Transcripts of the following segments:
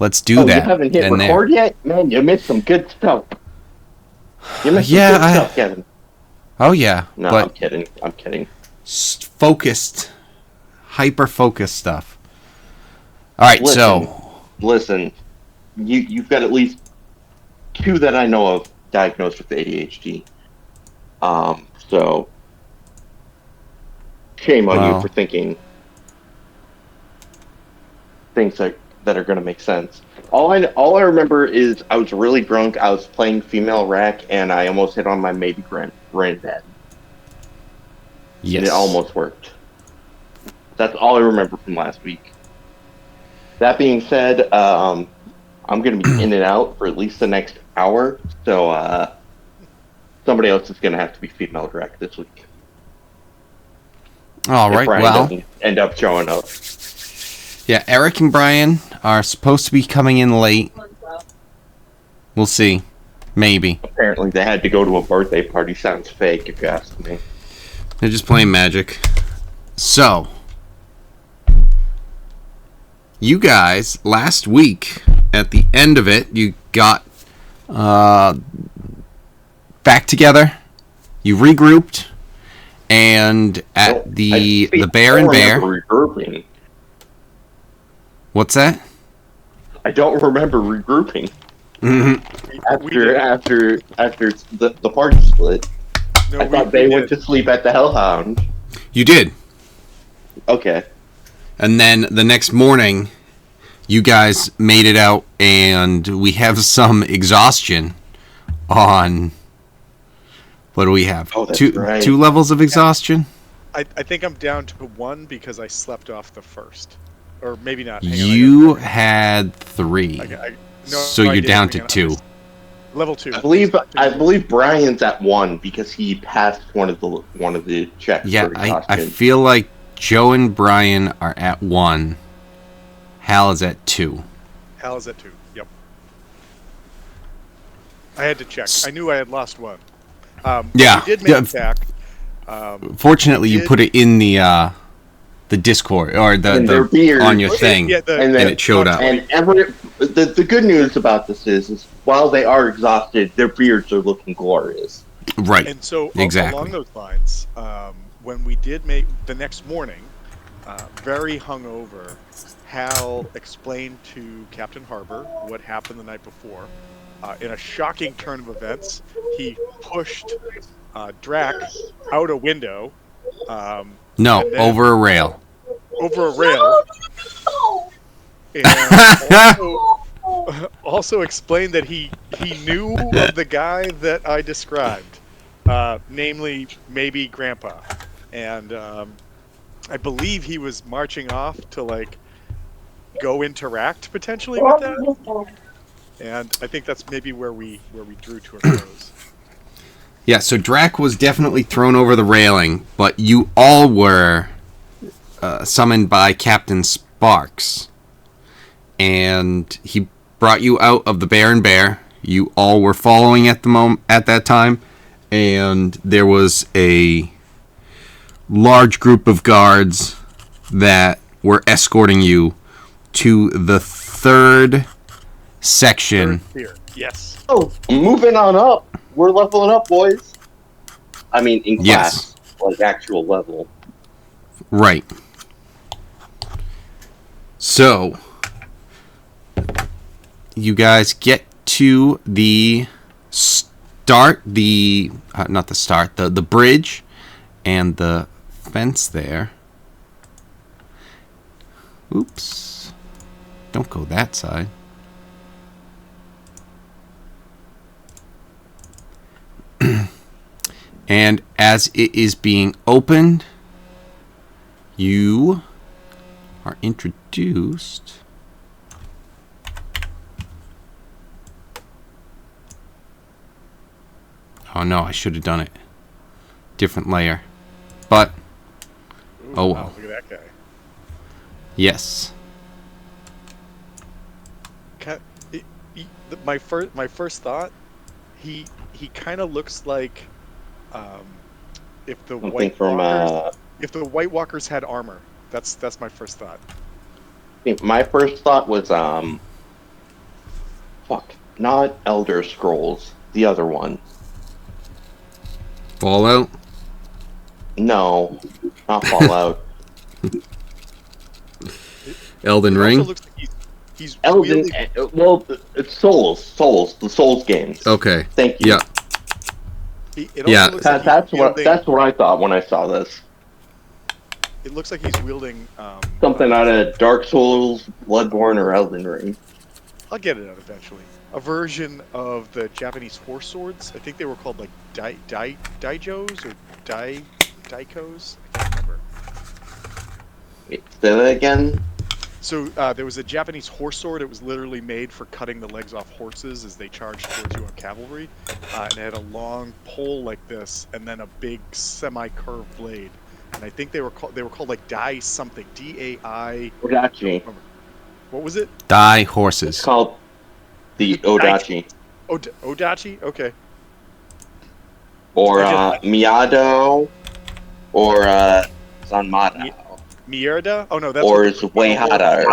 let's do that. You haven't hit record yet? Man, you missed some good stuff. You missed some good stuff, Kevin. Oh, yeah. No, I'm kidding. I'm kidding. Focused, hyper-focused stuff. All right, Listen, you've got at least 2 that I know of diagnosed with ADHD. So shame on you for thinking things that are going to make sense. All I remember is I was really drunk. I was playing female rack, and I almost hit on my maybe granddad. Yes. And it almost worked. That's all I remember from last week. That being said, I'm going to be in and out for at least the next hour, so somebody else is going to have to be female direct this week. All right, Brian doesn't end up showing up. Yeah, Eric and Brian are supposed to be coming in late. We'll see. Maybe. Apparently they had to go to a birthday party. Sounds fake, if you ask me. They're just playing Magic. So, you guys, last week, at the end of it, you got back together, you regrouped, and at the Bear and Bear... regrouping. What's that? I don't remember regrouping. After the party split. No, I thought they went to sleep at the Hellhound. You did. Okay. And then the next morning, you guys made it out, and we have some exhaustion on... What do we have? Oh, that's 2 levels of exhaustion? I think I'm down to 1 because I slept off the first. Or maybe not. You had 3. So you're down to 2. Level 2. I believe Brian's at 1 because he passed one of the checks. Yeah, I feel like Joe and Brian are at 1. Hal is at 2. Hal is at 2. Yep. I had to check. I knew I had lost 1. Yeah. We did make it back. Fortunately, you put it in the Discord or the on your thing, and it showed up. And the good news about this is while they are exhausted, their beards are looking glorious. Right. And so exactly along those lines, when we did make the next morning, very hungover, Hal explained to Captain Harbor what happened the night before. In a shocking turn of events, he pushed Drac out a window. Over a rail. Over a rail. And also explained that he knew of the guy that I described, namely maybe Grandpa. And I believe he was marching off to go interact potentially with that. And I think that's maybe where we drew to a close. Yeah, so Drac was definitely thrown over the railing, but you all were summoned by Captain Sparks. And he brought you out of the Bear and Bear. You all were following at that time, and there was a large group of guards that were escorting you to the 3rd section. Yes. Oh, moving on up. We're leveling up, boys. I mean, in class, actual level. Right. So, you guys get to the start, not the start, the bridge, and the fence there. Oops. Don't go that side. And as it is being opened, you are introduced oh no, I should have done it different layer, but oh well. Look at that guy. Yes. My first thought, he kind of looks like if the White Walkers had armor. That's my first thought. My first thought was Fuck. Not Elder Scrolls. The other one. Fallout? No. Not Fallout. Elden It Ring? also looks like he's Elden. wielding- Well, it's Souls. The Souls games. Okay. Thank you. Yeah. It Yeah. also looks like That's he's what wielding- that's what I thought when I saw this. It looks like he's wielding. Something out of Dark Souls, Bloodborne, or Elden Ring. I'll get it out eventually. A version of the Japanese horse swords. I think they were called like daijos or daikos. I can't remember. Wait, say that again. So there was a Japanese horse sword. It was literally made for cutting the legs off horses as they charged towards you on cavalry, and it had a long pole like this, and then a big semi-curved blade. And I think they were called like Dai something, Dai. Odachi. What was it? Die It's horses. called the Odachi. Odachi. Okay. Or I Miyado. Or Zanmata. Mierda? Oh no, that's Or what the- Zweihada.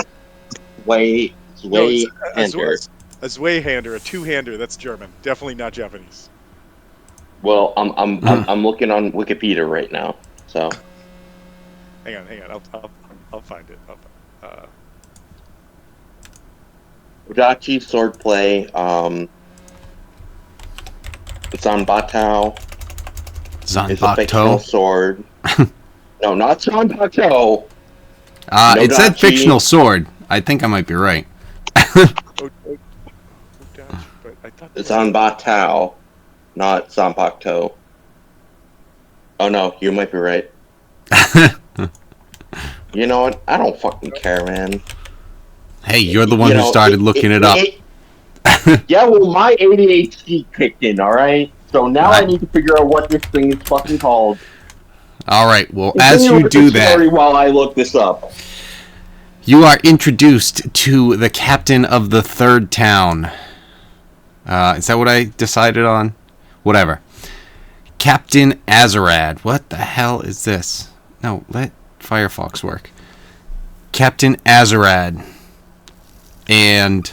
No, it's Zweihander. a Zweihander, a two-hander. That's German. Definitely not Japanese. Well, I'm looking on Wikipedia right now. So Hang on. I'll find it. Odachi swordplay. Zanbatao is a fictional Zanbato. sword. No, not Zanbato. It said Nodachi. fictional sword. I think I might be right. Odachi, but I thought Zanbatao, not Zanpakuto. Oh no, you might be right. You know what? I don't fucking care, man. Hey, you're the one You who know, started looking it up. Yeah, well, my ADHD kicked in, alright? So now I need to figure out what this thing is fucking called. All right. Well, as Continue you with do the story that, while I look this up. you are introduced to the captain of the third town. Is that what I decided on? Whatever. Captain Azarad. What the hell is this? No, let Firefox work. Captain Azarad. And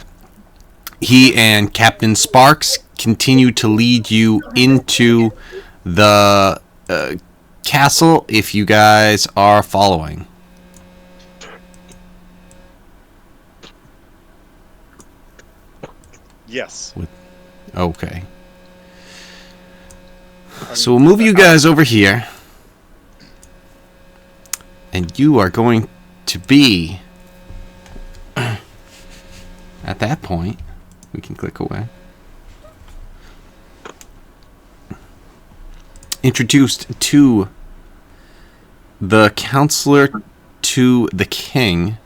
he and Captain Sparks continue to lead you into the castle if you guys are following. yes. Okay. So we'll move you guys over here. And you are going to be... At that point, we can click away. Introduced to the counselor to the king.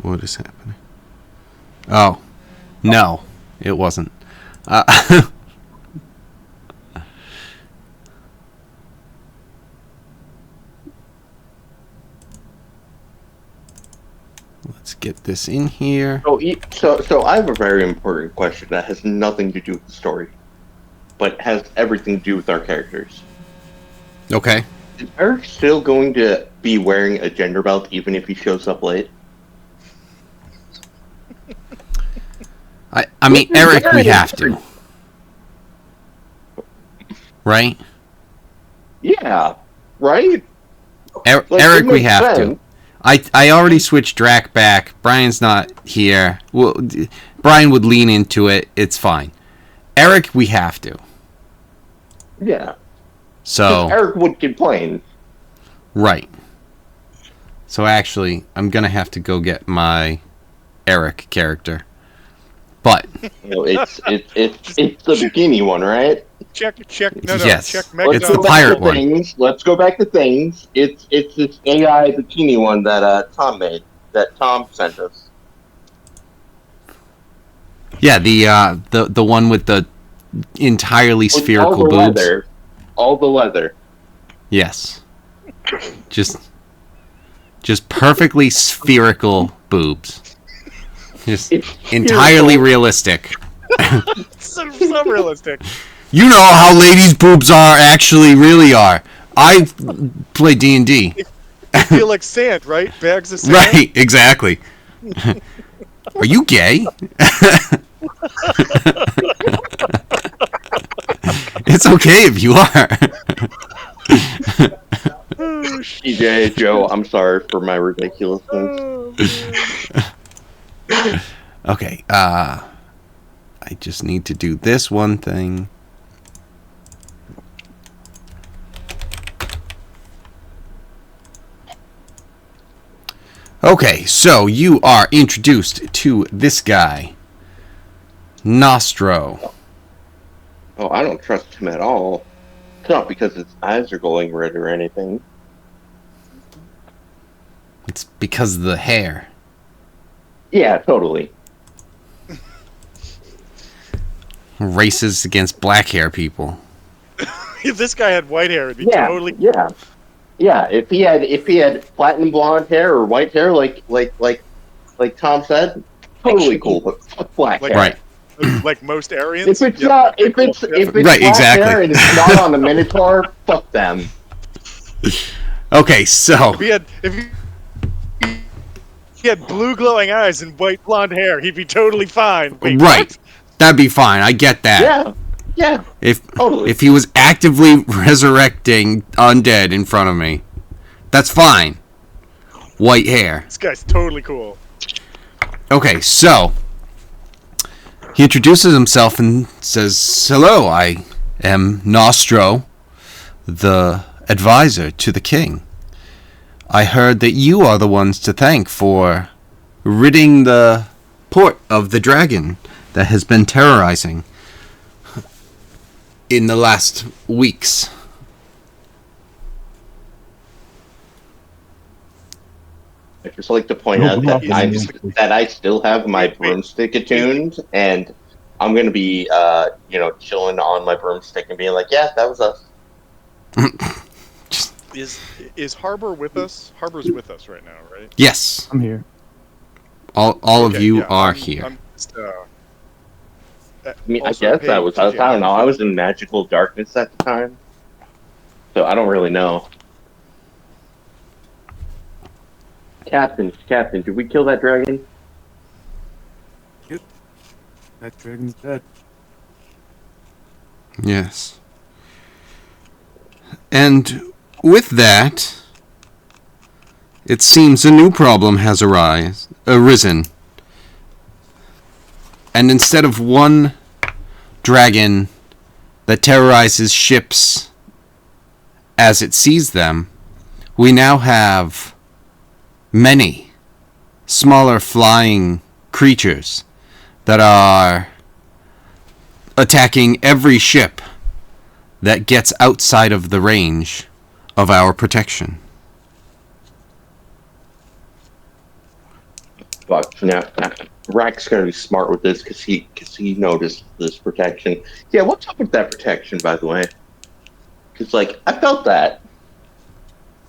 What is happening? Oh, no, it wasn't. Let's get this in here. So I have a very important question that has nothing to do with the story, but has everything to do with our characters. Okay. Is Eric still going to be wearing a gender belt even if he shows up late? I mean, Eric, we have to. Right? Yeah, right? Eric, it we makes have sense. to. I already switched Drac back. Brian's not here. Well, Brian would lean into it. It's fine. Eric, we have to. Yeah. So, Eric would complain. right. So actually, I'm going to have to go get my Eric character. But, It's the bikini one, right? Check. No. Yes. Check. It's the Megdog. pirate one. Things. Let's go back to things. It's this AI bikini one that Tom made. That Tom sent us. yeah, the one with the entirely With spherical all the boobs. leather. All the leather. Yes. Just perfectly spherical boobs. Just It's entirely spherical. realistic. So realistic. You know how ladies' boobs really are. I play D&D. They feel like sand, right? Bags of sand. Right, exactly. Are you gay? It's okay if you are. TJ, Joe, I'm sorry for my ridiculousness. Oh, Okay, I just need to do this one thing. Okay, so you are introduced to this guy, Nostro. Oh, I don't trust him at all. It's not because his eyes are glowing red or anything. It's because of the hair. Yeah, totally. Races against black hair people. if this guy had white hair, it'd be Yeah, totally. yeah. If he had platinum blonde hair or white hair, like Tom said, totally cool. But fuck black hair. Right. Like most Aryans. If it's not, if it's Right, black exactly. hair and it's not on the Minotaur, fuck them. Okay, so If he had blue glowing eyes and white blonde hair, he'd be totally fine. Wait, right, what? that'd be fine. I get that. Yeah. Totally. If he was actively resurrecting undead in front of me, that's fine. White hair. This guy's totally cool. Okay, so he introduces himself and says, "Hello, I am Nostro, the advisor to the king. I heard that you are the ones to thank for ridding the port of the dragon that has been terrorizing in the last weeks." I'd just like to point out that I still have my broomstick attuned, and I'm gonna be, chilling on my broomstick and being like, "Yeah, that was us." Is Harbor with us? Harbor's with us right now, right? Yes, I'm here. all Okay, of you yeah, are I'm here. just, I mean, also, I guess hey, I was. I don't know. I was in magical darkness at the time, so I don't really know. Captain, did we kill that dragon? That dragon's dead. Yes. And with that, it seems a new problem has arisen. And instead of one dragon that terrorizes ships as it sees them, we now have many smaller flying creatures that are attacking every ship that gets outside of the range of our protection. But now Rack's gonna be smart with this because he noticed this protection. Yeah, what's up with that protection, by the way? Because I felt that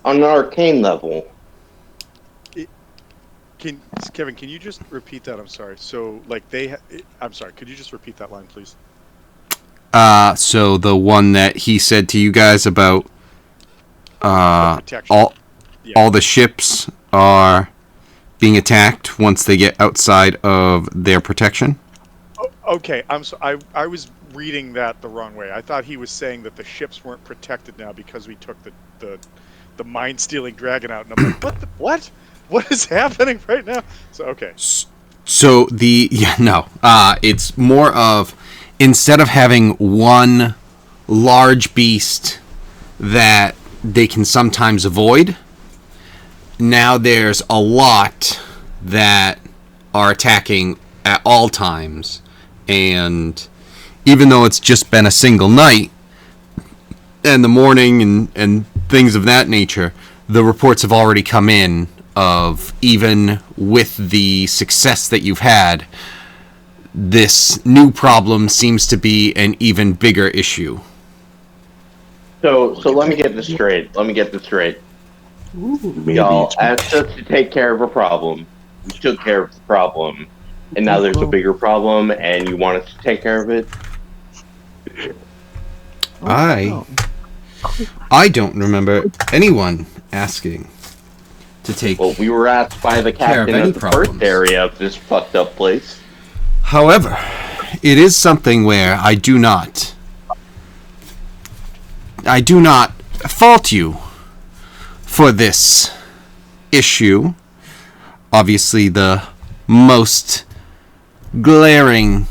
on an arcane level. Kevin, can you just repeat that? I'm sorry. So, I'm sorry. Could you just repeat that line, please? So the one that he said to you guys about protection. all the ships are being attacked once they get outside of their protection. Oh, okay, I was reading that the wrong way. I thought he was saying that the ships weren't protected now because we took the mind-stealing dragon out, and I'm like, what? What is happening right now? So okay. So it's more of, instead of having one large beast that they can sometimes avoid, now there's a lot that are attacking at all times. And even though it's just been a single night and the morning and things of that nature, the reports have already come in of, even with the success that you've had, this new problem seems to be an even bigger issue. So let me get this straight. Y'all asked us to take care of a problem. We took care of the problem. And now there's a bigger problem, and you want us to take care of it? I don't remember anyone asking to take. Well, we were asked by the Care of captain any of the problems. first area of this fucked up place. However, it is something where I do not fault you for this issue. Obviously, the most glaring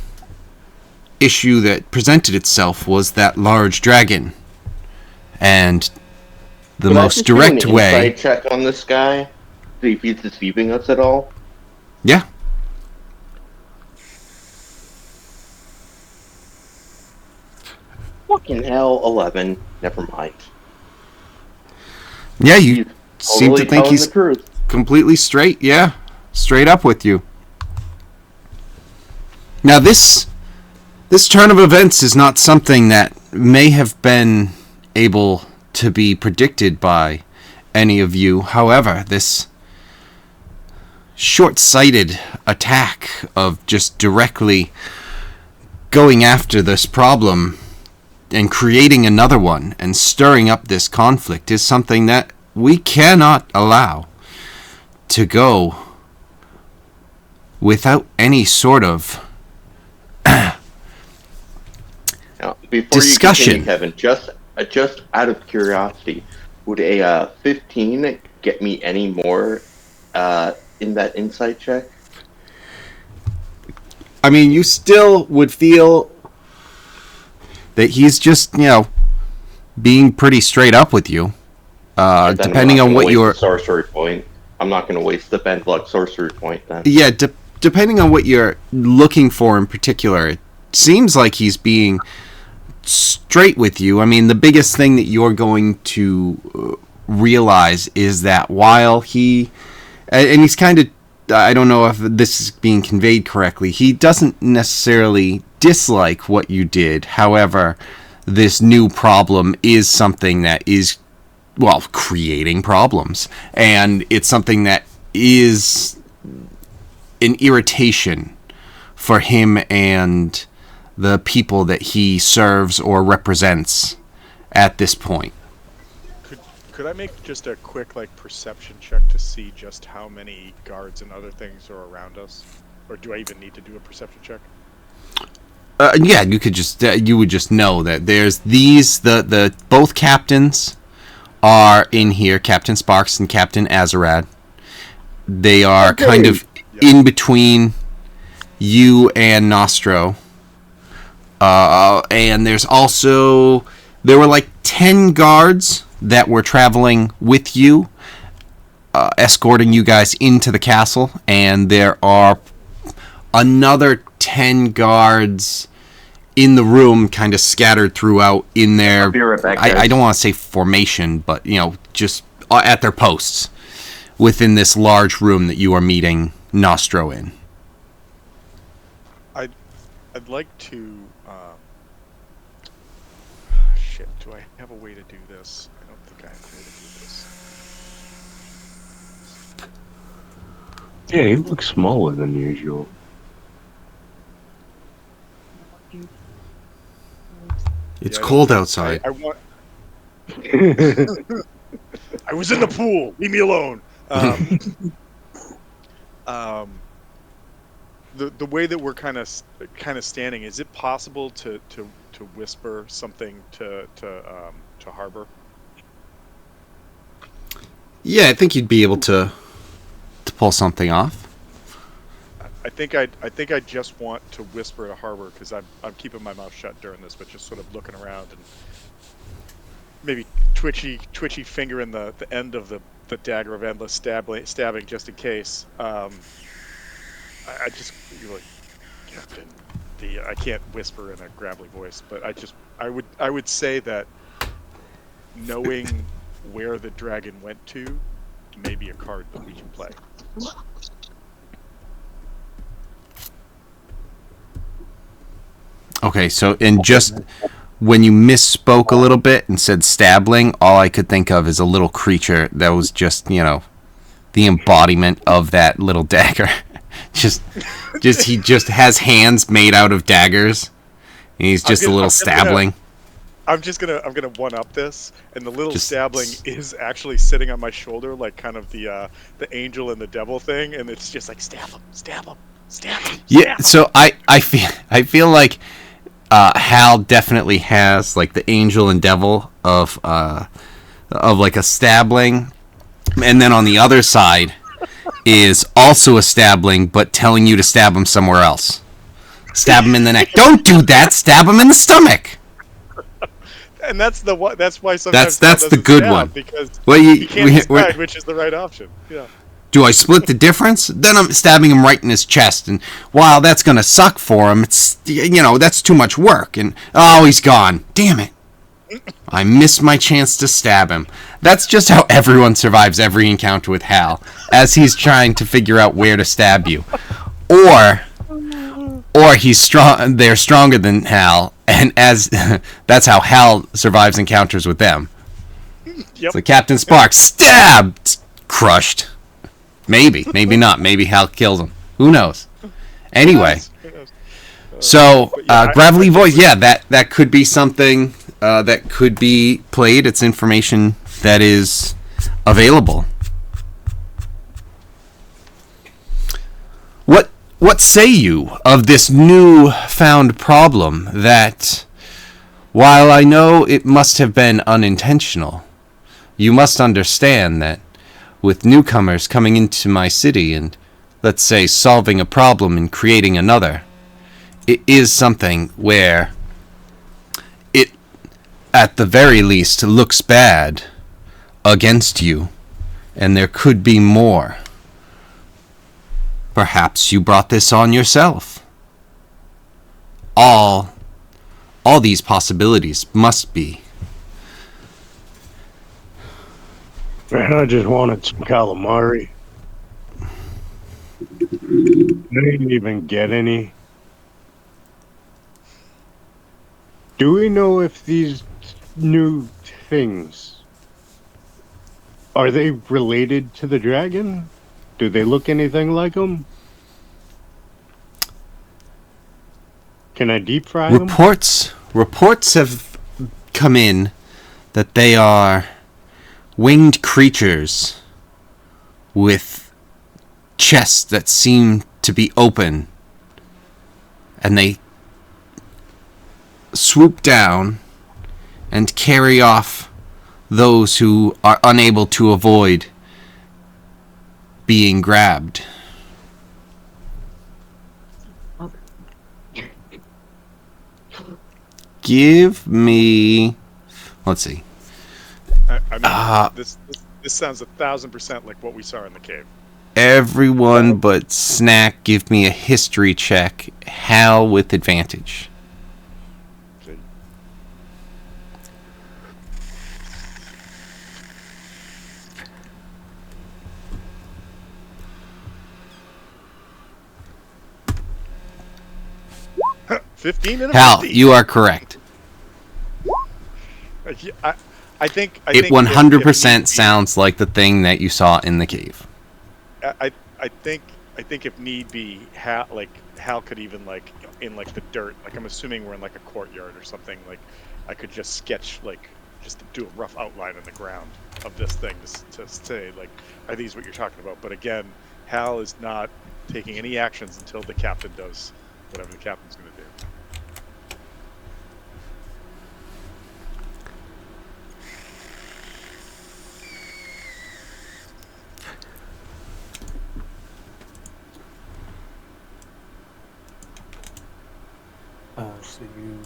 issue that presented itself was that large dragon. And the Can I most just do direct an way... insight check on this guy? See if he's deceiving us at all? Yeah. Fucking hell, 11. Never mind. Yeah, you He's seem to totally think telling he's the truth. completely straight. Yeah, straight up with you. Now, this turn of events is not something that may have been able to be predicted by any of you. However, this short-sighted attack of just directly going after this problem and creating another one and stirring up this conflict is something that we cannot allow to go without any sort of Now, before discussion. you continue, Kevin, just out of curiosity, would a 15 get me any more in that insight check? I mean, you still would feel that he's just, being pretty straight up with you. Then Depending I'm on not what gonna your... waste the sorcery point. I'm not going to waste the bend luck sorcery point then. Yeah, depending on what you're looking for in particular, it seems like he's being straight with you. I mean, the biggest thing that you're going to realize is that while he... And he's kind of... I don't know if this is being conveyed correctly. He doesn't necessarily dislike what you did. However, this new problem is something that is, well, creating problems. And it's something that is an irritation for him and the people that he serves or represents at this point. Could I make just a quick perception check to see just how many guards and other things are around us, or do I even need to do a perception check? Yeah, you could just you would just know that there's these the both captains are in here, Captain Sparks and Captain Azarad. They are kind of in between you and Nostro. And there were 10 guards that were traveling with you, escorting you guys into the castle, and there are another 10 guards in the room, kind of scattered throughout in their... I'll be right back, guys. I don't want to say formation, but, just at their posts within this large room that you are meeting Nostro in. I'd like to... shit, do I have a way to do this? I don't think I have a way to do this. Yeah, you look smaller than usual. It's cold outside. I want... I was in the pool. Leave me alone. The way that we're kind of standing, is it possible to whisper something to Harbor? Yeah, I think you'd be able to pull something off. I think I just want to whisper to Harbor because I'm keeping my mouth shut during this, but just sort of looking around and maybe twitchy finger in the end of the dagger of endless stabbing just in case. I just Captain, I can't whisper in a gravelly voice, but I would say that knowing where the dragon went to may be a card that we can play. Okay, so just when you misspoke a little bit and said stabling, all I could think of is a little creature that was just, the embodiment of that little dagger. He just has hands made out of daggers, and he's just a little stabling. I'm gonna one up this, and the little Just stabling is actually sitting on my shoulder, like kind of the angel and the devil thing, and it's just like stab him, stab him, stab him. Yeah, Stab him. so I feel like Hal definitely has like the angel and devil of like a stabling, and then on the other side is also a stabling, but telling you to stab him somewhere else. Stab him in the neck. Don't do that. Stab him in the stomach. And that's why sometimes That's Hal the doesn't good stab, one. because Well, he can't decide which is the right option. Yeah. do I split the difference? Then I'm stabbing him right in his chest, and while that's gonna suck for him, it's that's too much work. And oh, he's gone. Damn it! I missed my chance to stab him. That's just how everyone survives every encounter with Hal, as he's trying to figure out where to stab you, or he's strong. They're stronger than Hal, and as that's how Hal survives encounters with them. Yep. So Captain Sparks stabbed, crushed. Maybe not. Maybe Hal kills him. Who knows? Anyway, so gravelly voice. Yeah, that could be something that could be played. It's information that is available. What say you of this new found problem that, while I know it must have been unintentional, you must understand that with newcomers coming into my city and, let's say, solving a problem and creating another, it is something where it, at the very least, looks bad against you, and there could be more. Perhaps you brought this on yourself. All these possibilities must be. Man, I just wanted some calamari. I didn't even get any. Do we know if these new things, are they related to the dragon? Do they look anything like them? Can I deep fry them? Reports have come in that they are winged creatures with chests that seem to be open, and they swoop down and carry off those who are unable to avoid being grabbed. Give me... Let's see. I mean, this sounds 1,000% like what we saw in the cave. Everyone but Snack, give me a history check. Hal with advantage. Okay. Huh, 15 and a Hal, 15. you are correct. I think It 100% sounds like the thing that you saw in the cave. I think if need be, Hal could even in the dirt. Like, I'm assuming we're in like a courtyard or something. Like, I could just sketch just to do a rough outline on the ground of this thing to say are these what you're talking about? But again, Hal is not taking any actions until the captain does whatever the captain's going to do. So you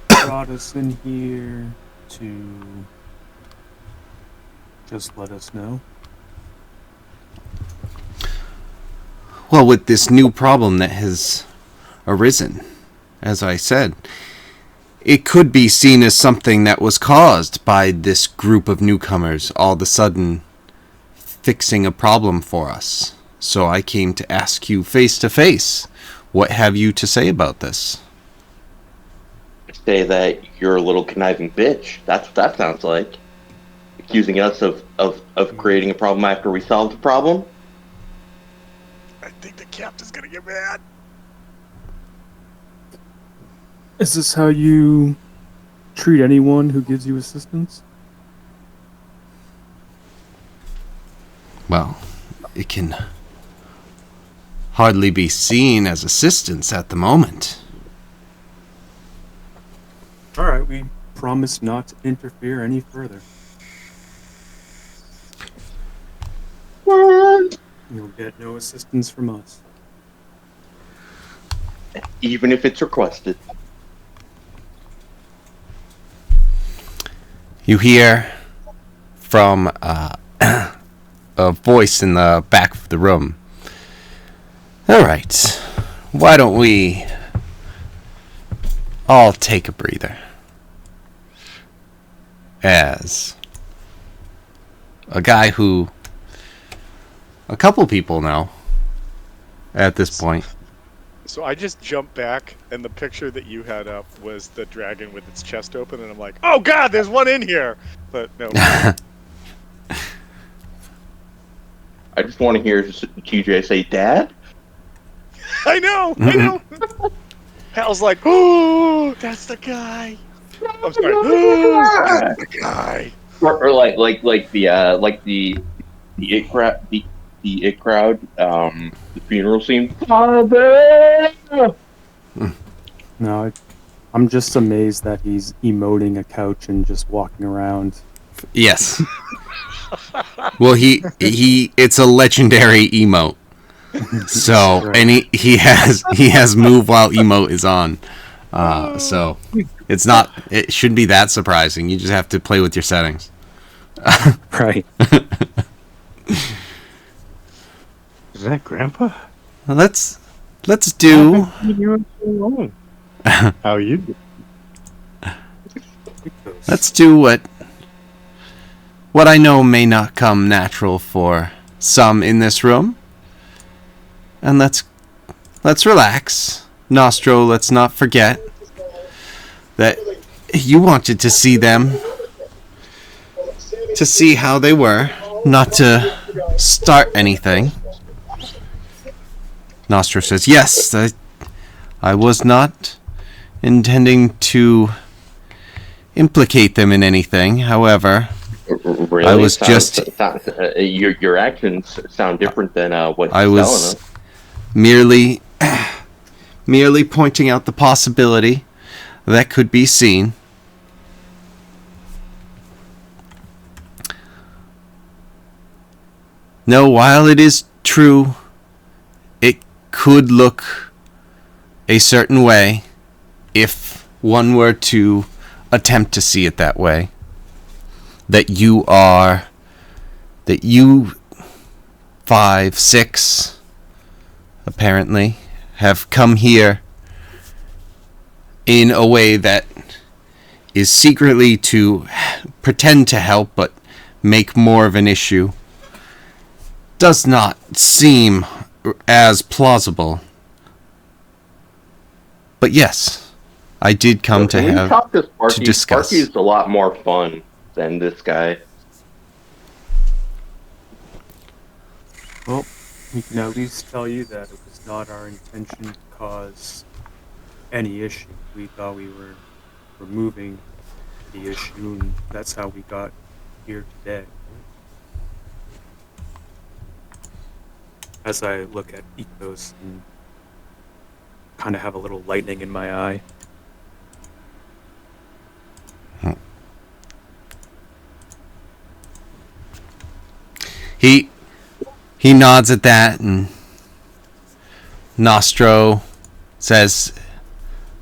brought us in here to just let us know? Well, with this new problem that has arisen, as I said, it could be seen as something that was caused by this group of newcomers all of a sudden fixing a problem for us. So I came to ask you face to face. What have you to say about this? Say that you're a little conniving bitch. That's what that sounds like. Accusing us of creating a problem after we solved the problem. I think the captain's going to get mad. Is this how you treat anyone who gives you assistance? Well, it can hardly be seen as assistance at the moment. Alright, we promise not to interfere any further. You'll get no assistance from us. Even if it's requested. You hear from a voice in the back of the room. All right, why don't we all take a breather? As a guy who a couple people know at this point. So I just jumped back, and the picture that you had up was the dragon with its chest open, and I'm like, oh god, there's one in here! But no. I just want to hear TJ say, Dad? I know! Hal's like, oh, that's the guy! I'm sorry. Oh, that's the guy! Or like the it crowd, the funeral scene. Father! No, I'm just amazed that he's emoting a couch and just walking around. Yes. Well, it's a legendary emote. So, Right. and he has move while emote is on. So it shouldn't be that surprising. You just have to play with your settings. Right. Is that Grandpa? Let's do. How you doing? Let's do what I know may not come natural for some in this room. And let's relax. Nostro, let's not forget that you wanted to see them, to see how they were, not to start anything. Nostro says, yes, I was not intending to implicate them in anything. However, Really? I was just... your actions sound different than what I he's was telling us. merely pointing out the possibility that could be seen. No, while it is true, it could look a certain way if one were to attempt to see it that way. That you 5, 6, apparently, have come here in a way that is secretly to pretend to help but make more of an issue. Does not seem as plausible. But yes, I did come to When you talk to to discuss. Sparky is a lot more fun than this guy. Well, we can at least tell you that it was not our intention to cause any issue. We thought we were removing the issue, and that's how we got here today. As I look at Ethos and kind of have a little lightning in my eye. He nods at that, and Nostro says,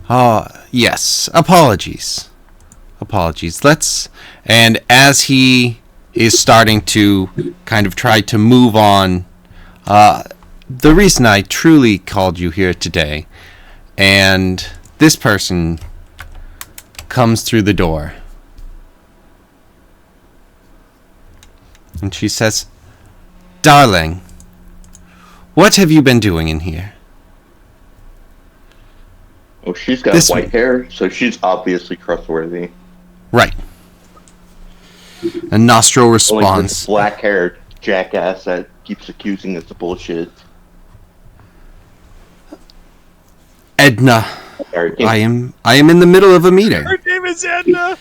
"Oh, yes, apologies. And as he is starting to kind of try to move on, the reason I truly called you here today, and this person comes through the door. And she says, darling, what have you been doing in here? Oh, she's got white hair, so she's obviously trustworthy. Right. And Nostro Only responds, this black-haired jackass that keeps accusing us of bullshit. Edna, Sorry, I am in the middle of a meeting. Her name is Edna.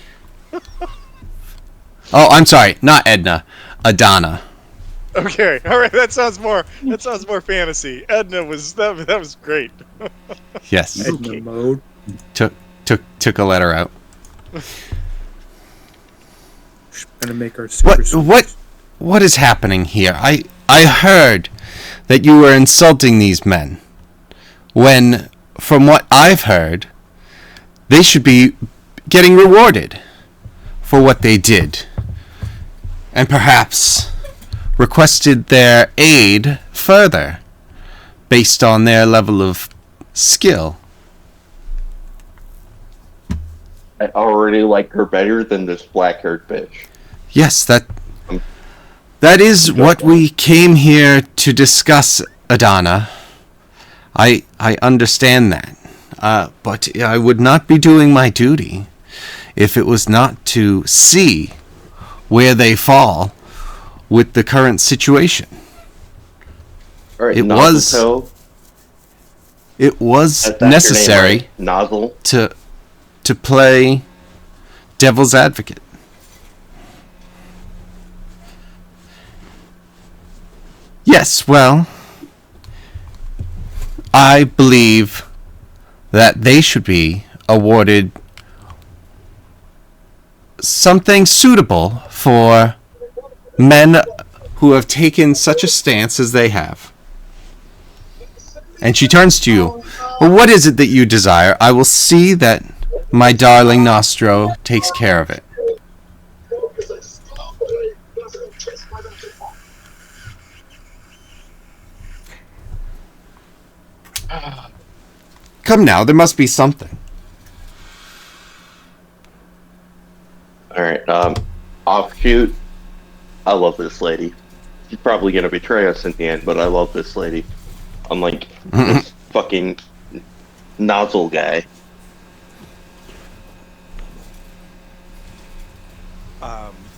Oh, I'm sorry, not Edna, Adana. Okay, all right. That sounds more fantasy. Edna was that was great. Yes, Edna mode. took a letter out. She's gonna make our super What is happening here? I heard that you were insulting these men, when, from what I've heard, they should be getting rewarded for what they did, and perhaps requested their aid further, based on their level of skill. I already like her better than this black-haired bitch. Yes, that is what we came here to discuss, Adana. I understand that. But I would not be doing my duty if it was not to see where they fall with the current situation. All right, It Nozzle was That's your necessary name, right? Nozzle. to play devil's advocate. Yes, well, I believe that they should be awarded something suitable for men who have taken such a stance as they have. And she turns to you. Well, what is it that you desire? I will see that my darling Nostro takes care of it. Come now, there must be something. All right, offshoot. I love this lady. She's probably gonna betray us in the end, but I love this lady. Unlike this fucking nozzle guy.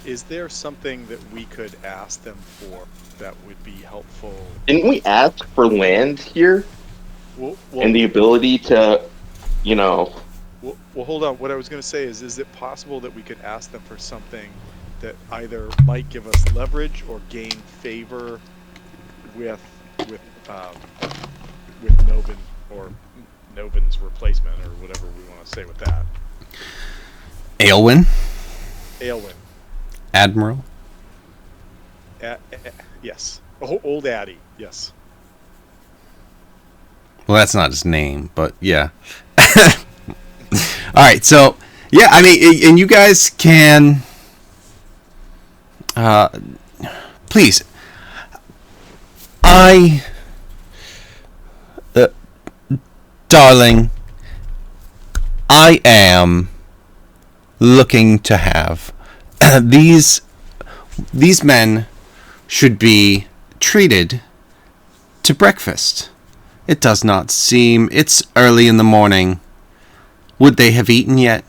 Is there something that we could ask them for that would be helpful? Didn't we ask for land here Well, and the ability to, you know? well, hold on. What I was going to say is it possible that we could ask them for something that either might give us leverage or gain favor with Noven or Noven's replacement or whatever we want to say with that? Aylwin? Aylwin. Admiral? Yes. Oh, old Addy. Yes. Well, that's not his name, but yeah. All right, so yeah, I mean, and you guys can, please, darling, I am looking to have these men should be treated to breakfast. It does not seem. It's early in the morning. Would they have eaten yet?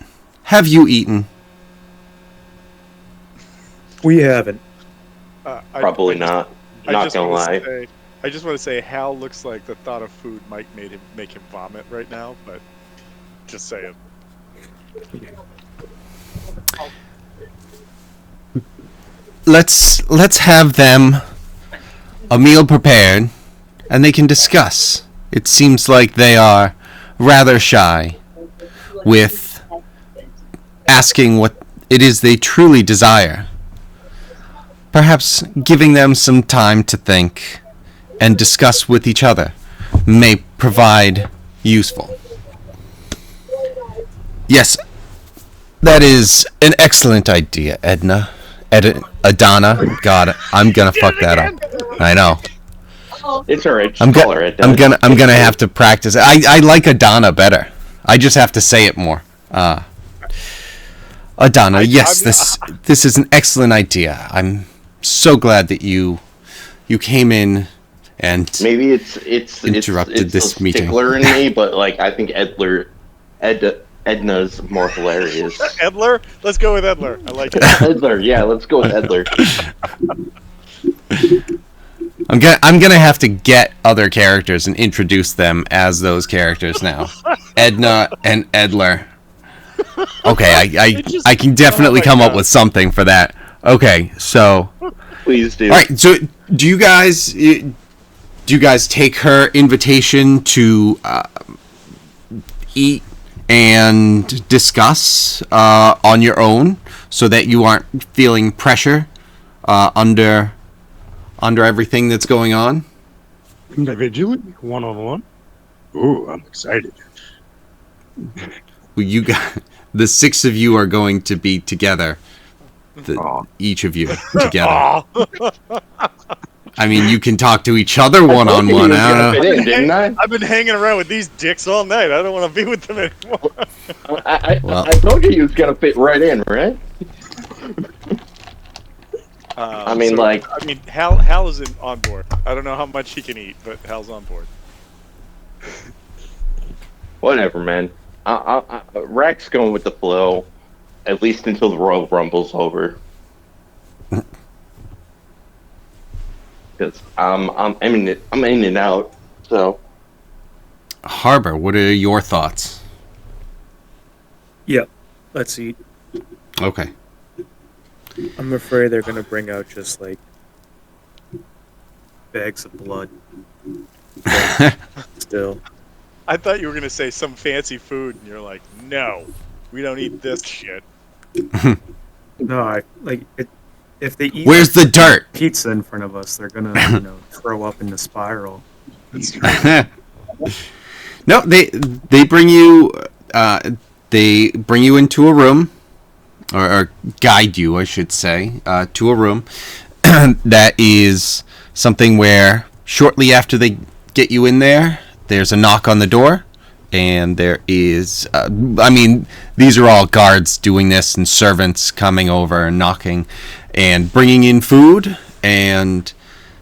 Have you eaten? We haven't. Probably not. Not gonna lie. I just want to say Hal looks like the thought of food might make him vomit right now, but just saying. Let's have them a meal prepared, and they can discuss. It seems like they are rather shy with asking what it is they truly desire. Perhaps giving them some time to think and discuss with each other may provide useful. Yes, that is an excellent idea, Edna. Adana. God, I'm gonna fuck that up. I know. It's alright. I'm gonna have to practice. I like Adana better. I just have to say it more. Adana, yes, this is an excellent idea. I'm so glad that you came in and maybe it's interrupted this meeting. Stickler in me, but like I think Edna's more hilarious. Edler? Let's go with Edler. I like it. Edler, yeah, let's go with Edler. I'm gonna have to get other characters and introduce them as those characters now. Edna and Edler. Okay, I can definitely come up with something for that. Okay, so Please do. all right. So do you guys take her invitation to eat and discuss on your own, so that you aren't feeling pressure under everything that's going on? Individually, one-on-one. Ooh, I'm excited. Well, you got the 6 of you are going to be together. Each of you together. Aw. I mean, you can talk to each other one on I one. told you he was gonna fit in, didn't I? I've been hanging around with these dicks all night. I don't want to be with them anymore. I told you he was gonna fit right in, right? I mean, Hal is on board. I don't know how much he can eat, but Hal's on board. Whatever, man. Rack's going with the flow, at least until the Royal Rumble's over. Because I'm in and out. So Harbor, what are your thoughts? Yeah, let's eat. Okay. I'm afraid they're gonna bring out just like bags of blood. Still. I thought you were gonna say some fancy food, and you're like, no, we don't eat this shit. No, I like it. If they eat Where's the dirt? pizza in front of us, they're gonna throw up in the spiral. No, they bring you into a room, or guide you, I should say, to a room that is something where shortly after they get you in there, there's a knock on the door, and there is, these are all guards doing this and servants coming over and knocking and bringing in food, and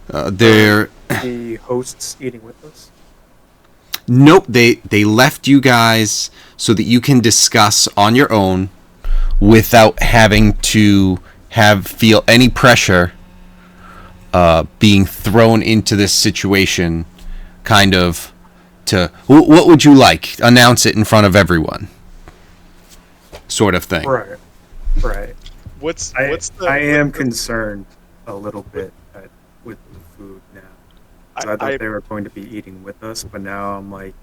they're... The hosts eating with us? Nope, they left you guys so that you can discuss on your own without having to feel any pressure being thrown into this situation, kind of to, what would you like? Announce it in front of everyone, sort of thing. Right. I am concerned a little bit with the food now. I thought they were going to be eating with us, but now I'm like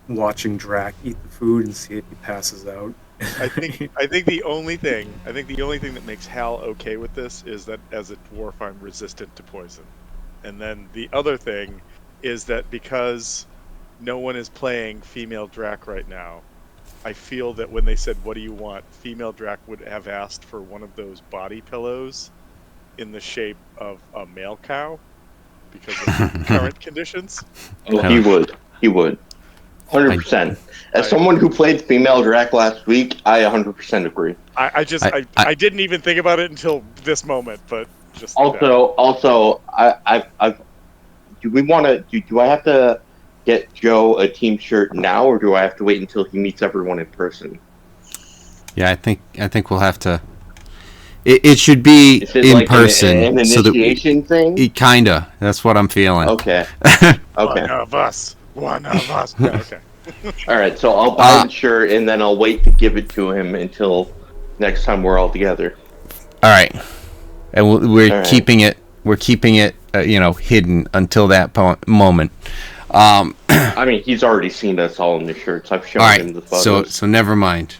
watching Drac eat the food and see if he passes out. I think the only thing that makes Hal okay with this is that as a dwarf I'm resistant to poison. And then the other thing is that because no one is playing female Drac right now, I feel that when they said, what do you want? Female Drac would have asked for one of those body pillows in the shape of a male cow because of current conditions. Oh, he would. 100%. As someone who played female Drac last week, I 100% agree. I didn't even think about it until this moment, but just also, do we want to? Do I have to get Joe a team shirt now, or do I have to wait until he meets everyone in person? Yeah, I think we'll have to. It should be in like person. An initiation thing? Kinda. That's what I'm feeling. Okay. One of us. Okay. All right, so I'll buy the shirt and then I'll wait to give it to him until next time we're all together. All right, and we're keeping it. We're keeping it, hidden until that moment. I mean, he's already seen us all in the shirts. I've shown him the photos. So never mind.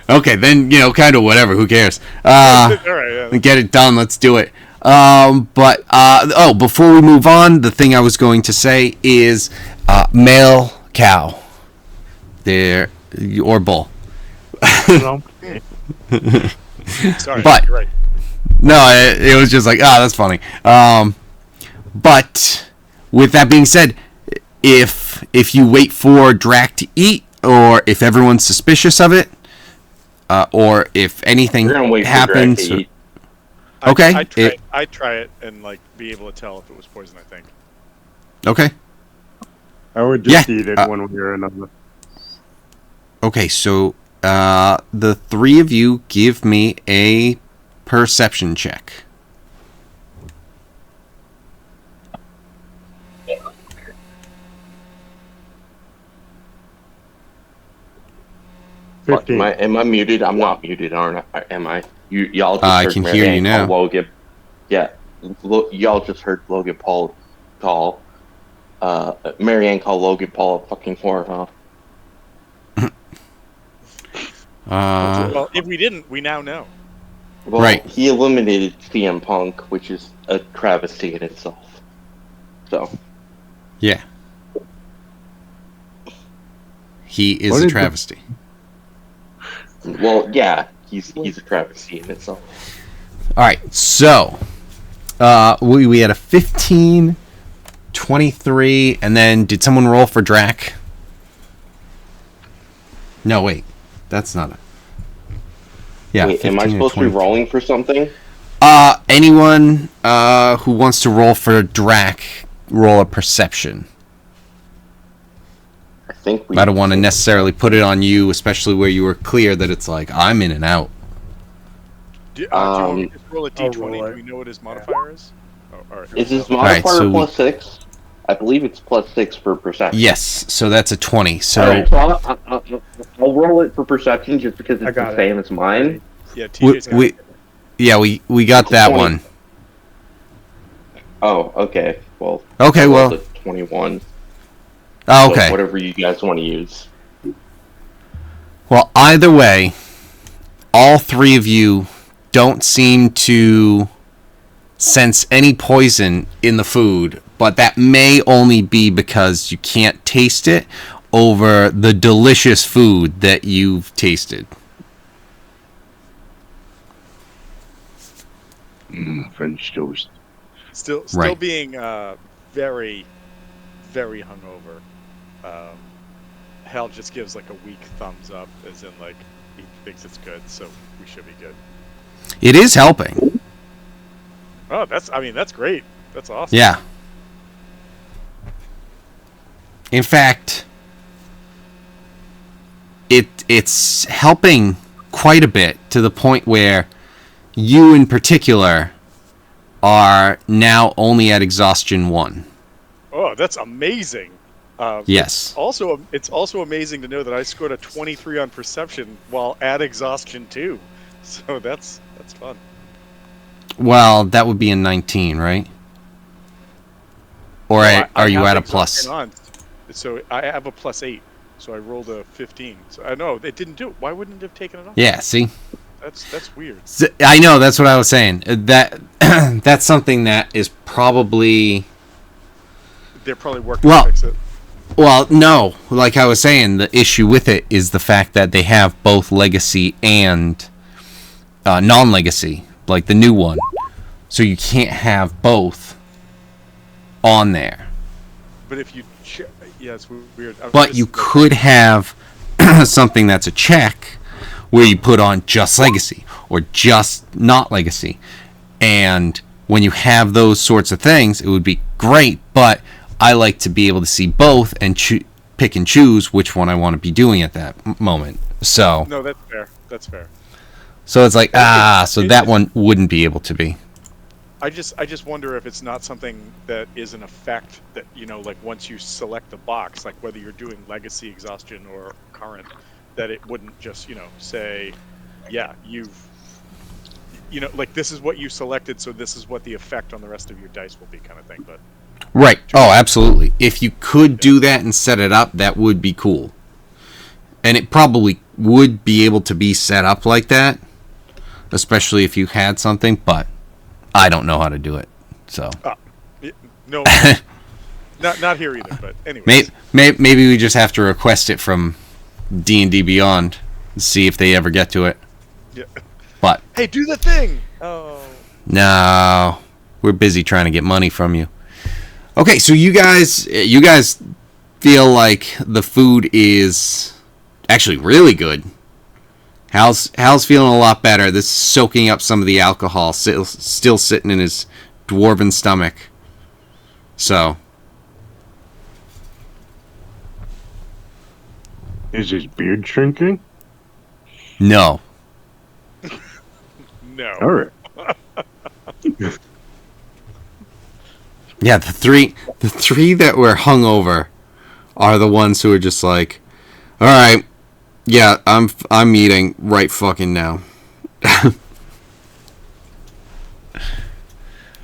Okay, then kind of whatever. Who cares? All right, yeah. Get it done. Let's do it. Before we move on, the thing I was going to say is male cow. There, or bull. Sorry, but you're right. no, it was just like, that's funny. But with that being said, if you wait for Drac to eat, or if everyone's suspicious of it, or if anything happens. Okay. I'd try it and be able to tell if it was poison, I think. Okay. I would just eat it one way or another. Okay, so the three of you give me a perception check. Fuck, 15. am I muted? I'm not muted, aren't I? Am I? Y'all just I heard can Mary hear Ann you call now. Logan. Yeah, y'all just heard Logan Paul call. Mary Ann call Logan Paul a fucking whore, huh? Well, if we didn't, we now know. Well, Right. he eliminated CM Punk, which is a travesty in itself. So, Yeah. He is What a did the- travesty. well, yeah, he's a travesty in itself. All right, so we had a 15, 23, and then did someone roll for Drac? No, wait, that's not it. Yeah, Wait, am I 15 and supposed to be 23. rolling for something? Anyone who wants to roll for Drac, roll a perception. I think we. I don't want to necessarily put it on you, especially where you were clear that it's like, I'm in and out. Do you want me to just roll a I'll d20? roll it. Do we know what his modifier is? Oh, all right. Is his right, modifier so plus 6? I believe it's plus 6 for perception. Yes, so that's a 20. So Alright, so I'll roll it for perception just because I it's got the it. same as mine. Yeah, TJ's got we got It's that 20. one. Oh, okay. Well, Okay, I rolled well, a 21. oh, So okay. whatever you guys want to use. Well, either way, all three of you don't seem to sense any poison in the food, but that may only be because you can't taste it over the delicious food that you've tasted. French toast. still Right. being very, very hungover. Hal just gives like a weak thumbs up, as in like he thinks it's good, so we should be good. It is helping. Oh, that's great. That's awesome. Yeah. In fact, it's helping quite a bit to the point where you in particular are now only at exhaustion 1. Oh, that's amazing. Yes. It's also amazing to know that I scored a 23 on perception while at exhaustion 2. So that's fun. Well, that would be a 19, right? Or No, I are you have at a plus? exhaustion on, so I have a plus 8. So I rolled a 15. So I know it didn't do it. Why wouldn't it have taken it off? Yeah, see? That's weird. I know, that's what I was saying. That's something that is probably... They're probably working Well- to fix it. Well, no. Like I was saying, the issue with it is the fact that they have both legacy and non-legacy, like the new one. So you can't have both on there. But if you yeah, it's weird. But you could have something that's a check where you put on just legacy or just not legacy. And when you have those sorts of things, it would be great, but I like to be able to see both and pick and choose which one I want to be doing at that moment. So No, that's fair. That's fair. so it's like, so that one wouldn't be able to be. I just wonder if it's not something that is an effect that, like once you select the box, like whether you're doing legacy, exhaustion, or current, that it wouldn't just, say, yeah, like this is what you selected, so this is what the effect on the rest of your dice will be, kind of thing. But Right. Oh, absolutely. If you could do that and set it up, that would be cool. And it probably would be able to be set up like that, especially if you had something, but I don't know how to do it. So no, not here either. But anyway, maybe we just have to request it from D&D Beyond and see if they ever get to it. Yeah. But Hey, do the thing. Oh. no, we're busy trying to get money from you. Okay, so you guys feel like the food is actually really good. Hal's feeling a lot better. This is soaking up some of the alcohol still sitting in his dwarven stomach. So, Is his beard shrinking? no. No. All right. Yeah, the three that were hungover are the ones who are just like, all right, Yeah, I'm eating right fucking now.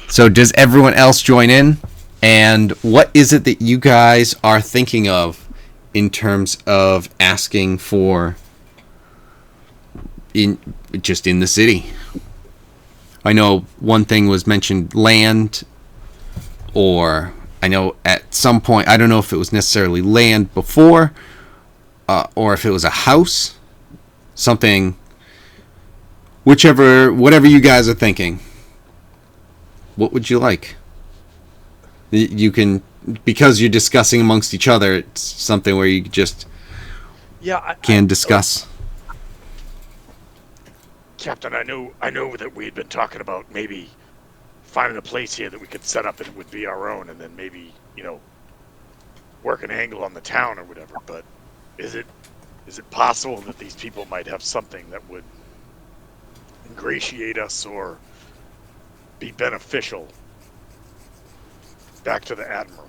So does everyone else join in? And what is it that you guys are thinking of in terms of asking for in the city? I know one thing was mentioned land, or I know at some point, I don't know if it was necessarily land before, or if it was a house, something, whatever you guys are thinking. What would you like? You can, because you're discussing amongst each other, it's something where you just can discuss. Captain, I know that we had been talking about maybe finding a place here that we could set up and it would be our own, and then maybe, work an angle on the town or whatever. But is it possible that these people might have something that would ingratiate us or be beneficial back to the Admiral?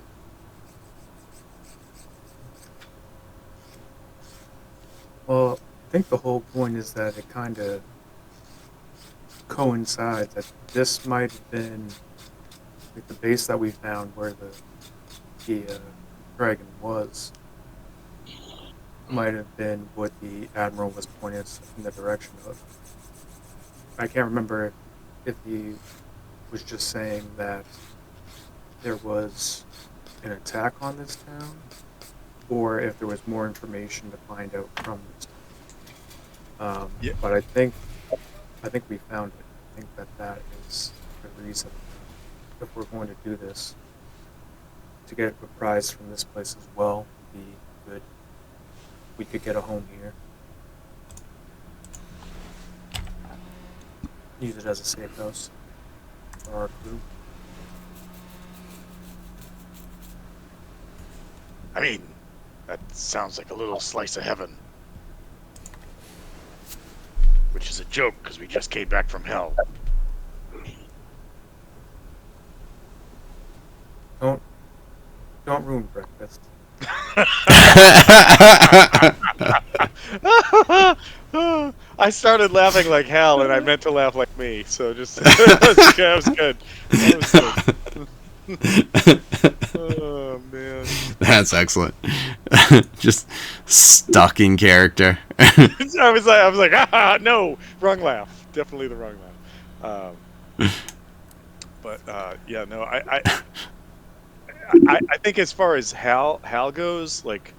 Well, I think the whole point is that it kind of coincides that this might have been like the base that we found where the dragon was. Might have been what the Admiral was pointing us in the direction of. I can't remember if he was just saying that there was an attack on this town, or if there was more information to find out from this town. But I think we found it. I think that is the reason if we're going to do this, to get a prize from this place as well would be good. We could get a home here. Use it as a safe house for our crew. I mean, that sounds like a little slice of heaven. Which is a joke, because we just came back from hell. Don't ruin breakfast. I started laughing like hell, and I meant to laugh like me, so just that was good. That was good. Oh man, That's excellent. Just stuck in character. I was like, no, wrong laugh. Definitely the wrong laugh. Yeah, no, I think as far as Hal goes, like,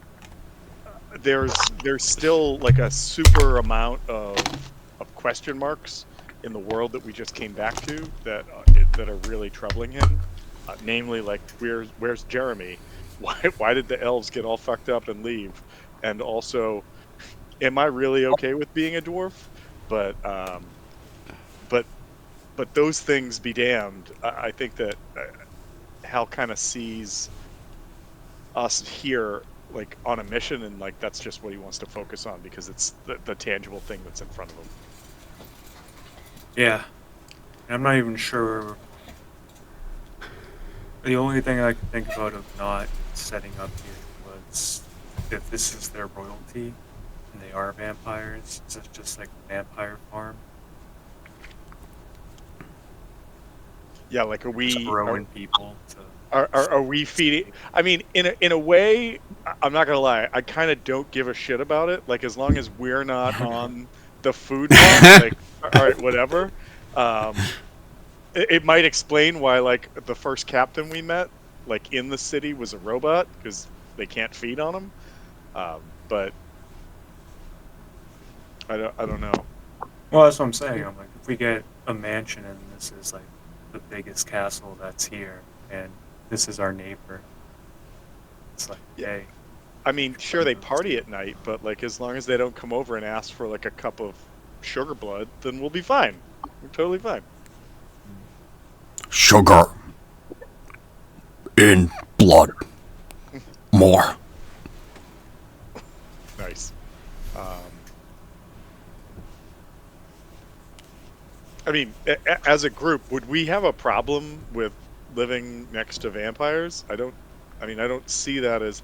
there's still like a super amount of question marks in the world that we just came back to that are really troubling him. Namely, like, where's Jeremy? Why did the elves get all fucked up and leave? And also, am I really okay with being a dwarf? But those things be damned. I think that Hal kind of sees us here like on a mission, and like that's just what he wants to focus on because it's the tangible thing that's in front of him. Yeah. I'm not even sure. The only thing I could think about of not setting up here was if this is their royalty and they are vampires, is it just like a vampire farm? Yeah, like, are we throwing people to... Are we feeding? I mean, in a way, I'm not gonna lie. I kind of don't give a shit about it. Like, as long as we're not on the food farm, like, all right, whatever. It might explain why, like, the first captain we met, like, in the city was a robot because they can't feed on him. But I don't know. Well, that's what I'm saying. I'm like, if we get a mansion and this is like the biggest castle that's here, and this is our neighbor, it's like, hey. I mean, sure, they party at night, but like, as long as they don't come over and ask for like a cup of sugar blood, then we'll be fine. We're totally fine. Sugar in blood. More. Nice. I mean, as a group, would we have a problem with living next to vampires? I don't see that as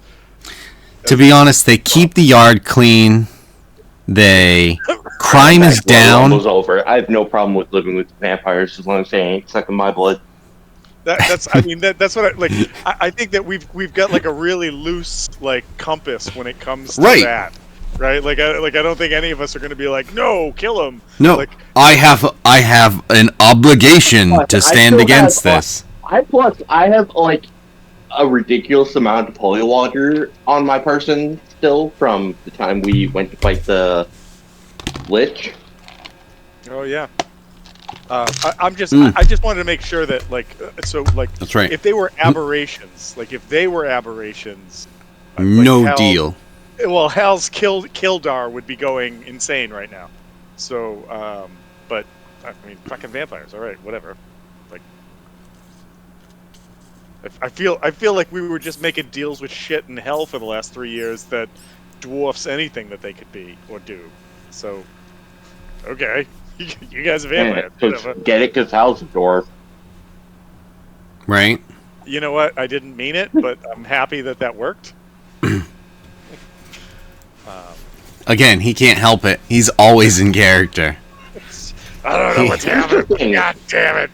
To be honest, they keep the yard clean. Crime is down. Was over. I have no problem with living with vampires as long as they ain't sucking my blood. That's what I like. I think that we've got like a really loose like compass when it comes to that, right? Like I don't think any of us are going to be like, no, kill him. No, like, I have an obligation to stand against this. I have like a ridiculous amount of holy water on my person still from the time we went to fight the Lich. Oh yeah. I just wanted to make sure that that's right. If they were aberrations, no deal. Well, Hal's Kildar would be going insane right now. So, but I mean, fucking vampires. All right, whatever. Like, I feel like we were just making deals with shit in hell for the last 3 years that dwarfs anything that they could be or do. So, okay. You guys are vampires. Get it? Because Hal's a dwarf. Right. You know what? I didn't mean it, but I'm happy that worked. Again, he can't help it. He's always in character. I don't know what's happening. God damn it.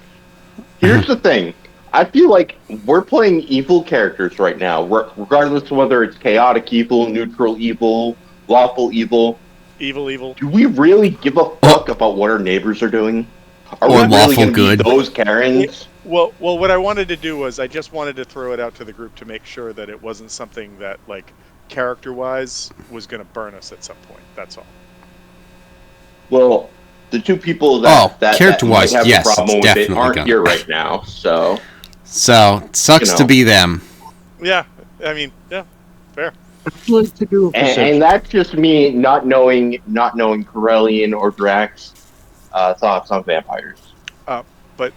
Here's the thing. I feel like we're playing evil characters right now, regardless of whether it's chaotic evil, neutral evil, lawful evil. Evil. Do we really give a fuck about what our neighbors are doing? Are or we lawful really gonna good? Be those Karens? Well, what I wanted to do was I just wanted to throw it out to the group to make sure that it wasn't something that, like, character-wise, was going to burn us at some point. That's all. Well, the two people that character-wise, have yes, a problem with it aren't gonna. here right now, so sucks to be them. Yeah, I mean, yeah, fair. Like to do and that's just me not knowing Corellian or Drax thoughts on vampires. But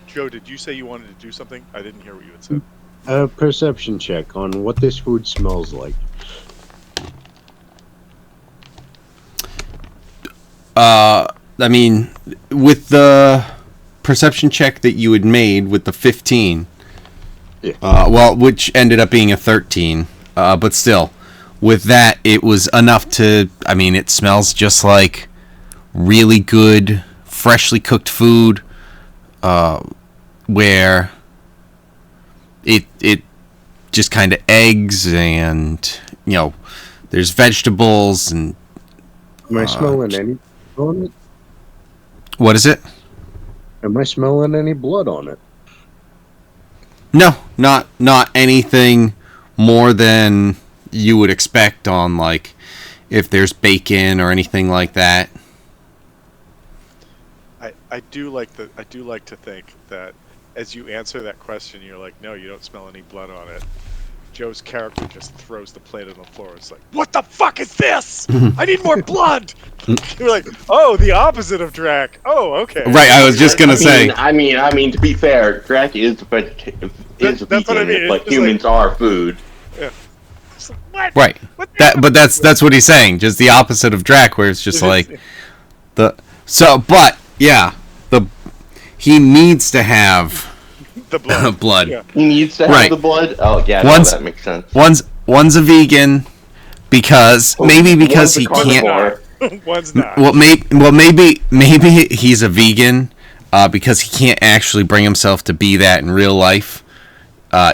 Joe, did you say you wanted to do something? I didn't hear what you had said. A perception check on what this food smells like. I mean, with the perception check that you had made with the 15, which ended up being a 13. But still, with that, it was enough to, I mean, it smells just like really good, freshly cooked food, where it just kind of eggs and, there's vegetables and... Am I smelling any blood on it? What is it? Am I smelling any blood on it? No, not anything more than you would expect on, like, if there's bacon or anything like that. I do like to think that as you answer that question, you're like, no, you don't smell any blood on it. Joe's character just throws the plate on the floor. It's like, what the fuck is this? I need more blood. You're like, oh, the opposite of Drac. Oh, okay. Right, I was just gonna say. I mean, to be fair, Drac is a vegan, what I mean. but humans are food. Yeah. What? Right. But that's what he's saying. Just the opposite of Drac, where it's just like he needs to have the blood. blood. Yeah. He needs to have the blood. Oh yeah, that makes sense. One's a vegan because he can't. One's not. Well, maybe he's a vegan because he can't actually bring himself to be that in real life,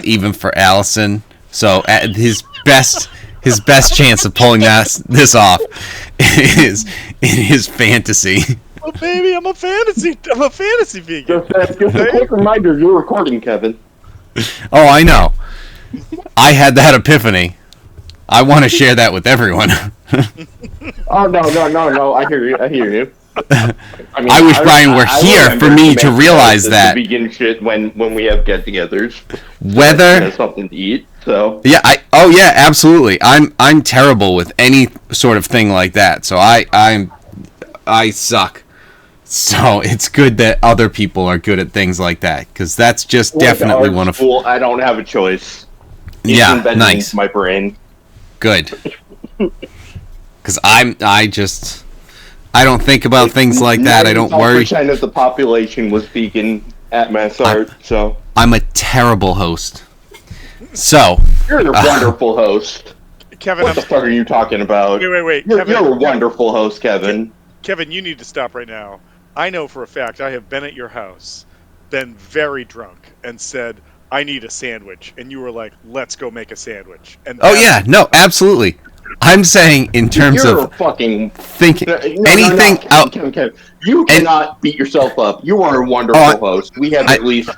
even for Allison. So his best chance of pulling this off is in his fantasy. Well, baby, I'm a fantasy vegan. Just a quick reminder, you're recording, Kevin. Oh, I know. I had that epiphany. I want to share that with everyone. Oh no! I hear you. I wish Brian were here for me to realize that. Vegan shit when we have get-togethers. Whether has something to eat, so yeah, absolutely. I'm terrible with any sort of thing like that. So I suck. So it's good that other people are good at things like that, because that's just definitely one of. I don't have a choice. Yeah, nice. My brain. Good. Because I don't think about things like that. I don't worry. 90% of the population was vegan at Massart, so I'm a terrible host. So you're a wonderful host. Kevin, What the fuck are you talking about? Wait. You're Kevin, a wonderful host, Kevin. Kevin, you need to stop right now. I know for a fact I have been at your house, been very drunk, and said, I need a sandwich. And you were like, let's go make a sandwich. And Oh yeah, no, absolutely. I'm saying in terms You're of a fucking thinking no, Kevin. You cannot beat yourself up. You are a wonderful host. We have at least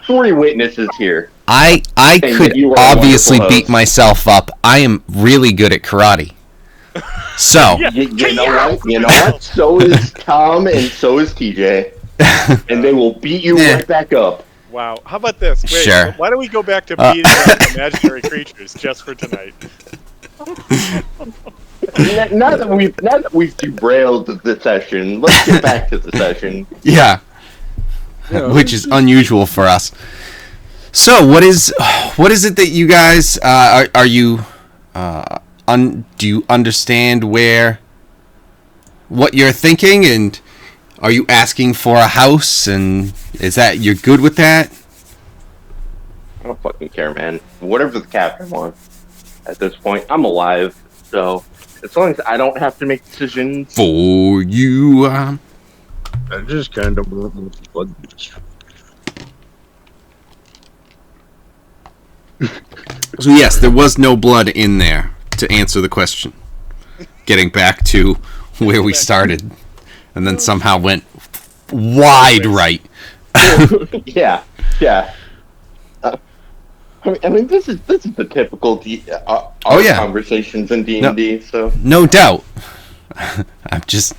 3 witnesses here. I saying could that you are a obviously wonderful beat host. myself up. I am really good at karate. So Yeah. You know what? You know what? So is Tom and so is TJ. And they will beat you right back up. Wow. How about this? Wait, Sure. why don't we go back to beating up imaginary creatures just for tonight? Now that we've derailed the session, let's get back to the session. yeah, which is unusual for us. So what is it that you guys are you do you understand what you're thinking, and are you asking for a house, and is that you're good with that? I don't fucking care, man. Whatever the captain wants. At this point, I'm alive, so as long as I don't have to make decisions. For you, I just kind of want more blood. So yes, there was no blood in there, to answer the question. Getting back to where we started, and then somehow went wide right. yeah. I mean, this is the typical conversations in D&D. So no doubt. I'm just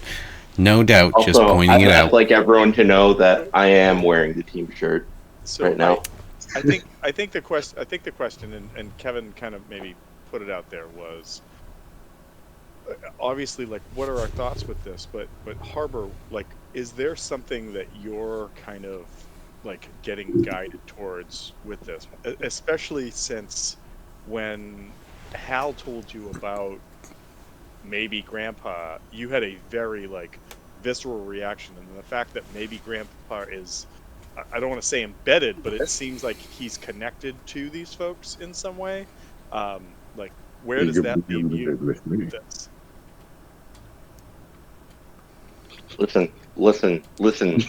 just pointing it out. I'd like everyone to know that I am wearing the team shirt right now. I think the question, and Kevin kind of maybe put it out there, was obviously like, what are our thoughts with this? But Harbor, like, is there something that you're kind of like getting guided towards with this, especially since when Hal told you about maybe Grandpa, you had a very like visceral reaction, and the fact that maybe Grandpa is, I don't want to say embedded, but it seems like he's connected to these folks in some way. Like, where does that leave you with this? Listen,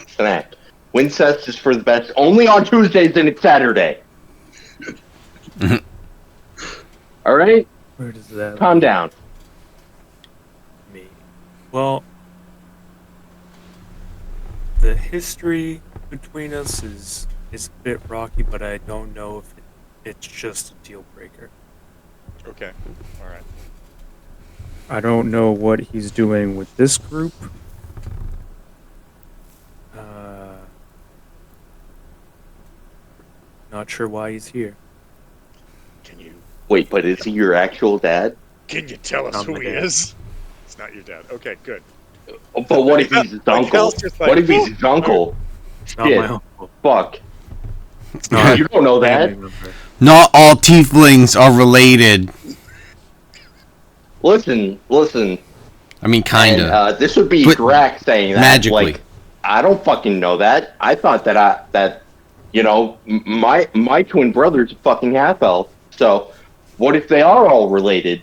Snack. Wincest is for the best only on Tuesdays and it's Saturday. All right? Where does that Calm down. me? Well, the history between us is a bit rocky, but I don't know if it's just a deal breaker. Okay, all right. I don't know what he's doing with this group. Not sure why he's here. Can you Wait, but is he your actual dad? tell us Not who my he dad. is? It's not your dad. Okay, good. But what if he's his uncle? Hal's just like, What if he's his uncle? It's not Shit. my uncle. Fuck. It's not You don't know a that. family member. Not all tieflings are related. Listen. I mean, kinda. And, this would be But Drac saying that. magically. Like, I don't fucking know that. I thought that my twin brother's a fucking half elf. So, what if they are all related?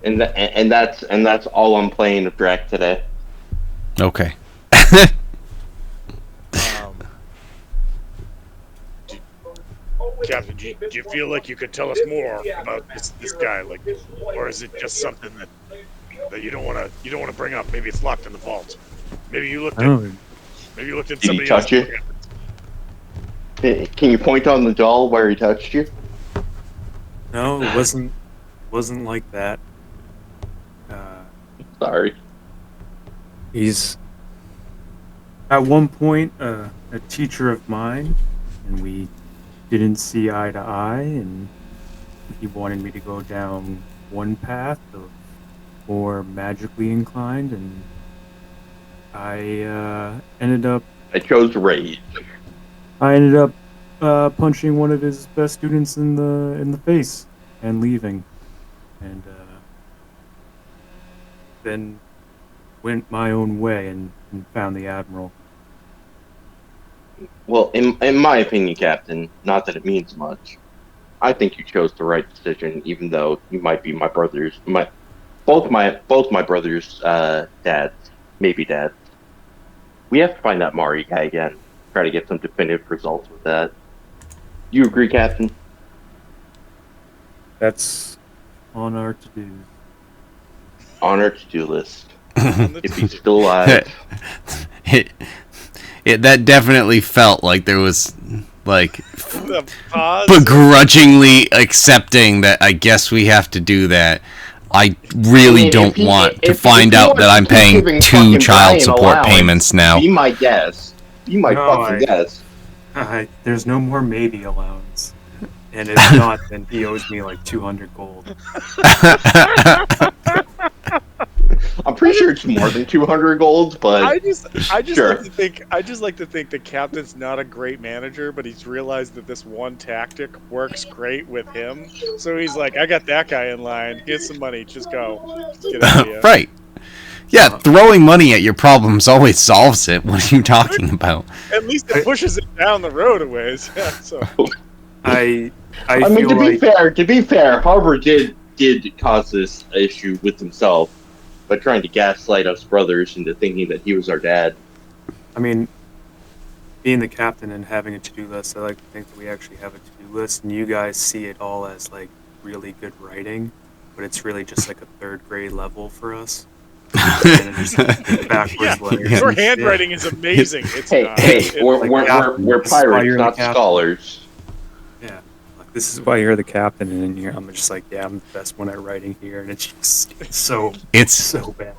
And that's all I'm playing with Drac today. Okay. Captain, do you feel like you could tell us more about this guy, like, or is it just something that you don't want to bring up? Maybe it's locked in the vault. Maybe you looked Oh, at Did he somebody touch else. you? Can you point on the doll where he touched you? no, it wasn't like that. Sorry. He's at one point a teacher of mine, and we didn't see eye to eye, and he wanted me to go down one path of more magically inclined, and I ended up I chose Rage. punching one of his best students in the face and leaving, and then went my own way and found the admiral. Well, in my opinion, Captain, not that it means much, I think you chose the right decision, even though you might be both my brothers' dads, maybe dads. We have to find that Mari guy again. Try to get some definitive results with that. You agree, Captain? That's on our to-do. On our to-do list. On the If he's to-do. still alive. That definitely felt like there was like The pause. begrudgingly accepting that I guess we have to do that. I really don't want to find out that I'm paying 2 child support payments now. Be my guest. Be my No, fucking guest. There's no more maybe allowance. And if not, then he owes me like 200 gold. I'm pretty sure it's more than 200 golds, but I just Sure. like to think the captain's not a great manager, but he's realized that this one tactic works great with him. So he's like, I got that guy in line. Here's some money. Just go. Just get out of here. Right. Yeah, throwing money at your problems always solves it. What are you talking about? At least it pushes it down the road a ways. Yeah, so I I mean, feel like to be fair, Harvard did cause this issue with himself by trying to gaslight us brothers into thinking that he was our dad. I mean, being the captain and having a to-do list, I like to think that we actually have a to-do list, and you guys see it all as like really good writing, but it's really just like a 3rd grade level for us. And it's just backwards letters. your and shit. handwriting is amazing. It's Hey, not. hey, It's we're, like- we're This is why pirates, you're the not captain. scholars. Yeah, like, this is why you're the captain, and then I'm just like, yeah, I'm the best one at writing here, and it's just It's so bad.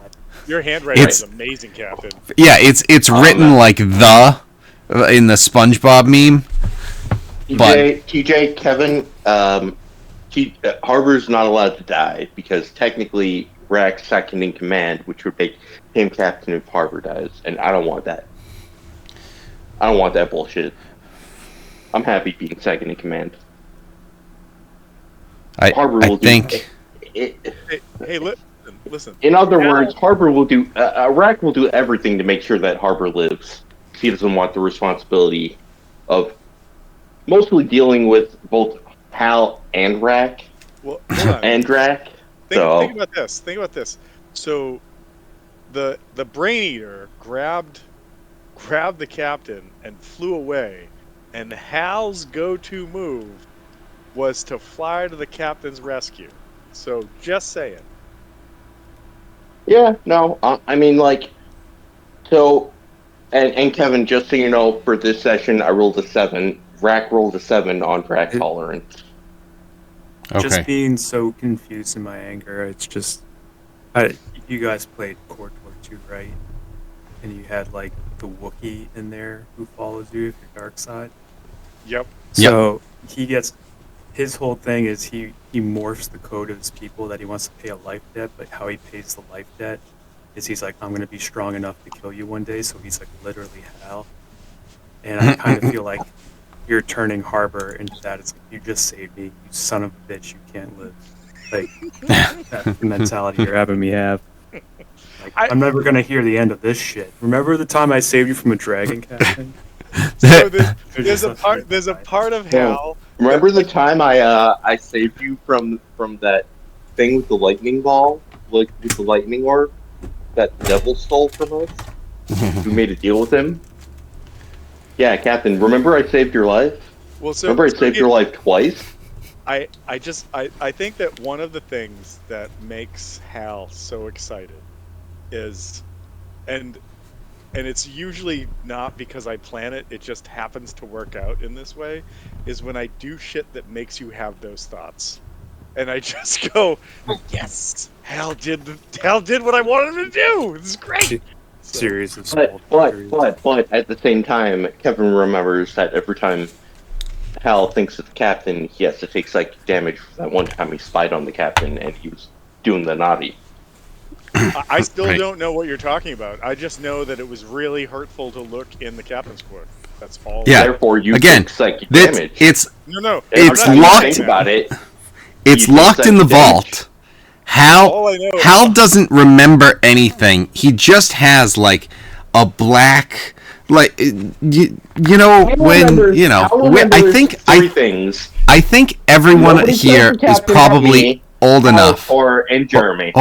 your handwriting it's- is amazing, Captain. yeah, it's written man. like the in the SpongeBob meme. But- TJ, Kevin, Harbor's not allowed to die because technically Rack's second in command, which would make him captain if Harbor dies, and I don't want that. I don't want that bullshit. I'm happy being second in command. Harbor I will think Hey, listen. In other Now- words, Harbor will do. Rack will do everything to make sure that Harbor lives. He doesn't want the responsibility of mostly dealing with both Hal and Rack Well, hold on. and Drac. Think about this. Think about this. So, the Brain Eater grabbed the captain and flew away, and Hal's go-to move was to fly to the captain's rescue. So, just saying. Yeah, no, I mean, like, so, and Kevin, just so you know, for this session, I rolled a 7. Rack rolled a 7 on Drac tolerance. Just okay. being so confused in my anger, it's just, you guys played KOTOR 2, right? And you had like the Wookiee in there who follows you if you're dark side. Yep. So he gets, his whole thing is he morphs the code of his people that he wants to pay a life debt, but how he pays the life debt is he's like, I'm going to be strong enough to kill you one day, so he's like literally Hal. And I kind of feel like you're turning Harbor into that. It's like, you just saved me, you son of a bitch, you can't live. Like, that's the mentality you're having me have. Like, I'm never going to hear the end of this shit. Remember the time I saved you from a dragon, Captain? So there's a part of Hal. Remember the time I saved you from that thing with the lightning ball, like with the lightning orb that the devil stole from us? We made a deal with him. Yeah, Captain. Remember I saved your life? Well, so Remember I saved your life twice? I think that one of the things that makes Hal so excited is, and it's usually not because I plan it, it just happens to work out in this way, is when I do shit that makes you have those thoughts. And I just go, yes, Hal did what I wanted him to do. This is great. Series of small But victories. at the same time, Kevin remembers that every time Hal thinks of the captain, he has to take psychic damage for that one time he spied on the captain and he was doing the naughty. I still Right. don't know what you're talking about. I just know that it was really hurtful to look in the captain's quote. That's all. Yeah. Therefore, you Again, take psychic It's damage. No. It's Every time you locked- Think about it. it's You take locked in the psychic damage. vault. Hal All I know is Hal doesn't remember anything. He just has like a black, like you know Hal when remembers- you know. Hal I remembers think three things. I think everyone Nobody here said the is captain probably had me, old enough. Or in Jeremy.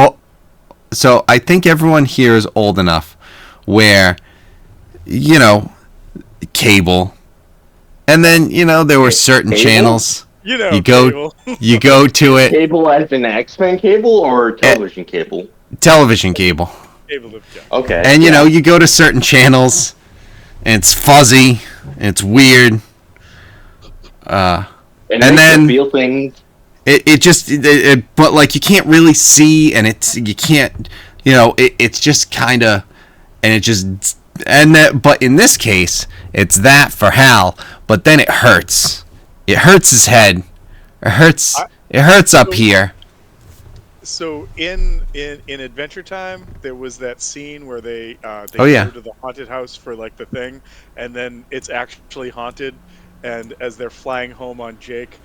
So I think everyone here is old enough where, cable, and then there were certain Cable? channels. You know, You go cable. you go to it. Cable as in X-Men cable or television cable? Television cable. Cable of Okay. And yeah. you go to certain channels, and it's fuzzy, and it's weird. and and makes then- you feel things. But like you can't really see, and you can't, it's just kind of, and it just, and that, but in this case, it's that for Hal, but then it hurts. It hurts his head. It hurts up here. So in Adventure Time, there was that scene where they Oh, yeah. go to the haunted house for like the thing, and then it's actually haunted. And as they're flying home on Jake,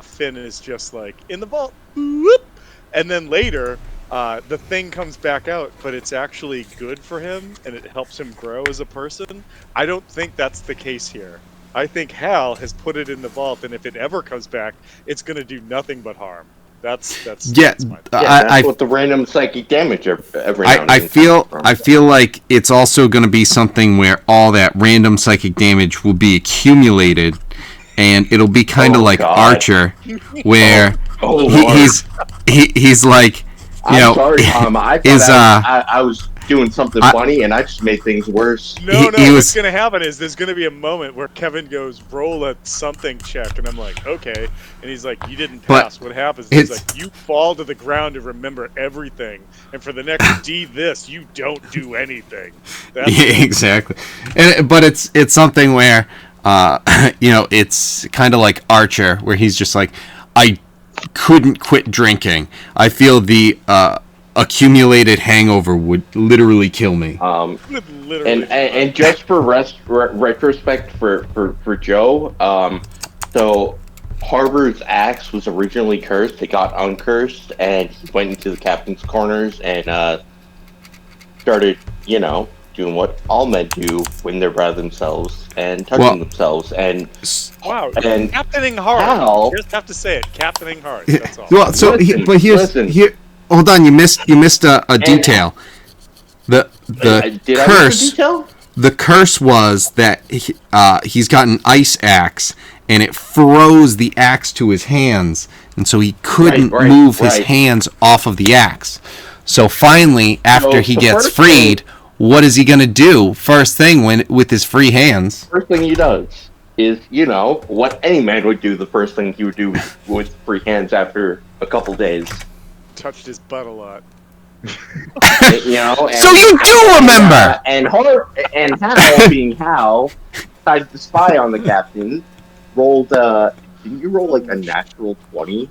Finn is just like in the vault, whoop! And then later, the thing comes back out, but it's actually good for him, and it helps him grow as a person. I don't think that's the case here. I think Hal has put it in the vault, and if it ever comes back, it's going to do nothing but harm. That's Yeah, that's my That's what the random psychic damage every now and I then feel comes from. I feel like it's also going to be something where all that random psychic damage will be accumulated, and it'll be kind of Oh, like God. Archer, where Oh, Lord. he's like, I'm sorry, Tom. I thought I was doing something funny, and I just made things worse. No, what's going to happen is there's going to be a moment where Kevin goes, roll a something check, and I'm like, okay. And he's like, you didn't pass. What happens? He's like, you fall to the ground and remember everything. And for the next you don't do anything. That's yeah, exactly. But it's something where, it's kind of like Archer, where he's just like, I couldn't quit drinking. I feel the accumulated hangover would literally kill me. literally. And just for retrospect for Joe, so Harbor's axe was originally cursed. It got uncursed, and he went into the captain's corners and started, doing what all men do when they're by themselves and touching themselves. And Wow, and captaining hard. Hal- You just have to say it, captaining hard. That's all. Well, so Listen. here. Hold on, you missed a detail. The did I miss a curse. detail? The curse was that he's got an ice axe, and it froze the axe to his hands, and so he couldn't move his hands off of the axe. So finally, after he gets freed, what is he gonna do? First thing with his free hands. First thing he does is, what any man would do. The first thing he would do with free hands after a couple days. Touched his butt a lot. And, So you do remember. And Hal, being Hal, decided to spy on the captain. Rolled. Didn't you roll like a natural 20?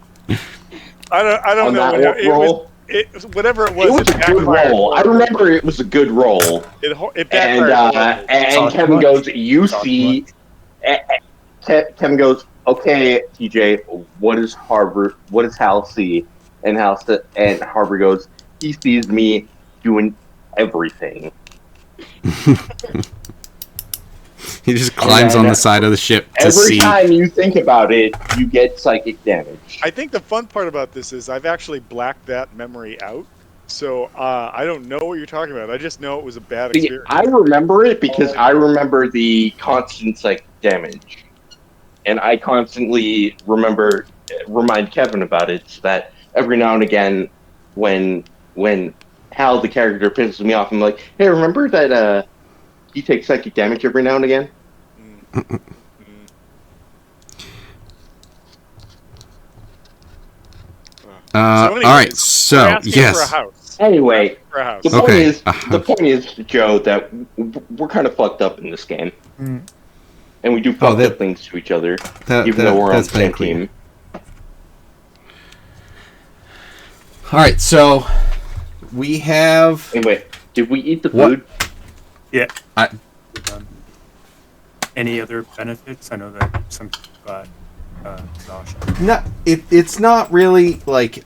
I don't on know. that roll? Whatever it It was. was a good roll. I remember it was a good roll. It And Kevin goes, "You see." Kevin goes, "Okay, TJ, what does Hal see?" And Harbor goes, "He sees me doing everything." He just climbs on the side of the ship to Every see. time you think about it, you get psychic damage. I think the fun part about this is I've actually blacked that memory out. So I don't know what you're talking about. I just know it was a bad See, experience. I remember it because I remember the constant psychic damage. And I constantly remind Kevin about it, so that every now and again, when Hal, the character, pisses me off, I'm like, hey, remember that he takes psychic damage every now and again? All right, so we're asking for a yes. house. Anyway, For a house. the point Okay. is, Joe, that we're kind of fucked up in this game, and we do fucked up things to each other, even though we're on the that's same clear. team. All right, so we have. Anyway, did we eat the What? food? Yeah. I- Any other benefits? I know that some people got exhaustion. No, it's not really like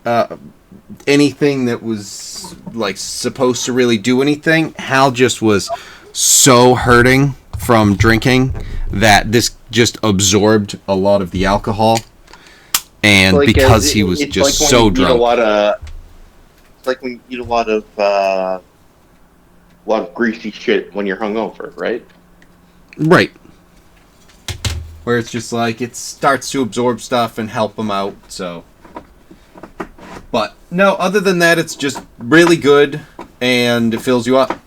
anything that was like supposed to really do anything. Hal just was so hurting from drinking that this just absorbed a lot of the alcohol, and Like, because he was it's just like when so you eat drunk. it's like when you eat a lot of greasy shit when you're hungover, right? Right. Where it's just like it starts to absorb stuff and help him out, so. But no, other than that, it's just really good and it fills you up.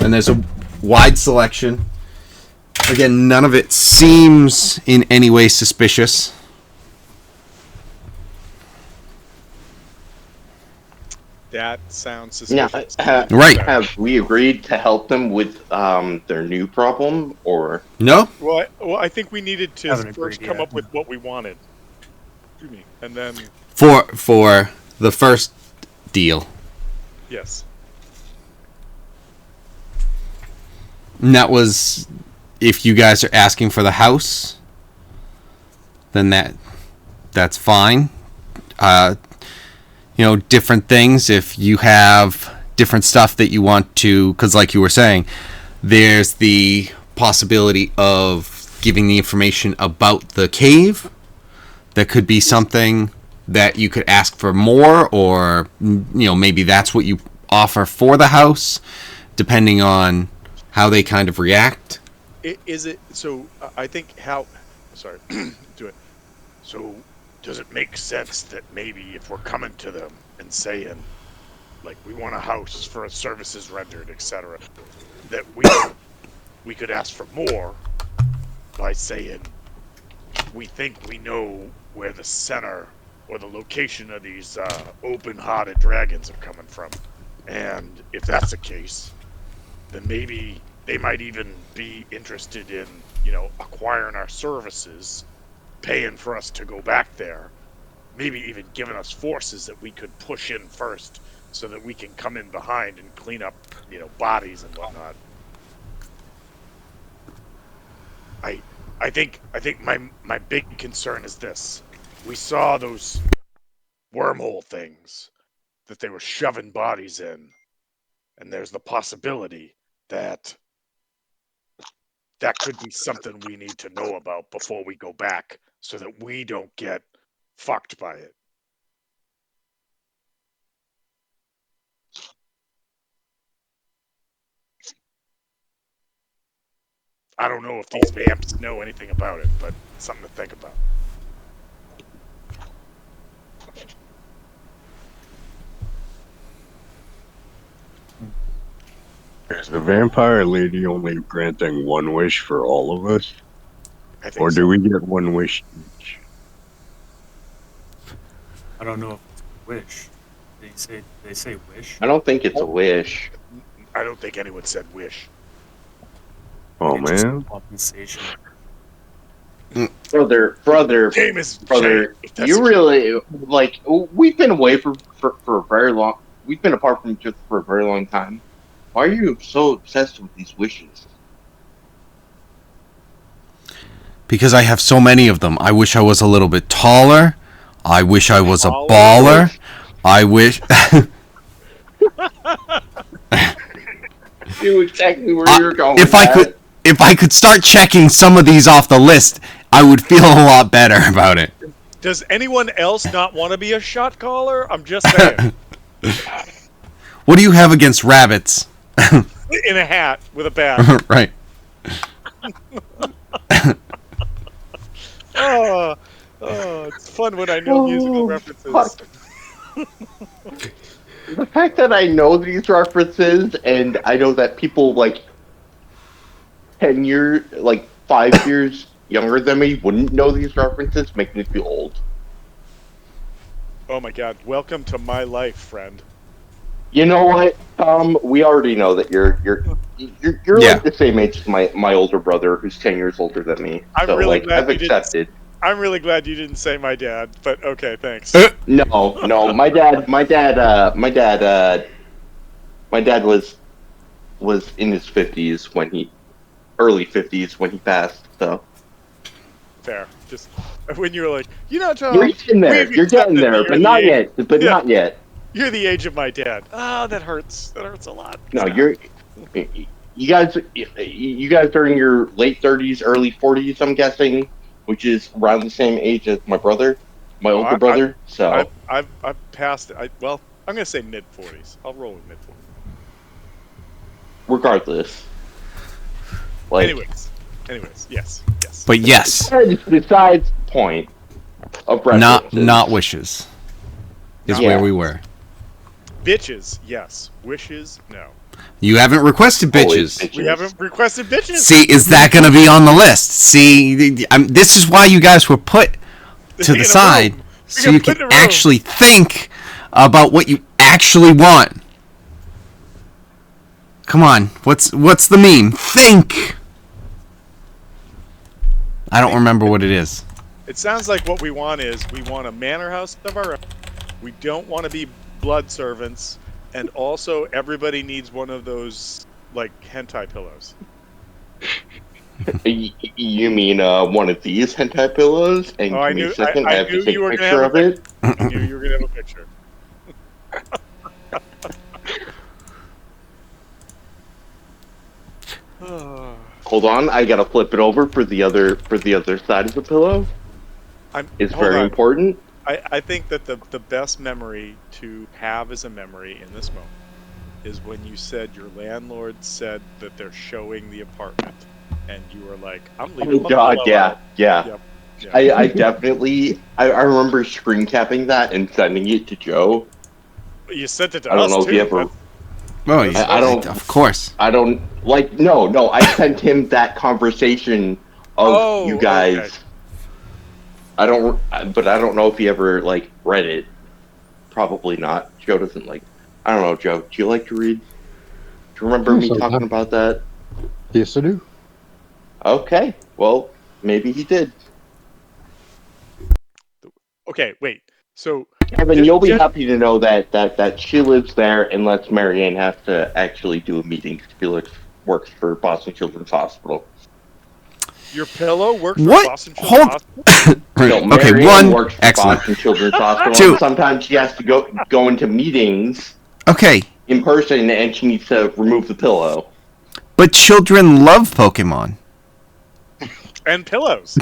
And there's a wide selection. Again, none of it seems in any way suspicious. That sounds Now, suspicious. Right. have we agreed to help them with their new problem, or No? Well, I think we needed to Haven't first agreed come yet. up with what we wanted. Excuse me. And then, For the first deal. yes. And that was, if you guys are asking for the house, then that's fine. Different things. If you have different stuff that you want to, because like you were saying, there's the possibility of giving the information about the cave. That could be something that you could ask for more, or maybe that's what you offer for the house, depending on how they kind of react. Is it so? I think how. Sorry, do it. So, does it make sense that maybe if we're coming to them and saying, like, we want a house for services rendered, etc., that we could ask for more by saying we think we know where the center or the location of these open-hearted dragons are coming from, and if that's the case, then maybe they might even be interested in, acquiring our services, paying for us to go back there, maybe even giving us forces that we could push in first so that we can come in behind and clean up, bodies and whatnot. I think my big concern is this. We saw those wormhole things that they were shoving bodies in, and there's the possibility that could be something we need to know about before we go back so that we don't get fucked by it. I don't know if these vamps know anything about it, but it's something to think about. Is the vampire lady only granting one wish for all of us? I think Or so. do we get one wish each? I don't know if it's a wish. They say wish. I don't think it's a wish. I don't think anyone said wish. Oh, It's just man. compensation. Brother, Game is brother, if that's you the really, like, we've been away for a very long, we've been apart from each other for a very long time. Why are you so obsessed with these wishes? Because I have so many of them. I wish I was a little bit taller. I wish I was a Taller? baller. I wish. Knew exactly where you were going. If I could start checking some of these off the list, I would feel a lot better about it. Does anyone else not want to be a shot caller? I'm just saying. What do you have against rabbits? In a hat with a bat. Right. Oh, it's fun when I know musical references. fuck. The fact that I know these references and I know that people like 10 years, like 5 years younger than me wouldn't know these references make me feel old. Oh my god, welcome to my life, friend. You know what, Tom? We already know that you're Yeah. like the same age as my older brother, who's 10 years older than me. I'm So really like glad I've you didn't- accepted. I'm really glad you didn't say my dad, but okay, thanks. No, my dad was in his 50s early 50s when he passed. So Fair. Just when you were like, Tom, you're getting there. we've You're getting accepted there, that but you're not the age- yet. But Yeah. not yet. You're the age of my dad. Ah, that hurts. That hurts a lot. No, Stop. You guys are in your late 30s, early 40s, I'm guessing, which is around the same age as my brother, my Oh, older brother. So, I've passed it. Well, I'm gonna say mid 40s. I'll roll with mid 40s. regardless, like, Anyways, yes. But yes, besides the point of references. not wishes is Not where we were. Bitches, yes. Wishes, no. You haven't requested Always bitches. We haven't requested bitches. See, is that going to be on the list? See, this is why you guys were put to In the a side, room. so We you got put can in a room. actually think about what you actually want. Come on, what's the meme? Think. I don't remember what it is. It sounds like what we want is we want a manor house of our own. We don't want to be blood servants, and also everybody needs one of those like hentai pillows. You mean one of these hentai pillows? And Oh, give me a second, I have to take you a were gonna picture have of it. I knew you were gonna have a picture. Hold on, I gotta flip it over for the other side of the pillow. It's Hold very on. important. I think that the best memory to have as a memory in this moment is when you said your landlord said that they're showing the apartment, and you were like, "I'm leaving." Oh God, yeah. Yep. I definitely I remember screen capping that and sending it to Joe. You sent it to I don't us know if too. you ever. Oh, That's- yeah, I don't. of course. I don't like. No. I sent him that conversation of you guys. Okay. But I don't know if he ever like read it. Probably not. Joe doesn't like. I don't know, Joe. Do you like to read? Do you remember me Sometimes. talking about that? Yes, I do. Okay. Well, maybe he did. Okay, wait. So Kevin, you'll be happy to know that she lives there and lets Marianne have to actually do a meeting. She works for Boston Children's Hospital. your pillow works for What? Boston Children's Hospital? No, Okay, Marianne one. works for Excellent. Boston Children's Hospital. Two. And sometimes she has to go into meetings Okay, in person, and she needs to remove the pillow. but children love Pokemon. And pillows.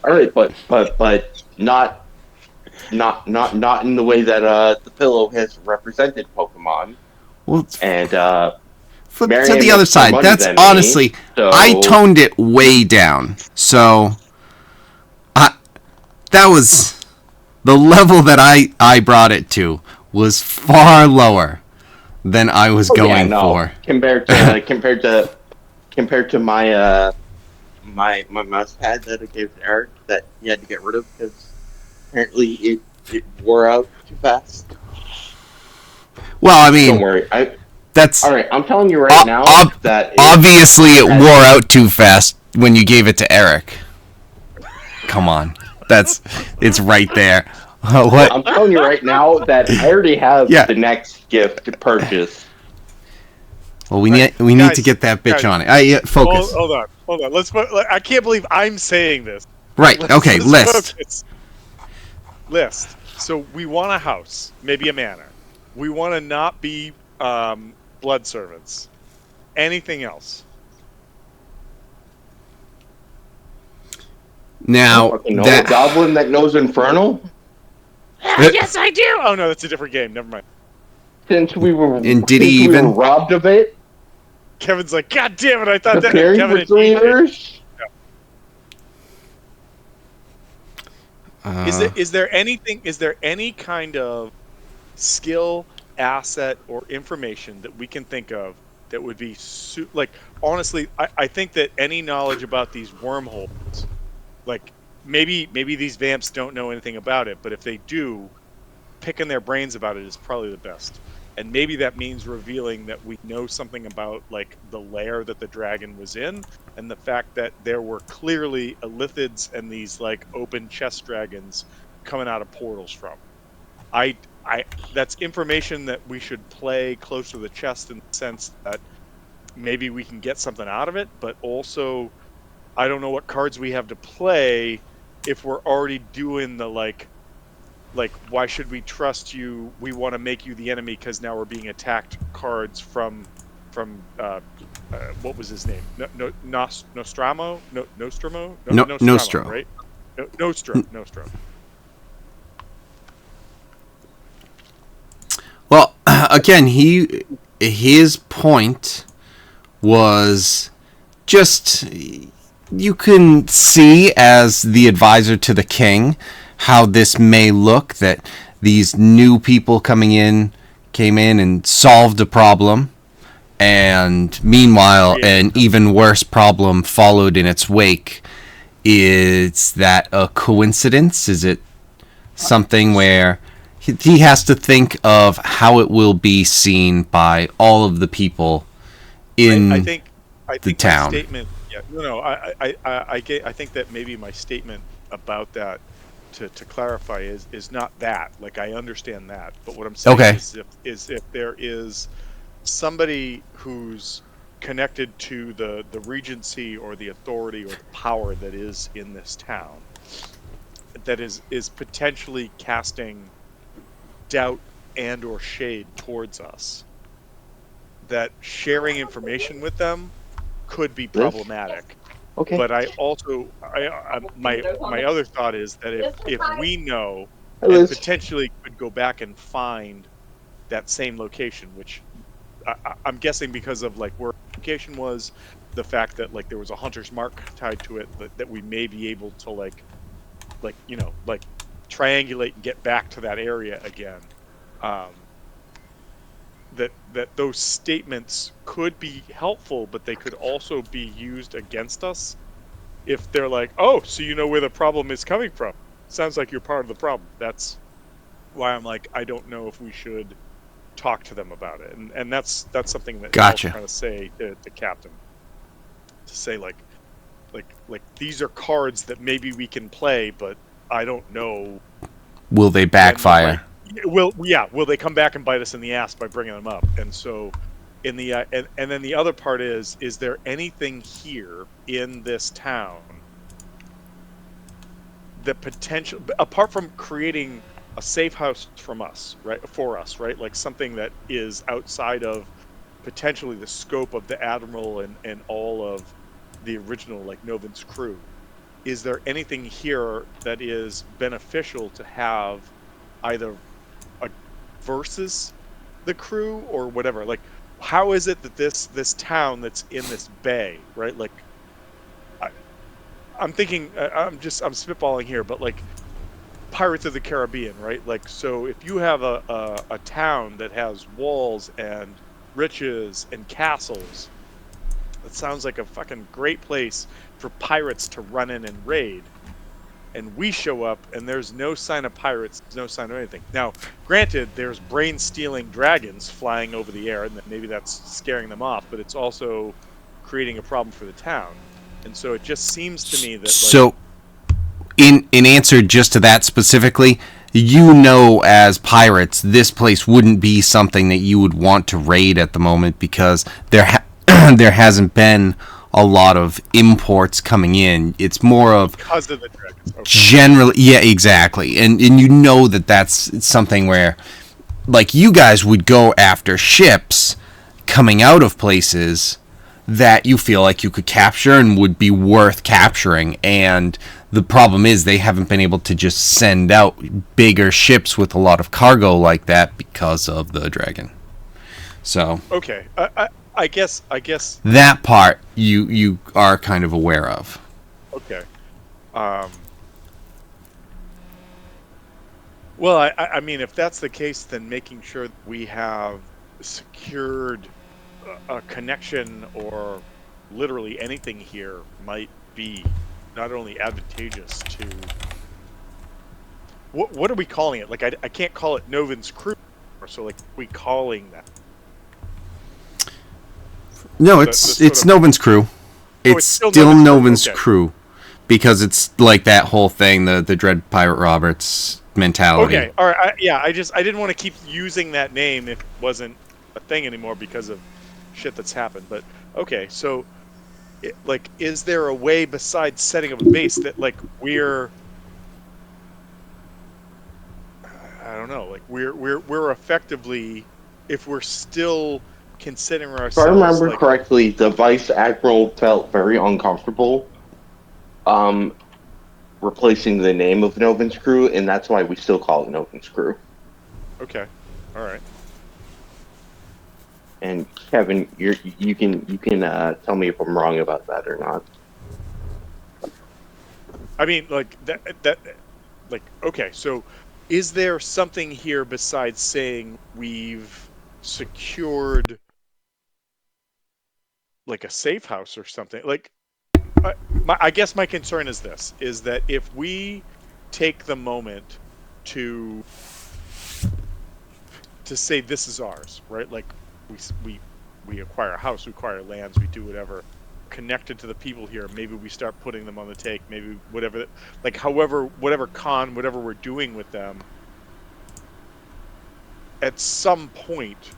All right, but not in the way that the pillow has represented Pokemon. Well, And flip Marianne to the other makes more side. money That's than me, honestly, so- I toned it way down. So, that was the level that I brought it to was far lower than I was going for. Compared to my mouse pad that I gave to Eric that he had to get rid of because apparently it wore out too fast. Well, I Don't mean, worry. that's All right, I'm telling you right now that obviously it wore out too fast when you gave it to Eric. Come on, it's right there. What? I'm telling you right now that I already have Yeah. the next gift to purchase. Well, we need Guys, to get that bitch guys, on it. Focus. Hold on. I can't believe I'm saying this. Right. Okay. Let's List. focus. List. So we want a house, maybe a manor. We want to not be blood servants. Anything else? Now A goblin that knows Infernal. Yes, I do. Oh no, that's a different game. Never mind. Since we were And did he since we even- were robbed of it, Kevin's like, God damn it! I thought that preparing Kevin for had 3 eaten it." years. Is there any kind of skill, asset, or information that we can think of that would be like honestly? I think that any knowledge about these wormholes, like maybe these vamps don't know anything about it, but if they do, picking their brains about it is probably the best. And maybe that means revealing that we know something about like the lair that the dragon was in, and the fact that there were clearly elithids and these like open chest dragons coming out of portals from. I that's information that we should play close to the chest in the sense that maybe we can get something out of it, but also I don't know what cards we have to play if we're already doing the like why should we trust you? We want to make you the enemy because now we're being attacked cards from what was his name? Nostromo? Nostromo? Nostro. Right? Nostro. Well, again, his point was just you can see as the advisor to the king how this may look, that these new people came in and solved a problem, and meanwhile an even worse problem followed in its wake. Is that a coincidence? Is it something where he has to think of how it will be seen by all of the people in I think the town? My statement, yeah, no, I think that maybe my statement about that, to clarify, is not that. Like, I understand that, but what I'm saying Okay. is if there is somebody who's connected to the regency or the authority or the power that is in this town, that is potentially casting doubt and or shade towards us, that sharing information with them could be problematic. Okay. But I also, my other thought is that if we know Hi, and Liz. potentially could go back and find that same location, which I'm guessing because of like where the location was, the fact that like there was a hunter's mark tied to it, that we may be able to like triangulate and get back to that area again. That those statements could be helpful, but they could also be used against us if they're like, oh, so you know where the problem is coming from. Sounds like you're part of the problem. That's why I'm like, I don't know if we should talk to them about it. And that's something that Gotcha. I was trying to say to Captain. To say like these are cards that maybe we can play, but I don't know. Will they backfire? Will they come back and bite us in the ass by bringing them up? And so, in the and then the other part is there anything here in this town that potential, apart from creating a safe house for us, right? Like something that is outside of potentially the scope of the Admiral and all of the original like Noven's crew. Is there anything here that is beneficial to have, either versus the crew or whatever? Like, how is it that this town that's in this bay, right? Like, I'm thinking, I'm spitballing here, but like Pirates of the Caribbean, right? Like, so if you have a town that has walls and riches and castles, that sounds like a fucking great place for pirates to run in and raid. And we show up, and there's no sign of pirates, no sign of anything. Now, granted, there's brain-stealing dragons flying over the air, and maybe that's scaring them off, but it's also creating a problem for the town. And so it just seems to me that... So, in answer just to that specifically, you know, as pirates, this place wouldn't be something that you would want to raid at the moment, because there hasn't been a lot of imports coming in. It's more of because of the dragons. Okay. Generally, yeah, exactly. And you know that's something where, like, you guys would go after ships coming out of places that you feel like you could capture and would be worth capturing. And the problem is they haven't been able to just send out bigger ships with a lot of cargo like that because of the dragon. So okay, I guess that part you are kind of aware of. Okay. Well, I mean, if that's the case, then making sure that we have secured a connection or literally anything here might be not only advantageous to... What are we calling it? Like, I can't call it Noven's crew, so like, we calling that? No, it's Noven's crew. It's still Noven's crew, because it's like that whole thing, the Dread Pirate Roberts mentality. Okay, all right, I didn't want to keep using that name if it wasn't a thing anymore because of shit that's happened. But okay, so like, is there a way besides setting up a base that like we're, I don't know, like we're effectively, if we're still considering If I ourselves. remember Like, correctly, the vice admiral felt very uncomfortable replacing the name of Noven's crew, and that's why we still call it Noven's crew. okay, all right. And Kevin, you can tell me if I'm wrong about that or not. I mean, like that, like, okay. So, is there something here besides saying we've secured like a safe house or something? Like, I guess my concern is this: is that if we take the moment to say this is ours, right? Like we acquire a house, we acquire lands, we do whatever, connected to the people here. Maybe we start putting them on the take. Maybe whatever, like however, whatever we're doing with them. At some point,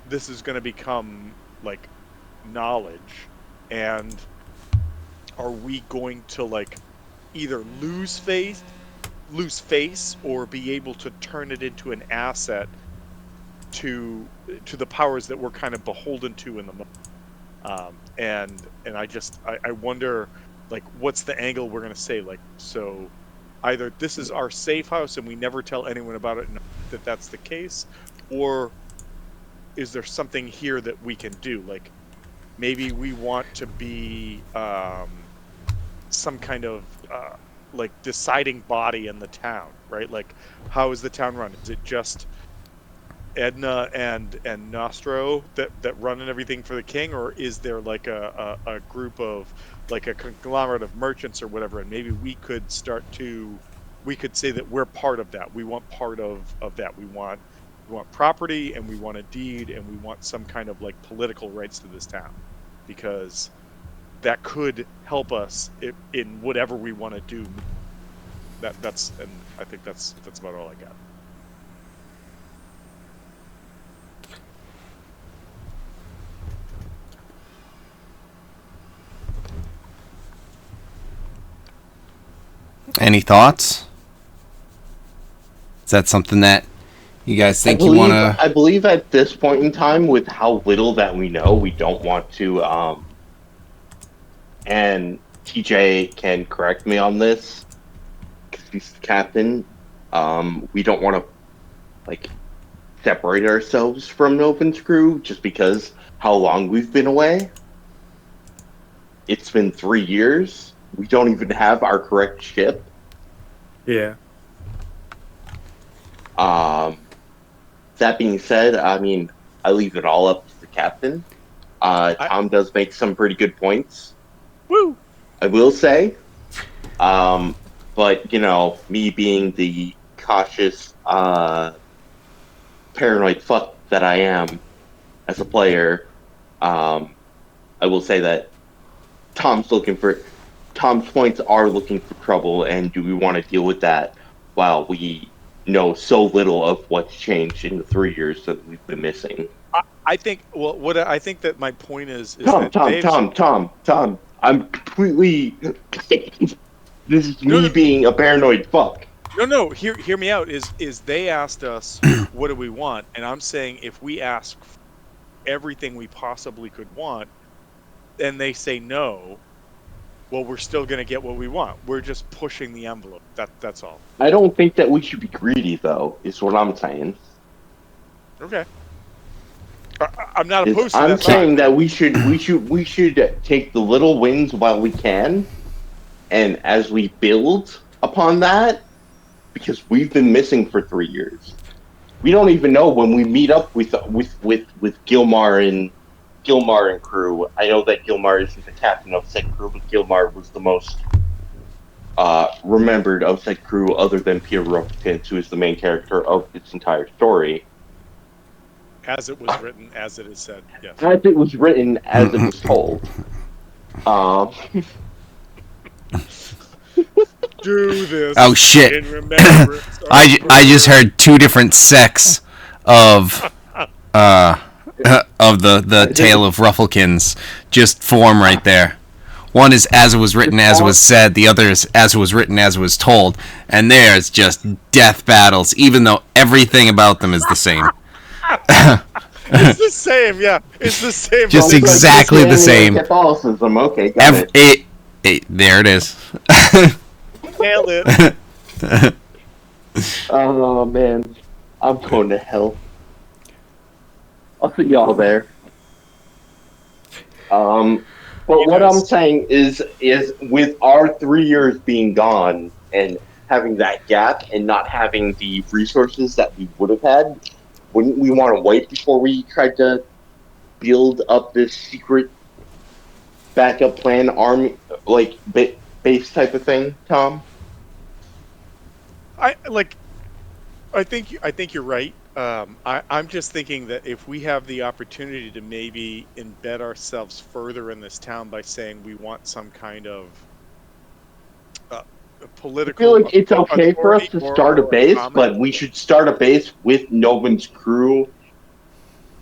this is going to become like knowledge, and are we going to like either lose face, or be able to turn it into an asset to the powers that we're kind of beholden to in the moment? And I wonder, like, what's the angle we're going to say? Like, so either this is our safe house and we never tell anyone about it and that that's the case, or is there something here that we can do? Like, maybe we want to be some kind of like deciding body in the town, right? Like, how is the town run? Is it just Edna and Nostro that run and everything for the king, or is there like a group of like a conglomerate of merchants or whatever? And maybe we could say that we're part of that. We want part of that. We want property, and we want a deed, and we want some kind of like political rights to this town, because that could help us in whatever we want to do. That's and I think that's about all I got. Any thoughts? Is that something that you guys think you want to... I believe at this point in time, with how little that we know, we don't want to, and TJ can correct me on this, because he's the captain, we don't want to, like, separate ourselves from Noven's crew, just because how long we've been away. It's been 3 years. We don't even have our correct ship. Yeah. That being said, I mean, I leave it all up to the captain. Tom does make some pretty good points. Woo! I will say. But, you know, me being the cautious, paranoid fuck that I am as a player, I will say that Tom's points are looking for trouble, and do we want to deal with that while we know so little of what's changed in the 3 years that we've been missing? I think. Well, what I think that my point is Tom. I'm completely. This is me No. being a paranoid fuck. No. Hear me out. Is they asked us what do we want, and I'm saying if we ask everything we possibly could want, and they say no, well, we're still going to get what we want. We're just pushing the envelope. That's all. I don't think that we should be greedy, though. Is what I'm saying. Okay. I'm not opposed to that. I'm saying that we should take the little wins while we can, and as we build upon that, because we've been missing for 3 years. We don't even know when we meet up with Gilmar and crew. I know that Gilmar isn't the captain of said crew, but Gilmar was the most remembered of said crew, other than Pierre Ruffkins, who is the main character of its entire story. As it was written, as it is said, yes. As it was written, as it was told. Do this. Oh shit! In remembrance of I just heard two different sects of the tale of Rufflekins just form right there. One is as it was written, as it was said. The other is as it was written, as it was told. And there's just death battles, even though everything about them is the same. It's the same, yeah. It's the same. Just Well, exactly the same. Catholicism. Okay, got it. There it is. Nailed it. Oh man, I'm going to hell. I'll see y'all there. But what I'm saying is with our 3 years being gone and having that gap and not having the resources that we would have had, wouldn't we want to wait before we tried to build up this secret backup plan army, like base type of thing, Tom? I think you're right. I'm just thinking that if we have the opportunity to maybe embed ourselves further in this town by saying we want some kind of I political feel like it's okay for us authority to or start a base, common. but we should start a base with Noven's crew,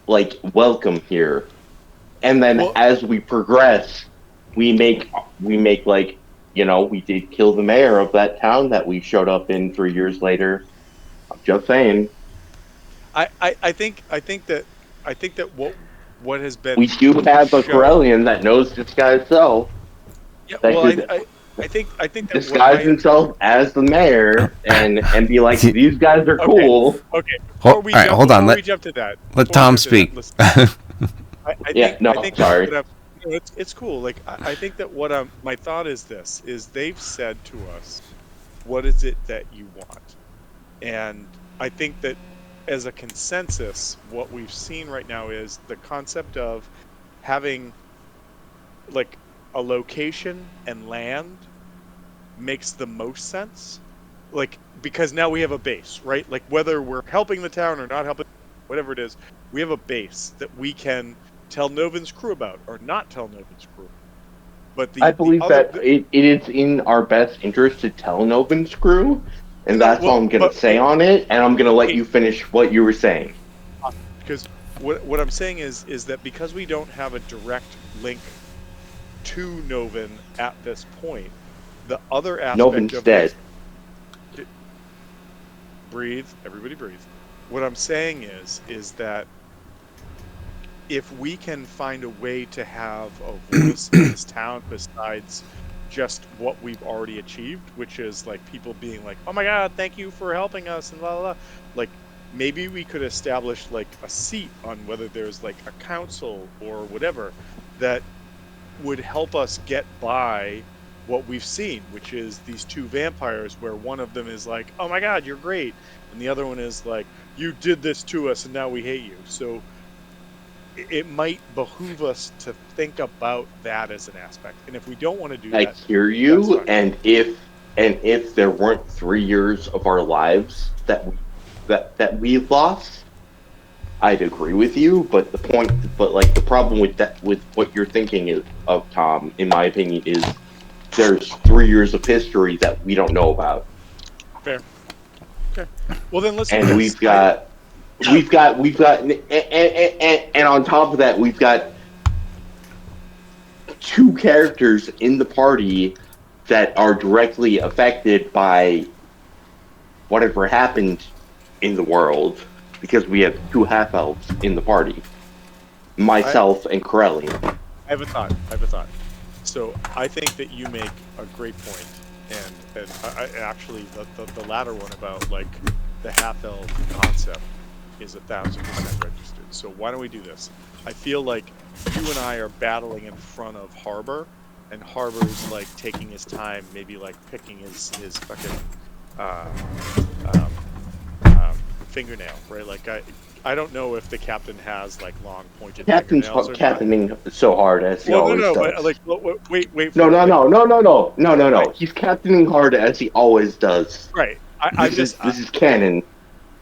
like, welcome here. And then Well- as we progress, we make like, we did kill the mayor of that town that we showed up in 3 years later. I'm just saying. I think that what has been We do have a shown- Corellian that knows disguise self. Yeah, that well, could I think that disguise himself as the mayor and be like, these guys are Okay. cool. Okay. Hold on. Before we jump to that, Let before we Tom jump to that, speak. listen, Yeah, I think sorry. that it's cool. Like I think that my thought is this: is they've said to us, "What is it that you want?" And I think that as a consensus, what we've seen right now is the concept of having like a location and land makes the most sense. Like, because now we have a base, right? Like, whether we're helping the town or not helping, whatever it is, we have a base that we can tell Noven's crew about or not tell Noven's crew. But I believe that it is in our best interest to tell Noven's crew, and that's all I'm going to say on it, and I'm going to let you finish what you were saying. Because what I'm saying is that because we don't have a direct link to Noven at this point, the other aspect Noven's of dead. Breathe, everybody breathe. What I'm saying is that if we can find a way to have a voice in this town besides just what we've already achieved, which is like people being like, "Oh my God, thank you for helping us," and blah blah blah. Like maybe we could establish like a seat on whether there's like a council or whatever that would help us get by what we've seen, which is these two vampires where one of them is like, "Oh my God, you're great," and the other one is like, "You did this to us and now we hate you." So it might behoove us to think about that as an aspect. And if we don't want to do that, I hear you, and if there weren't 3 years of our lives that we lost, I'd agree with you. But the problem with that, with what you're thinking of Tom, in my opinion, is there's 3 years of history that we don't know about. Fair. Okay. Well, then let's. And we've got, and on top of that, we've got 2 characters in the party that are directly affected by whatever happened in the world, because we have 2 half-elves in the party. Myself and Corelli. I have a thought. So I think that you make a great point, and I actually the latter one about like the half-elf concept is 1,000% registered. So why don't we do this? I feel like you and I are battling in front of Harbor, and Harbor's like taking his time, maybe like picking his fucking fingernail, right? Like I don't know if the captain has like long pointed fingernails. Captaining so hard as he always does. But like wait. No. He's captaining hard as he always does. Right. This is canon.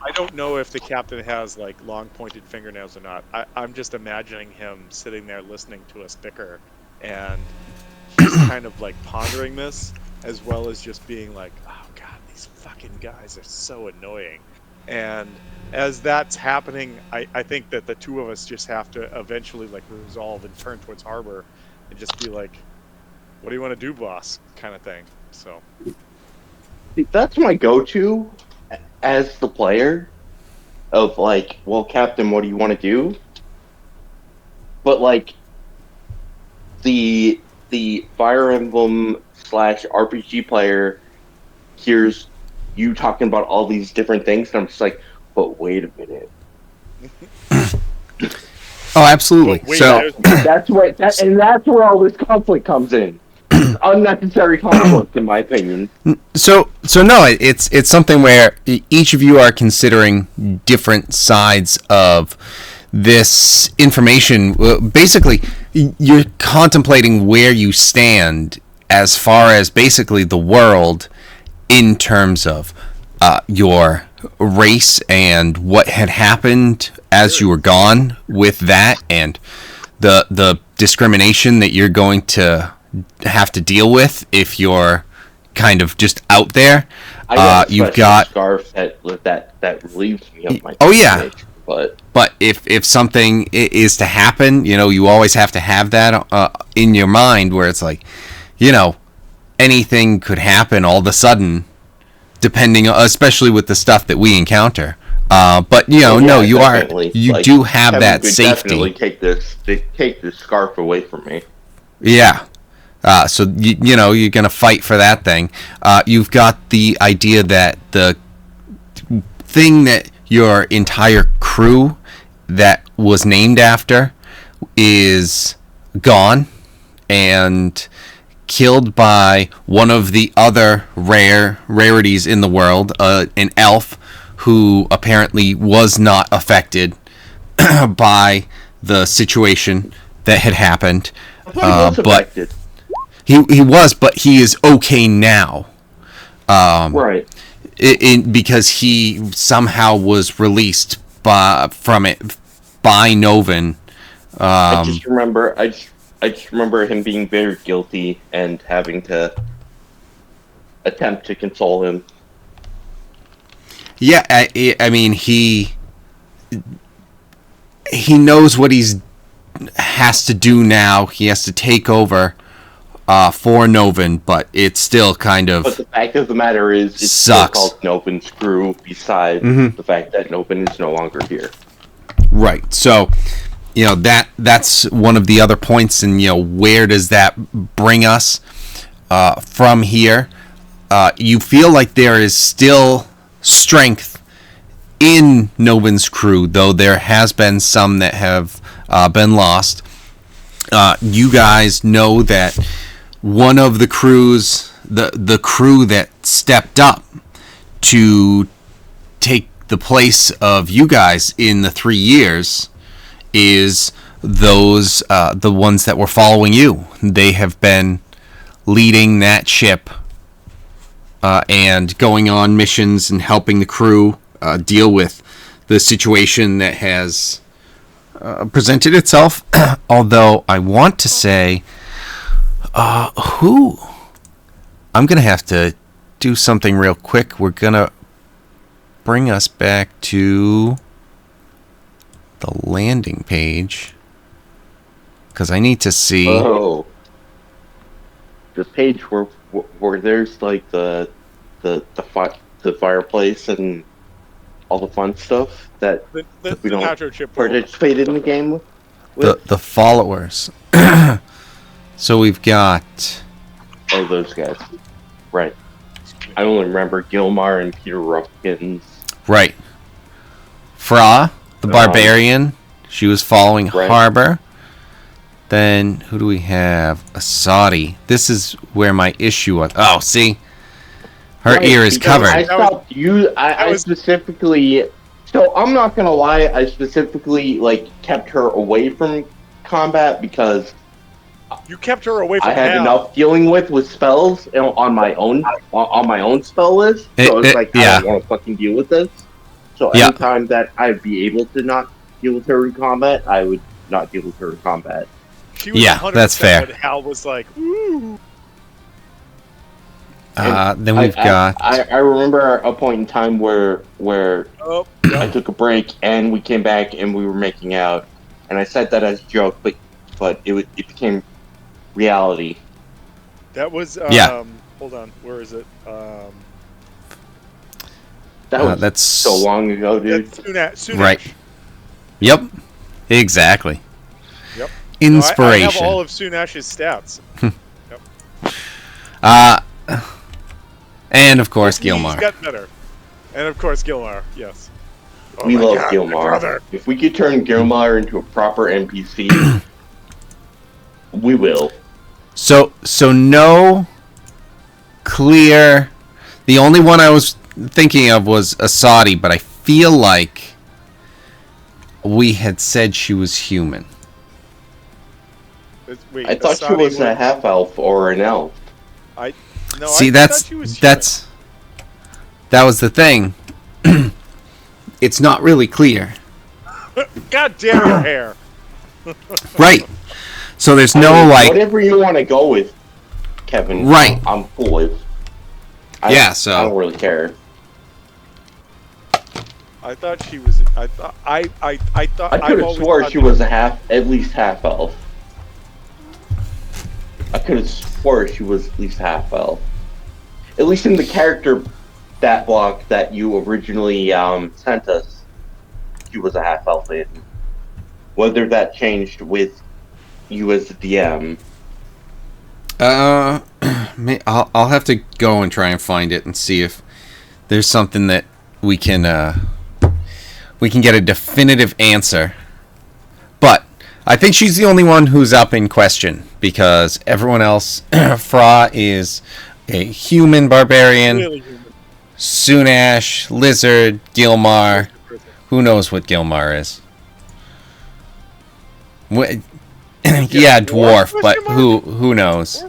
I don't know if the captain has like long pointed fingernails or not. I'm just imagining him sitting there listening to us bicker, and he's kind of like pondering this, as well as just being like, "Oh God, these fucking guys are so annoying." And as that's happening, I think that the two of us just have to eventually like resolve and turn towards Harbor, and just be like, "What do you want to do, boss?" kind of thing. So that's my go-to as the player, of like, well, Captain, what do you want to do? but like the Fire Emblem / RPG player hears you talking about all these different things, and I'm just like, but wait a minute. Oh, absolutely. But wait, So That's where all this conflict comes in. Unnecessary conflict, in my opinion. So no, it's something where each of you are considering different sides of this information. Basically, you're contemplating where you stand as far as basically the world in terms of your race and what had happened as you were gone with that, and the discrimination that you're going to have to deal with if you're kind of just out there. You've got scarf that relieves me of my. Oh yeah. damage, but if something is to happen, you always have to have that in your mind, where it's like, anything could happen all of a sudden, depending, especially with the stuff that we encounter. But no, you definitely. do have Kevin that could safety. Definitely take this scarf away from me. Yeah. So you're gonna fight for that thing. You've got the idea that the thing that your entire crew that was named after is gone and killed by one of the other rarities in the world, an elf who apparently was not affected by the situation that had happened. Was affected. He was, but he is okay now. Right. Because he somehow was released from it by Noven. I just remember him being very guilty and having to attempt to console him. Yeah, I mean he knows what he's has to do now. He has to take over for Noven, but it's still kind of. But the fact of the matter is, it's sucks. Still called Noven's crew. Besides the fact that Noven is no longer here. Right. So, that's one of the other points, and where does that bring us from here? You feel like there is still strength in Noven's crew, though there has been some that have been lost. You guys know that one of the crews, the crew that stepped up to take the place of you guys in the 3 years, is those the ones that were following you. They have been leading that ship and going on missions and helping the crew deal with the situation that has presented itself. Although I want to say, who? I'm going to have to do something real quick. We're going to bring us back to the landing page, because I need to see. Oh, the page where there's like the fireplace and all the fun stuff that we don't participate in the game with. The followers. So we've got. Oh, those guys. Right. I only remember Gilmar and Peter Ruffkins. Right. Fra, the barbarian. She was following Harbor. Then, who do we have? Asadi. This is where my issue was. Oh, see? Her ear is covered. I specifically... So, I'm not gonna lie, I specifically, kept her away from combat because... You kept her away from I had enough dealing with spells on my own spell list, so it's I don't want to fucking deal with this. So anytime that I'd be able to not deal with her in combat, I would not deal with her in combat. She was that's fair. But Hal was like, ooh. Then we've got. I remember a point in time where I took a break and we came back and we were making out, and I said that as a joke, but it became reality. That was hold on, where is it? That was that's so long ago, dude. Soon right. Yep. Exactly. Yep. inspiration. I have all of Sunash's stats. And of course, He's Gilmar. got better. And of course, Gilmar, yes. Oh We my love God, my Gilmar. brother. If we could turn Gilmar into a proper NPC, we will. So no clear. The only one I was thinking of was Asadi, but I feel like we had said she was human. Wait, I thought she Asadi was a half elf or an elf. See, I that's thought she was that was the thing. It's not really clear. human. God damn your hair. Right. So there's I no mean, like whatever you want to go with, Kevin. Right. I'm cool with. Yeah, so- I don't really care. I thought she was. I thought. I thought. I I've could have always swore thought she that- was at least half elf. I could have swore she was at least half elf. At least in the character that block that you originally sent us, she was a half elf in. Whether that changed with you as the DM. I'll have to go and try and find it and see if there's something that we can get a definitive answer. But I think she's the only one who's up in question because everyone else, Fra is a human barbarian, Really human. Sunash, Lizard, Gilmar. Who knows what Gilmar is? Yeah, dwarf, but who knows?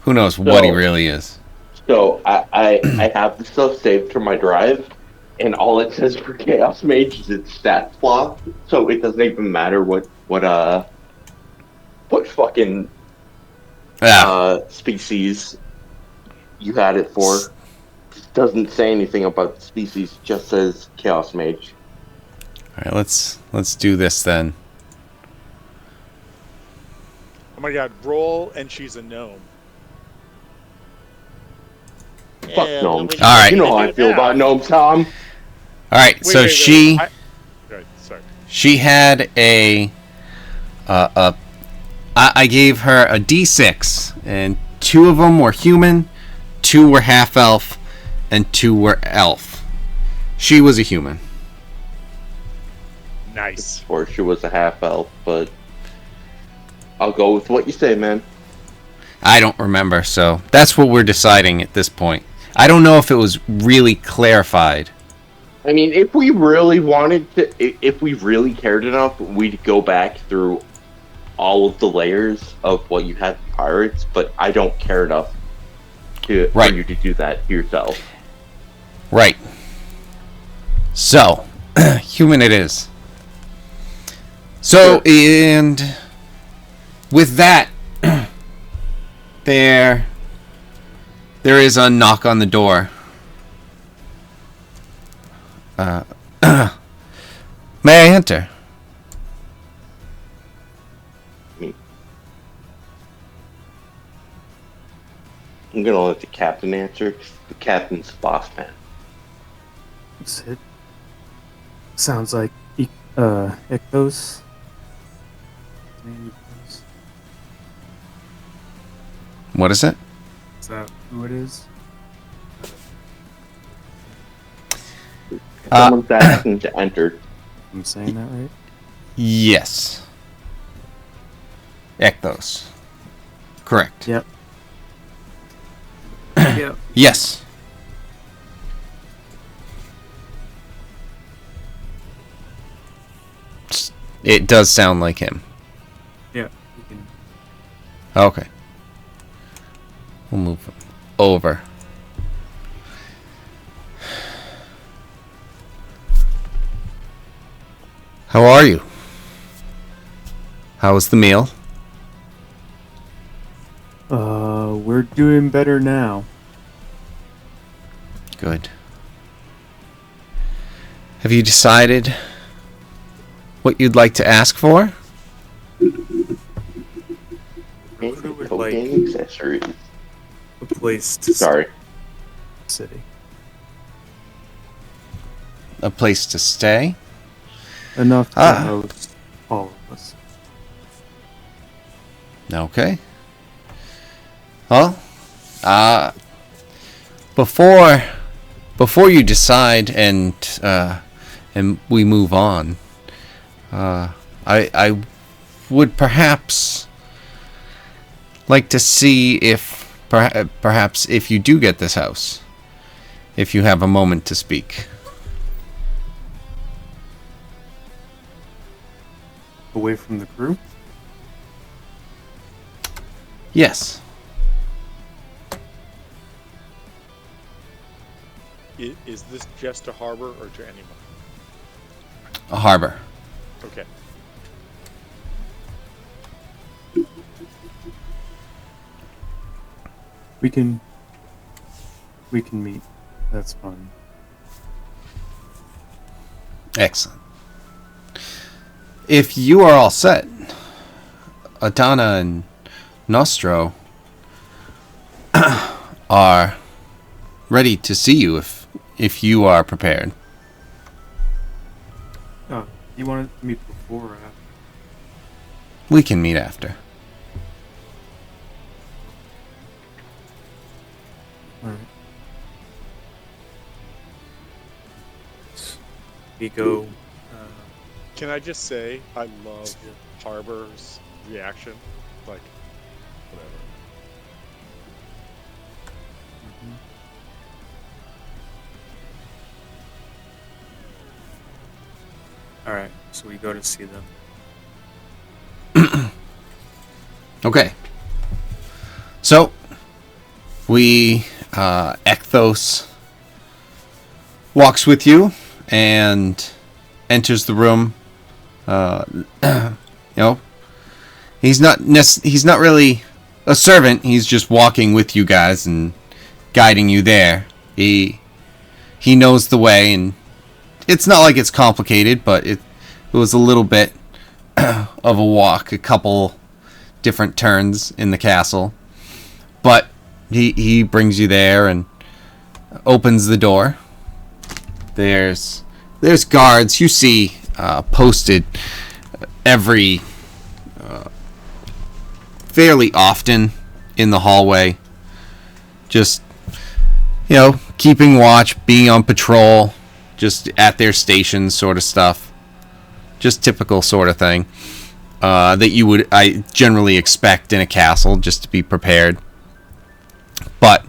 Who knows what he really is? So I have the stuff saved to my drive, and all it says for Chaos Mage is its stats block, so it doesn't even matter what fucking species you had it for. It doesn't say anything about the species, just says Chaos Mage. All right, let's do this then. Oh my God! Roll, and she's a gnome. Fuck gnomes. All right. You know how I feel about gnomes, Tom. All right, so she Right, sorry. she had I gave her a D6, and 2 of them were human, 2 were half elf, and 2 were elf. She was a human. Nice. Or she was a half elf, but I'll go with what you say, man. I don't remember, so that's what we're deciding at this point. I don't know if it was really clarified. I mean, if we really wanted to, if we really cared enough, we'd go back through all of the layers of what you had in Pirates, but I don't care enough for you to do that yourself. Right. So, human it is. So, and with that, there is a knock on the door. May I enter? I'm gonna let the captain answer, 'cause the captain's the boss man. That's it. Sounds like Ictos. What is it? Is that who it is? Someone's asking to enter. I'm saying that right? Yes. Ekthos. Correct. Yep. Yep. Yes. It does sound like him. Yeah. You can. Okay. We'll move him over. How are you? How was the meal? We're doing better now. Good. Have you decided what you'd like to ask for? would Cocaine like- accessories. A place to Sorry. city. A place to stay? Enough to Ah. host all of us. Okay. Well, before you decide and we move on, I would perhaps like to see if perhaps if you do get this house, if you have a moment to speak. Away from the crew? Yes. Is this just a harbor or to anyone? A harbor. Okay. We can meet. That's fine. Excellent. If you are all set, Adana and Nostro are ready to see you if you are prepared. Oh, you wanted to meet before or after? We can meet after. Alright. We go. Can I just say I love Harbor's reaction? Like, whatever. Alright, so we go to see them. Okay. So, we, Ekthos walks with you and enters the room. He's not really a servant. He's just walking with you guys and guiding you there. He knows the way, and it's not like it's complicated, but it was a little bit of a walk, a couple different turns in the castle. But he brings you there and opens the door. There's guards you see posted every fairly often in the hallway, just keeping watch, being on patrol, just at their stations, sort of stuff. Just typical sort of thing that you would generally expect in a castle, just to be prepared. But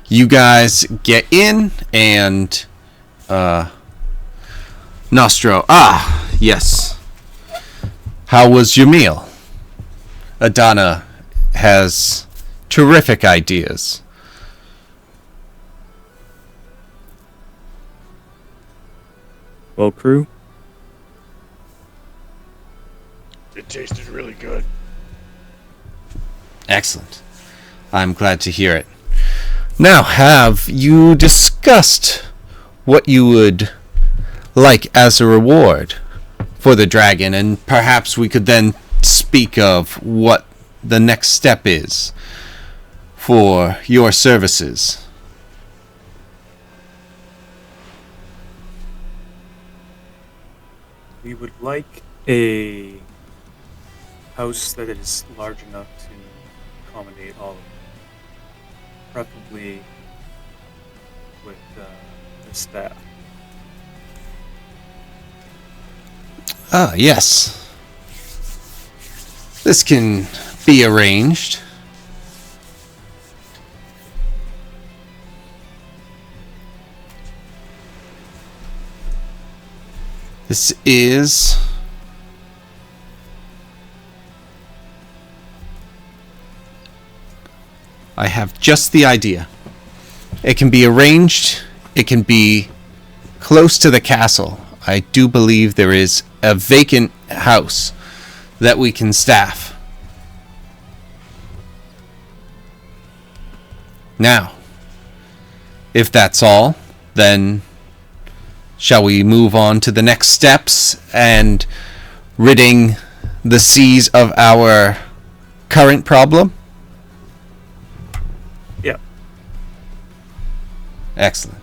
you guys get in, and Nostro, yes. How was your meal? Adana has terrific ideas. Well, crew? It tasted really good. Excellent. I'm glad to hear it. Now, have you discussed what you would like as a reward for the dragon? And perhaps we could then speak of what the next step is for your services. We would like a house that is large enough to accommodate all of them. Preferably with the staff. Ah, yes. This can be arranged. This is... I have just the idea. It can be arranged. It can be close to the castle. I do believe there is a vacant house that we can staff. Now, if that's all, then shall we move on to the next steps and ridding the seas of our current problem? Yeah. Excellent.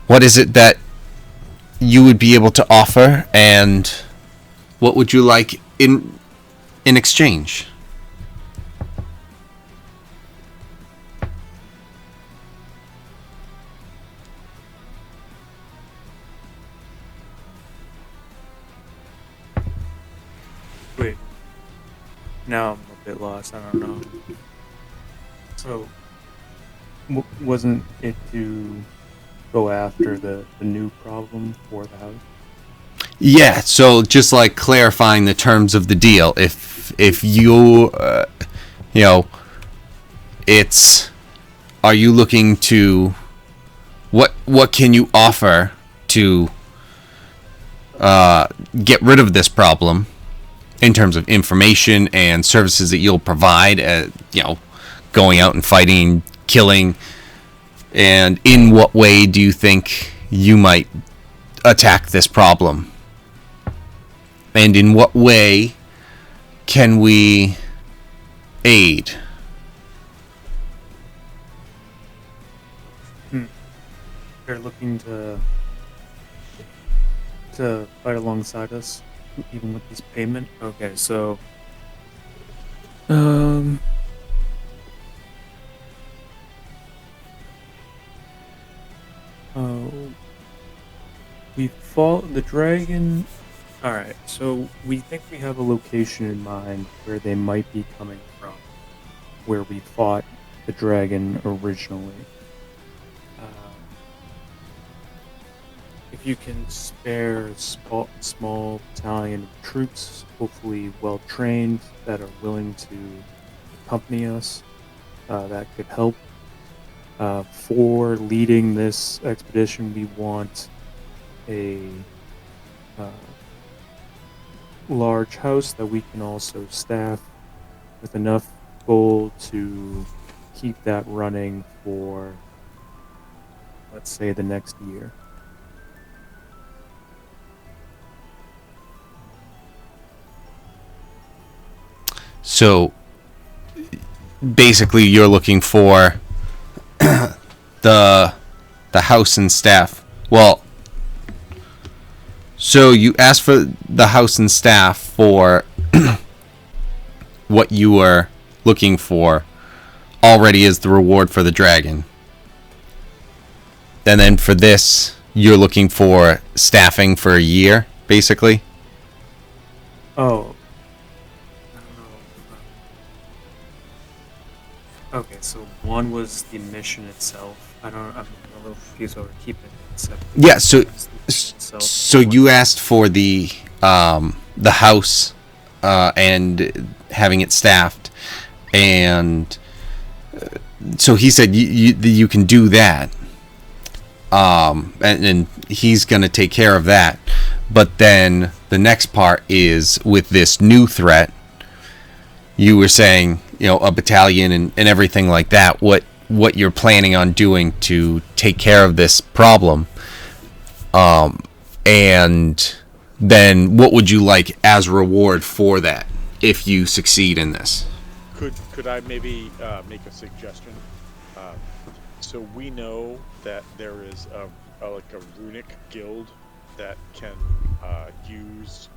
What is it that you would be able to offer, and What would you like in exchange? Wait. Now I'm a bit lost. I don't know. So, wasn't it to go after the new problem for the house? Yeah, so just like clarifying the terms of the deal. If you, you know, it's, are you looking to, what can you offer to get rid of this problem in terms of information and services that you'll provide, you know, going out and fighting, killing, and in what way do you think you might attack this problem? And in what way can we aid? They're looking to fight alongside us, even with this payment. Okay, so oh, we fought the dragon. All right, so we think we have a location in mind where they might be coming from, where we fought the dragon originally. If you can spare a small battalion of troops, hopefully well trained, that are willing to accompany us, that could help. For leading this expedition, we want a large house that we can also staff with enough gold to keep that running for, let's say, the next year. So basically you're looking for the house and staff. Well, so you asked for the house and staff for what you were looking for already as the reward for the dragon. And then for this, you're looking for staffing for a year, basically? Oh. Okay, so one was the mission itself. I don't know if you are keeping it separate. Yeah, so Itself. you asked for the house and having it staffed, and so he said you can do that, and he's gonna take care of that. But then the next part is with this new threat. You were saying, you know, a battalion and everything like that. What you're planning on doing to take care of this problem, and then what would you like as reward for that if you succeed in this? Could I maybe make a suggestion? So we know that there is like a runic guild that can use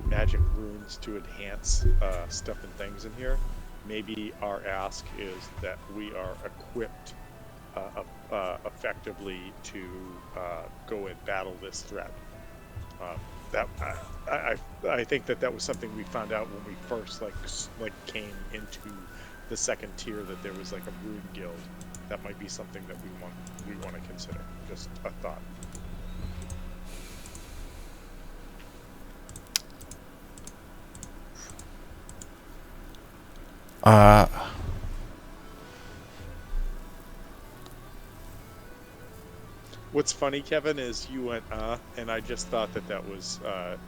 magic runes to enhance stuff and things in here. Maybe our ask is that we are equipped effectively to go and battle this threat. I think that was something we found out when we first like came into the second tier, that there was like a rune guild. That might be something that we want to consider. Just a thought. What's funny, Kevin, is you went and I just thought that was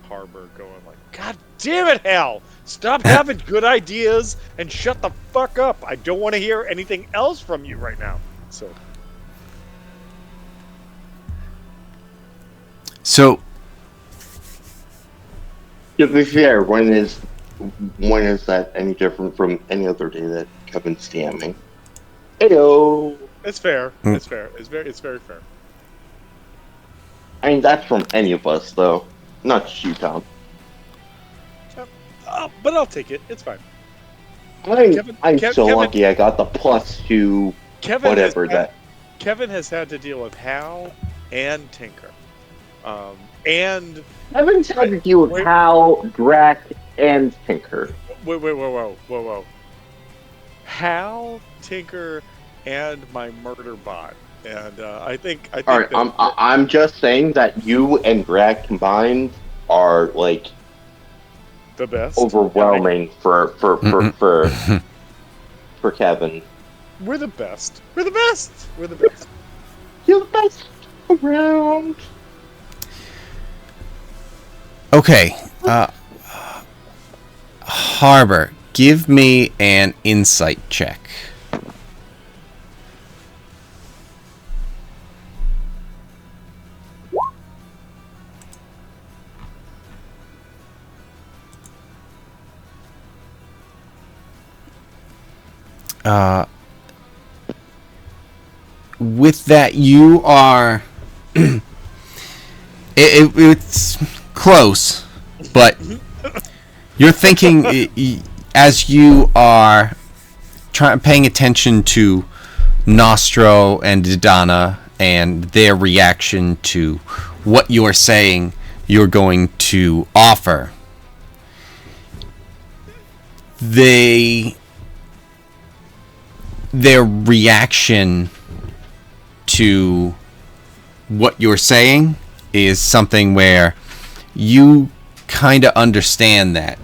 Harbor going like, God damn it, Hal! Stop having good ideas and shut the fuck up. I don't want to hear anything else from you right now. So To be fair, when is that any different from any other day that Kevin's DMing? Heyo. It's fair. It's fair. It's very fair. I mean, that's from any of us, though, not just you, Tom. But I'll take it. It's fine. I'm so Kevin- lucky I got the +2 Kevin whatever has had, that. Kevin has had to deal with Hal and Tinker, and Kevin's had to deal with Wait. Hal, Drac, and Tinker. whoa. Hal, Tinker, and my murder bot, and I think. All right, I'm just saying that you and Drac combined are like the best. overwhelming for Kevin. We're the best. We're the best. We're the best. You're the best around. Okay. Harbor, give me an insight check. With that, you are. It's close, but you're thinking as you are paying attention to Nostro and Didana and their reaction to what you're saying you're going to offer. Their reaction to what you're saying is something where you kind of understand that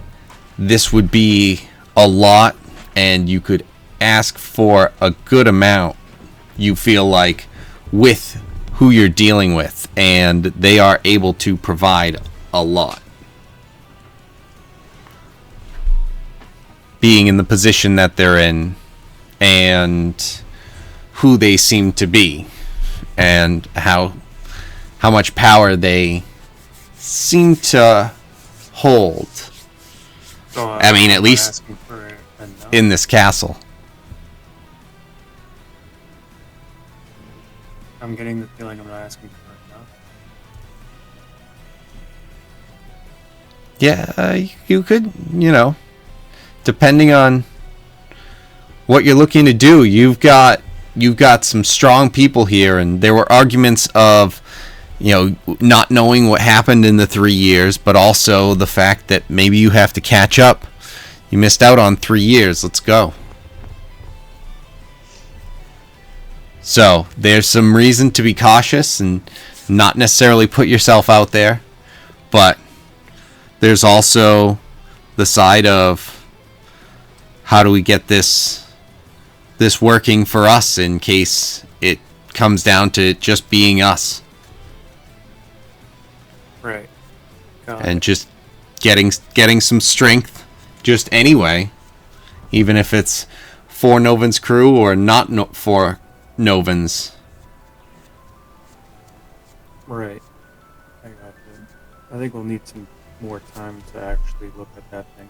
this would be a lot and you could ask for a good amount, you feel like, with who you're dealing with, and they are able to provide a lot. Being in the position that they're in and who they seem to be and how much power they seem to hold. So, I mean, at least asking for enough. in this castle. I'm getting the feeling I'm not asking for enough. Yeah, you could, depending on what you're looking to do. You've got some strong people here, and there were arguments of, not knowing what happened in the 3 years, but also the fact that maybe you have to catch up. You missed out on 3 years. Let's go. So there's some reason to be cautious and not necessarily put yourself out there, but there's also the side of how do we get this working for us in case it comes down to just being us. Right. And just getting some strength just anyway, even if it's for Noven's crew or not for Noven's. Right. I got you. I think we'll need some more time to actually look at that thing.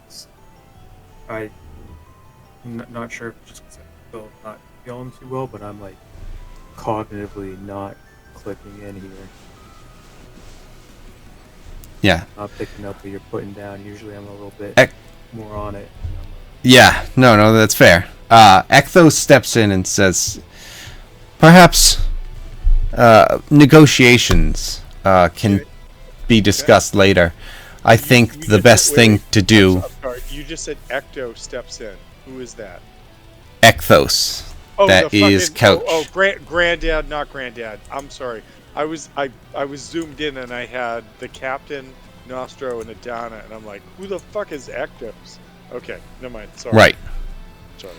I'm not sure if it's just because I'm still not feeling too well, but I'm like cognitively not clicking in here. Yeah. Not picking up what you're putting down. Usually I'm a little bit more on it. Yeah, no, that's fair. Ekthos steps in and says, perhaps negotiations can be discussed later. I think the best thing to do... I'm sorry, you just said Ecto steps in. Who is that? Ekthos. That is Couch. Granddad, not Granddad. I'm sorry. I was zoomed in and I had the Captain, Nostro, and Adana, and I'm like, who the fuck is Ectos? Okay, never mind. Sorry. Right. Sorry.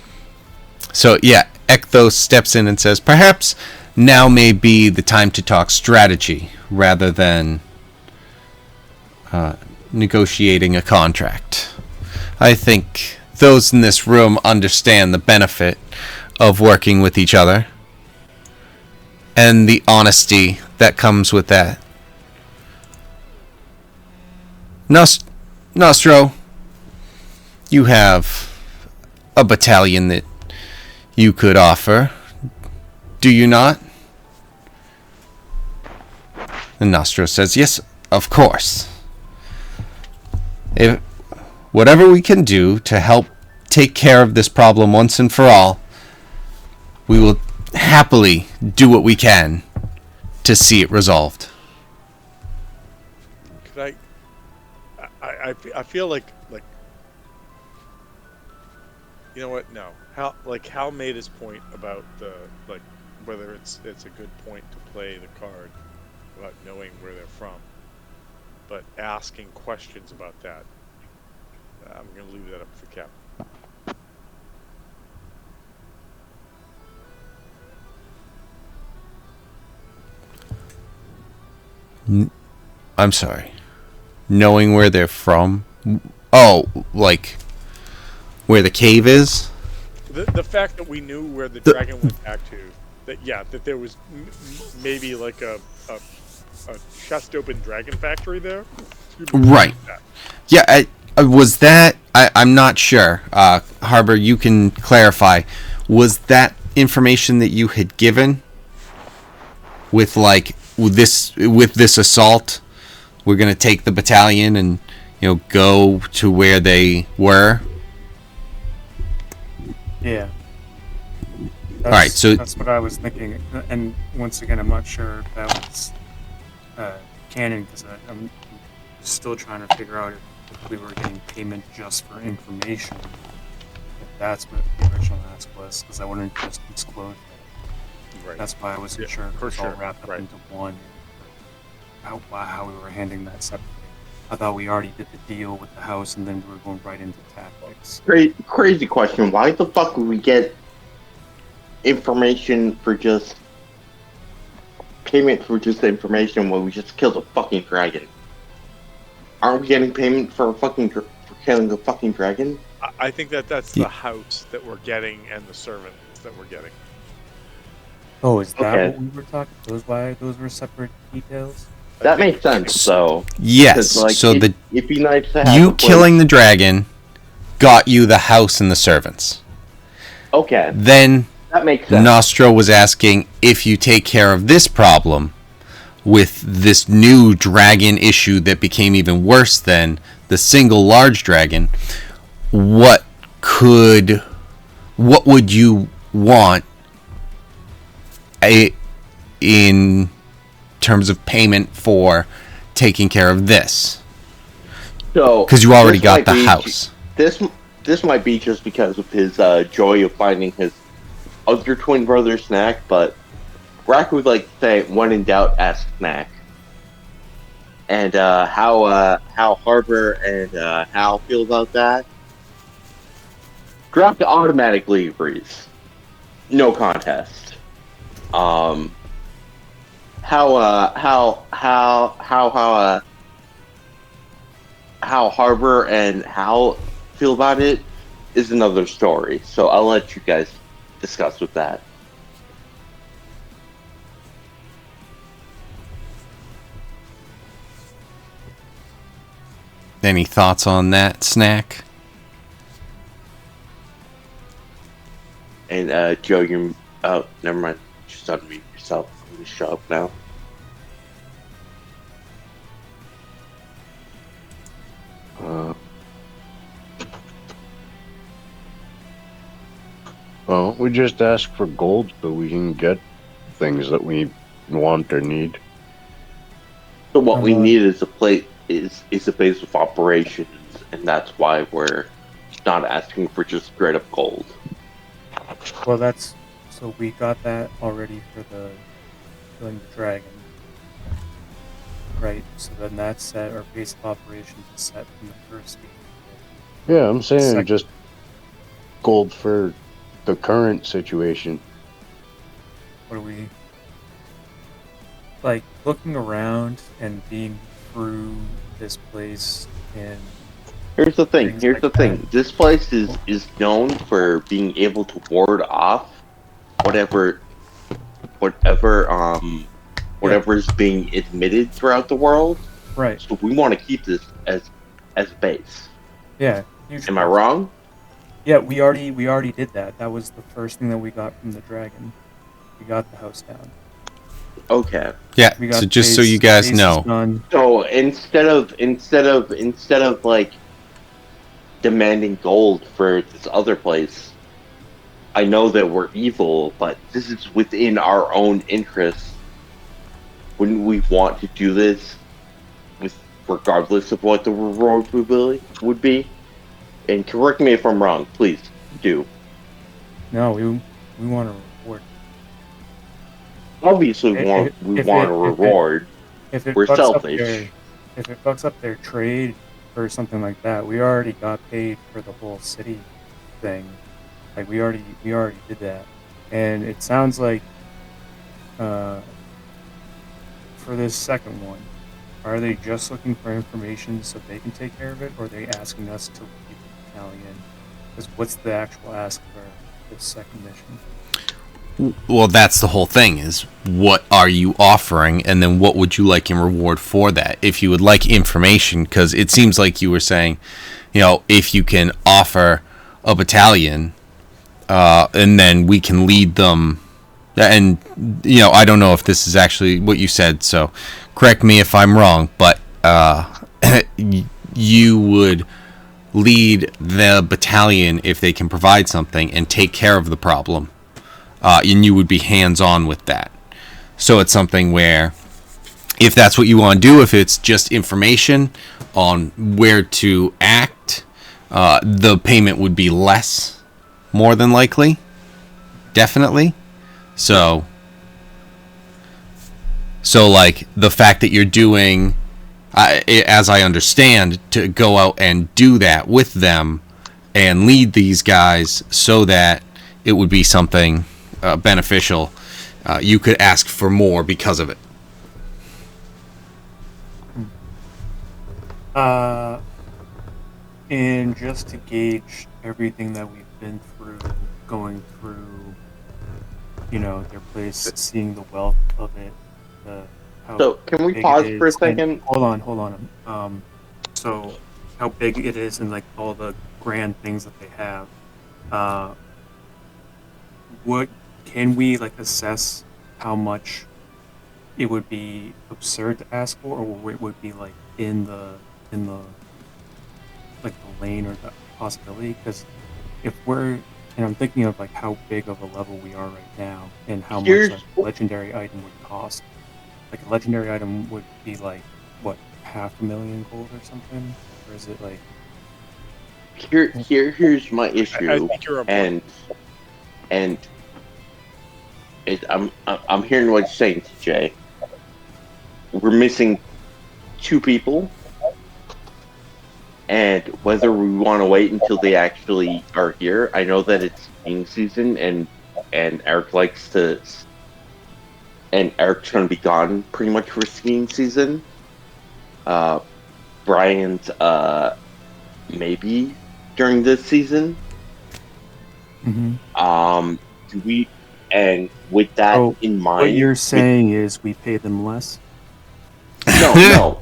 So, yeah, Ekthos steps in and says, perhaps now may be the time to talk strategy rather than negotiating a contract. I think those in this room understand the benefit of working with each other and the honesty that comes with that. Nostro, you have a battalion that you could offer, do you not? And Nostro says, yes, of course. whatever we can do to help take care of this problem once and for all, we will happily do what we can to see it resolved. Could I feel like you know what? No. Hal made his point about the whether it's a good point to play the card about knowing where they're from, but asking questions about that, I'm going to leave that up for Cap. I'm sorry. Knowing where they're from? Oh, like where the cave is? The fact that we knew where the dragon went back to, that there was maybe like a chest open dragon factory there. Right. Yeah, was that... I'm not sure. Harbor, you can clarify. Was that information that you had given with this assault? We're going to take the battalion and, go to where they were? Yeah. All right, so that's what I was thinking. And once again, I'm not sure if that was canon, because I'm still trying to figure out if we were getting payment just for information. If that's what the original ask was, because I wouldn't just disclose that. Right. That's why I wasn't sure if it was all wrapped up into one. How we were handling that separately. I thought we already did the deal with the house, and then we were going right into tactics. Crazy question. Why the fuck would we get information for just payment for just the information when we just killed a fucking dragon? Aren't we getting payment for killing a fucking dragon? I think that's the house that we're getting and the servants that we're getting. Oh, is that Okay. what we were talking? Those were separate details? That makes sense, though. yes. So it'd be nice to have you a place- killing the dragon got you the house and the servants. Okay, Then that makes sense. Nostro was asking if you take care of this problem with this new dragon issue that became even worse than the single large dragon, what would you want in terms of payment for taking care of this? So, Because you already this got might the be- house. This might be just because of his joy of finding his other twin brother Snack, but Rack would like to say, when in doubt, ask Snack. And how Harbor and Hal feel about that? Draft automatically agrees. No contest. How Harbor and Hal feel about it is another story. So I'll let you guys discuss with that. Any thoughts on that, Snack? And Joe, you're never mind. Just unmute yourself. I'm gonna shut up now. Well, we just ask for gold so we can get things that we want or need. So what we need is a place is a base of operations, and that's why we're not asking for just straight up gold. Well, so we got that already for the killing the dragon, right? So then that's set. Our base of operations is set from the first game. Yeah, I'm saying Second. just gold for the current situation. What are we like looking around and being through this place and Here's the thing. Things Here's like the thing. This place is known for being able to ward off whatever is being admitted throughout the world. right? So we want to keep this as base. Yeah. huge Am I place. wrong? Yeah, we already did that. That was the first thing that we got from the dragon. We got the house down. Okay. Yeah, We got so just so base- you guys base is know, done. So instead of like demanding gold for this other place. I know that we're evil, but this is within our own interests. Wouldn't we want to do this with regardless of what the reward would be? And correct me if I'm wrong, please do. No, we want a reward. Obviously, we want a reward. If it We're fucks selfish. if it fucks up their trade or something like that, we already got paid for the whole city thing. Like we already did that, and it sounds like for this second one, are they just looking for information so they can take care of it, or are they asking us to leave the battalion? Because what's the actual ask for this second mission? Well, that's the whole thing, is what are you offering, and then what would you like in reward for that? If you would like information, because it seems like you were saying, if you can offer a battalion, and then we can lead them, and, I don't know if this is actually what you said, so correct me if I'm wrong, but you would lead the battalion if they can provide something and take care of the problem. And you would be hands-on with that. So it's something where, if that's what you want to do, if it's just information on where to act, the payment would be less, more than likely. Definitely. So like, the fact that you're doing, as I understand, to go out and do that with them and lead these guys so that it would be something beneficial, you could ask for more because of it. And just to gauge everything that we've been through, going through, their place, seeing the wealth of it. So, can we pause for a second? Hold on. So, how big it is and, like, all the grand things that they have. What can we, like, assess how much it would be absurd to ask for, or it would be, like, in the like, the lane or the possibility? Because if we're, and I'm thinking of, like, how big of a level we are right now and how much a legendary item would cost. Like, a legendary item would be, like, what, 500,000 gold or something? Or is it, like... Here's my issue. I think you're and I'm hearing what you're saying, TJ. We're missing 2 people, and whether we want to wait until they actually are here. I know that it's skiing season, and Eric likes to, and Eric's going to be gone pretty much for skiing season. Brian's maybe during this season. Mm-hmm. Do we? And with that in mind, what you're saying is we pay them less? No.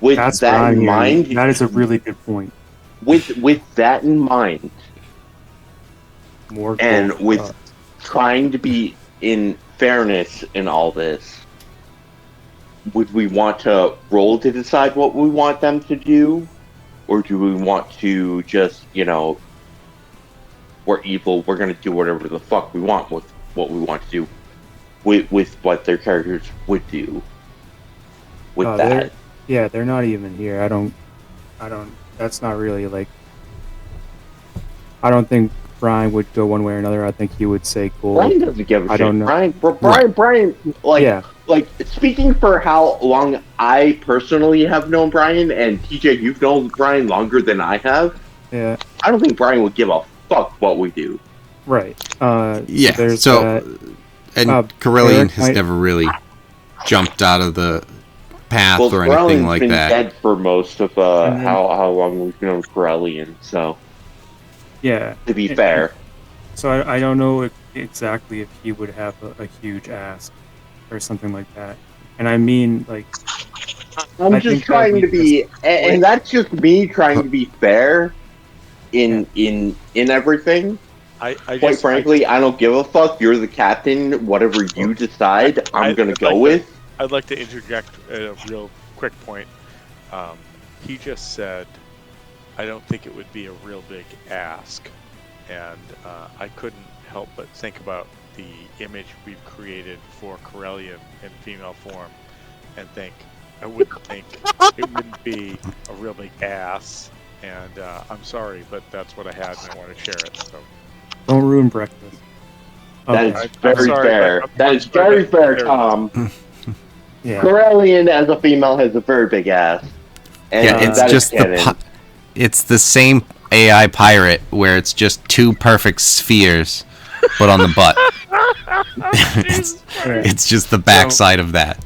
with That's that in mind, that is a really good point. With that in mind, more and with trying to be in fairness in all this, would we want to roll to decide what we want them to do, or do we want to just, we're evil, we're going to do whatever the fuck we want with what we want to do with what their characters would do with that? They're not even here. I don't, that's not really, like, I don't think Brian would go one way or another. I think he would say gold. Brian doesn't give a shit. Don't know. Brian, like, speaking for how long I personally have known Brian, and TJ, you've known Brian longer than I have. Yeah. I don't think Brian would give a fuck what we do. Right. Yeah. So Corellian has never really jumped out of the path or anything like been that. Dead for most of how long we've known Corellian. So. Yeah. To be fair. So I don't know exactly if he would have a huge ask or something like that. And I mean, like, I'm just trying to be, and that's just me trying to be fair in everything. Quite frankly, I don't give a fuck. You're the captain. Whatever you decide, I'm gonna go with. I'd like to interject a real quick point. He just said I don't think it would be a real big ask. And I couldn't help but think about the image we've created for Corellian in female form and think, I wouldn't think it wouldn't be a real big ass. And I'm sorry, but that's what I had and I want to share it. So Don't ruin breakfast. That Okay. is very sorry, fair. I'm That is sorry, very that's fair, fair. Tom. Yeah. Corellian as a female has a very big ass. And Yeah, it's that is just canon. it's the same AI pirate where it's just two perfect spheres, but on the butt. It's just the backside of that.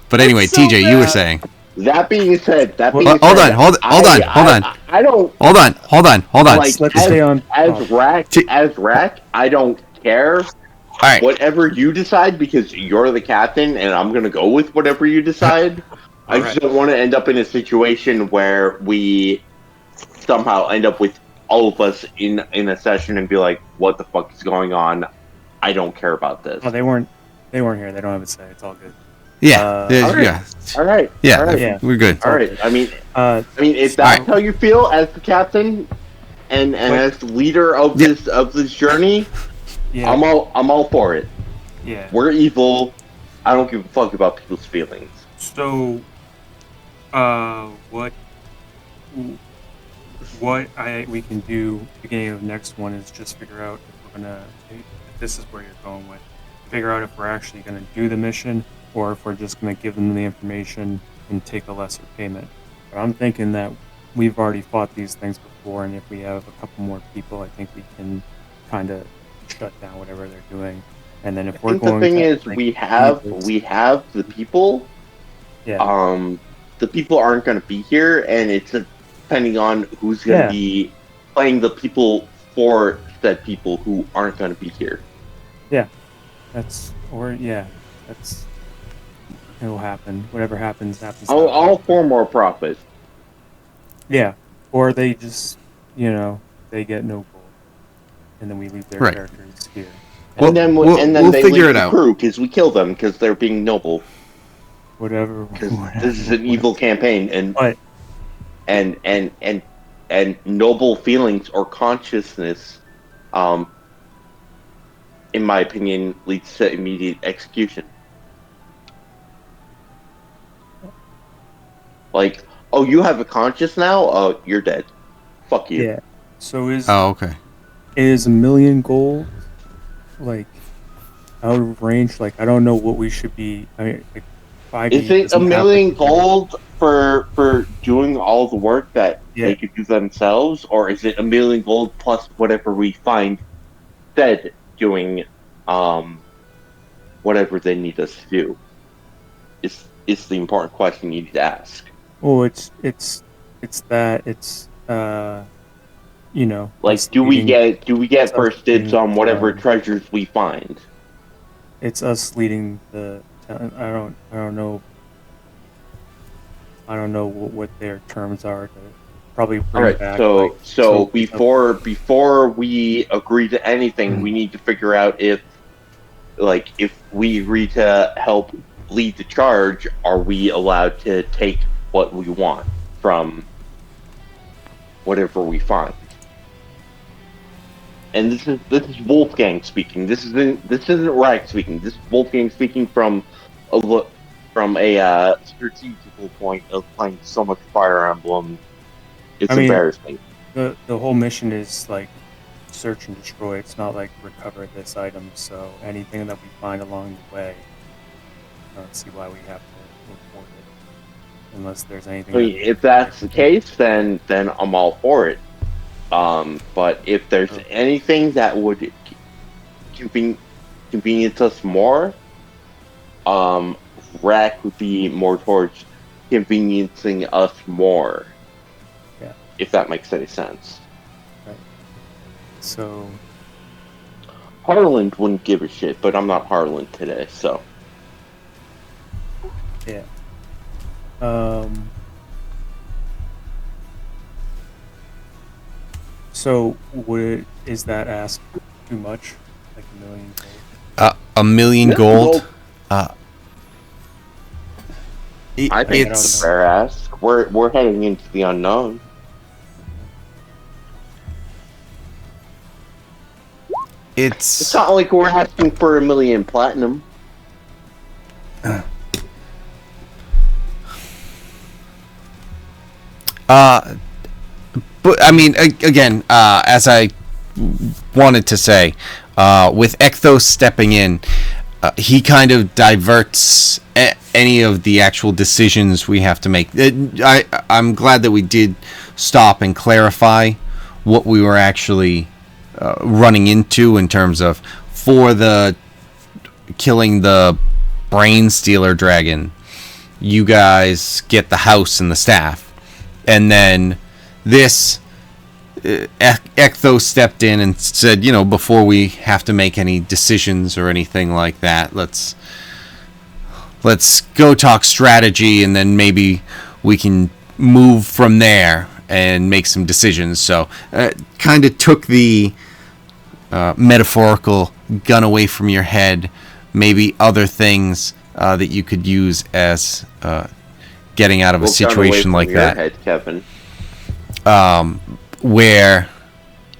But anyway, so TJ, you were bad. saying. That being said, Hold on, hold on. I don't Hold on. like Let's as, stay on as Rack. I don't care. All right. Whatever you decide, because you're the captain, and I'm gonna go with whatever you decide. I just don't want to end up in a situation where we somehow end up with all of us in a session and be like, "What the fuck is going on? I don't care about this." Oh, they weren't here. They don't have a say. It's all good. Yeah. Yeah. All right. Yeah. All right. Yeah. We're good. All right. I mean, if that's Alright. how you feel as the captain and as the leader of this journey, Yeah. I'm all for it. Yeah. We're evil. I don't give a fuck about people's feelings. So, what we can do beginning of next one is just figure out if we're gonna. If this is where you're going with. Figure out if we're actually gonna do the mission or if we're just gonna give them the information and take a lesser payment. But I'm thinking that we've already fought these things before, and if we have a couple more people, I think we can kind of shut down whatever they're doing. And then if I we're think the going thing to, is, like, we have use- the people. yeah. The people aren't going to be here, and it's depending on who's going to be playing the people for said people who aren't going to be here. That's it'll happen. Whatever happens. All for more profit. Yeah, or they just they get no gold, and then we leave their Right. characters here. And then we'll they figure leave it the out. crew because we kill them because they're being noble. Whatever. Because this is an evil campaign, and But and noble feelings or consciousness, in my opinion, leads to immediate execution. Like, oh, you have a conscience now? Oh, you're dead. Fuck you. yeah. So is Okay. $1 million gold like out of range? Like I don't know what we should be. I mean, like 5e Is it doesn't $1 have million to- gold for doing all the work that they could do themselves, or is it $1 million gold plus whatever we find said doing whatever they need us to do? Is the important question you need to ask. Oh, it's Like, us do we leading- get us first dibs leading, on whatever treasures we find? It's us leading the. I don't know. I don't know what their terms are. To probably bring All right, back. so before we agree to anything, we need to figure out if we agree to help lead the charge, are we allowed to take what we want from whatever we find? And this is Wolfgang speaking. This isn't Rag speaking. This is Wolfgang speaking from a strategical point of playing so much Fire Emblem. It's embarrassing. The whole mission is like search and destroy. It's not like recover this item. So anything that we find along the way, I don't see why we have to report it unless there's anything. I mean, if that's the case, then I'm all for it. But if there's anything that would convenience us more, Rack would be more towards conveniencing us more. Yeah. If that makes any sense. Right. So Harland wouldn't give a shit, but I'm not Harland today, so. yeah. So is that ask too much? Like $1 million gold? $1 million gold. I think it's a fair ask. We're heading into the unknown. It's not like we're asking for 1 million platinum. But I mean, again, as I wanted to say, with Ekthos stepping in, he kind of diverts any of the actual decisions we have to make. I'm glad that we did stop and clarify what we were actually running into in terms of for the killing the brain stealer dragon. You guys get the house and the staff, and then this Ekthos stepped in and said, before we have to make any decisions or anything like that, let's go talk strategy, and then maybe we can move from there and make some decisions. So kind of took the metaphorical gun away from your head, maybe other things that you could use as getting out of a situation like that. Head, Kevin. Where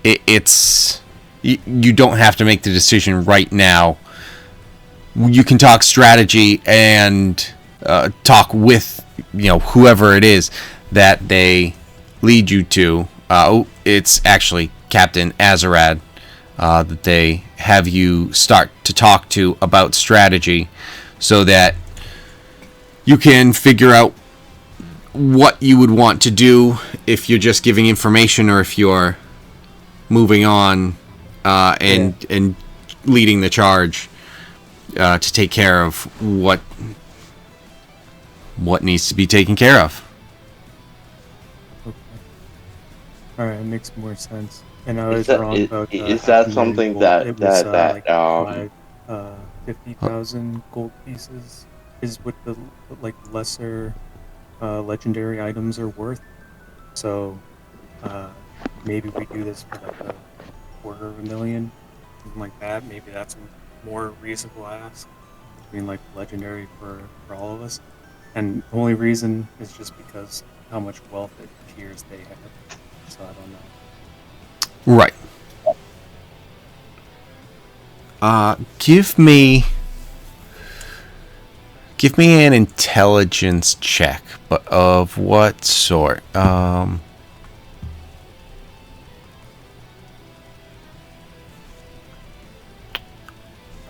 it's you don't have to make the decision right now. You can talk strategy and talk with whoever it is that they lead you to. It's actually Captain Azarad that they have you start to talk to about strategy, so that you can figure out what you would want to do if you're just giving information, or if you're moving on and leading the charge to take care of what needs to be taken care of. Okay. All right, it makes more sense. And I was Is that- wrong is- about is that half a something million that- gold. It was, that, like 50,000 gold pieces is what the lesser legendary items are worth. So maybe we do this for like $250,000, something like that. Maybe that's a more reasonable ask. I mean, like legendary for all of us. And the only reason is just because how much wealth it appears they have. So I don't know. Right. Give me an intelligence check, but of what sort?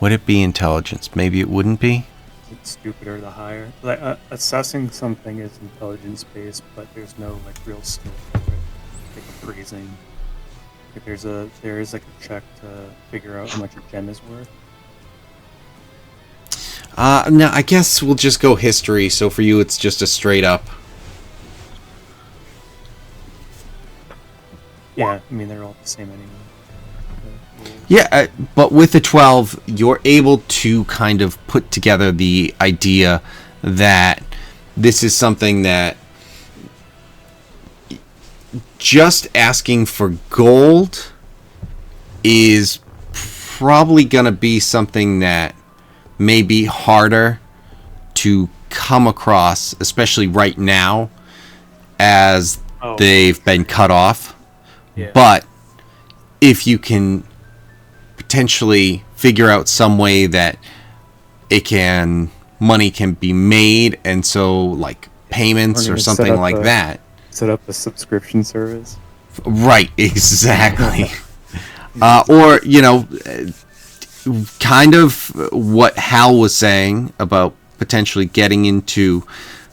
Would it be intelligence? Maybe it wouldn't be. It's stupider the higher. Like assessing something is intelligence based, but there's no like real skill for it. Like appraising. Like there is like a check to figure out how much a gem is worth. No, I guess we'll just go history. So for you, it's just a straight up. Yeah, I mean they're all the same anyway. Yeah, but with the 12, you're able to kind of put together the idea that this is something that just asking for gold is probably going to be something that may be harder to come across, especially right now, as they've been cut off. Yeah. But if you can potentially figure out some way that money can be made, and so like payments or something like that. Set up a subscription service. Right, exactly. Or, kind of what Hal was saying about potentially getting into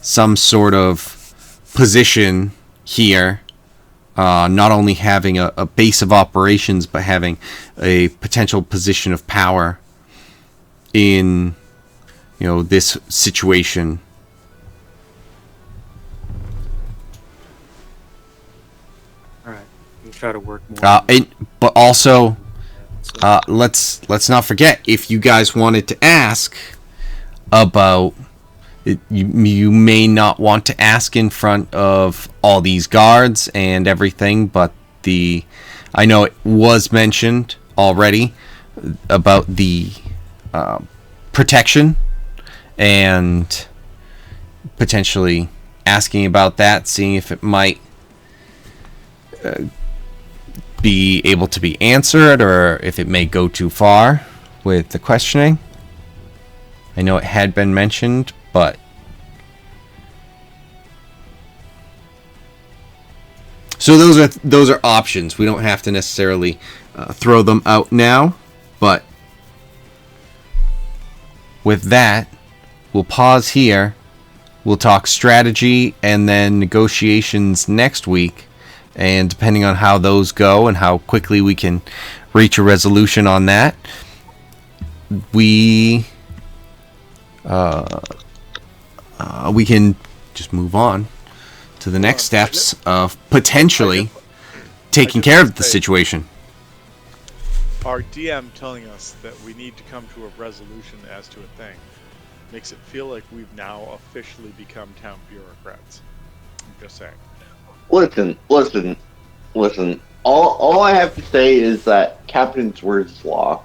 some sort of position here. Not only having a base of operations, but having a potential position of power in, this situation. All right, we'll try to work more. But also, let's not forget, if you guys wanted to ask about. You may not want to ask in front of all these guards and everything, but I know it was mentioned already about the protection, and potentially asking about that, seeing if it might be able to be answered, or if it may go too far with the questioning. I know it had been mentioned, but so those are options. We don't have to necessarily throw them out now, but with that, we'll pause here. We'll talk strategy and then negotiations next week, and depending on how those go and how quickly we can reach a resolution on that, we can just move on to the next steps of potentially taking care of the situation. Our DM telling us that we need to come to a resolution as to a thing makes it feel like we've now officially become town bureaucrats. I'm just saying. Listen. All I have to say is that Captain's word is law.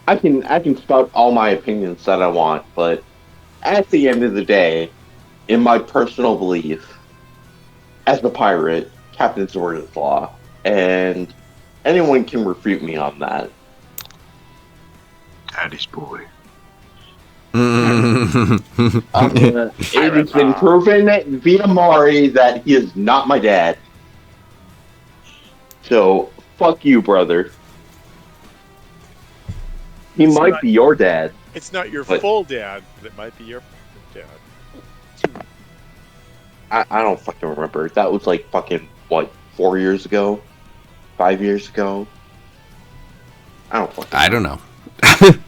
I can spout all my opinions that I want, but at the end of the day, in my personal belief, as a pirate, Captain's word is law, and anyone can refute me on that. Daddy's boy. It has been proven via Mari that he is not my dad. So, fuck you, brother. He might be your dad. It's not your full dad, but it might be your dad. I don't fucking remember. That was like fucking, 4 years ago? 5 years ago? I don't know. I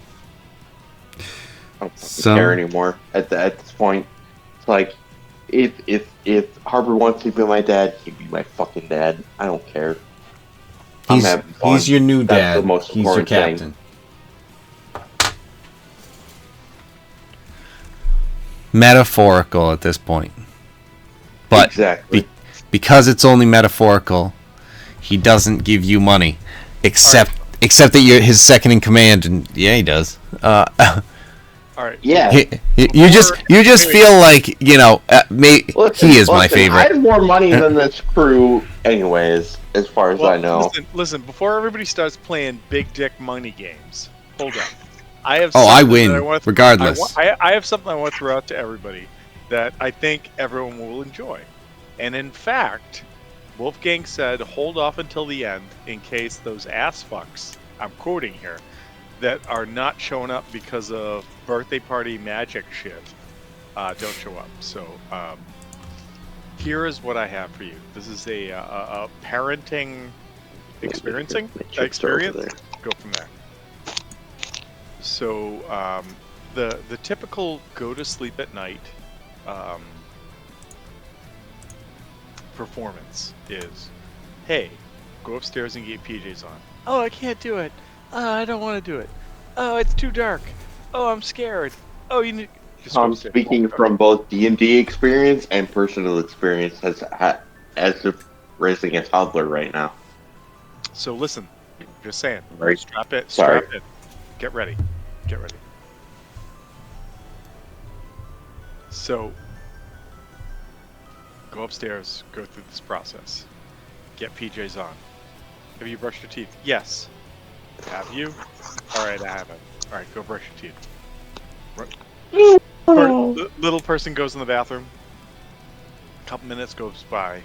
don't fucking care anymore at this point. It's like, if Harper wants to be my dad, he'd be my fucking dad. I don't care. He's your new That's dad. the most He's your important captain. thing. Metaphorical at this point. But exactly. Because it's only metaphorical, he doesn't give you money. Except that you're his second in command, and yeah, he does. All right. Yeah. You just feel like, he is my favorite. I have more money than this crew, anyways, as far as I know. Listen. Before everybody starts playing big dick money games, hold on. I have. I win regardless. I have something I want to throw out to everybody that I think everyone will enjoy, and in fact, Wolfgang said, "Hold off until the end in case those ass fucks." I'm quoting here. That are not showing up because of birthday party magic shit don't show up. So here is what I have for you. This is a parenting experience. Go from there. So the typical go to sleep at night performance is, hey, go upstairs and get PJs on. Oh, I can't do it. Oh, I don't want to do it. Oh, it's too dark. Oh, I'm scared. Oh, you need. I'm speaking from both D&D experience and personal experience as of raising a toddler right now. So listen, just saying. Right. Strap it. Get ready. So go upstairs. Go through this process. Get PJs on. Have you brushed your teeth? Yes. Have you? Alright, I haven't. Alright, go brush your teeth. Little person goes in the bathroom. A couple minutes goes by.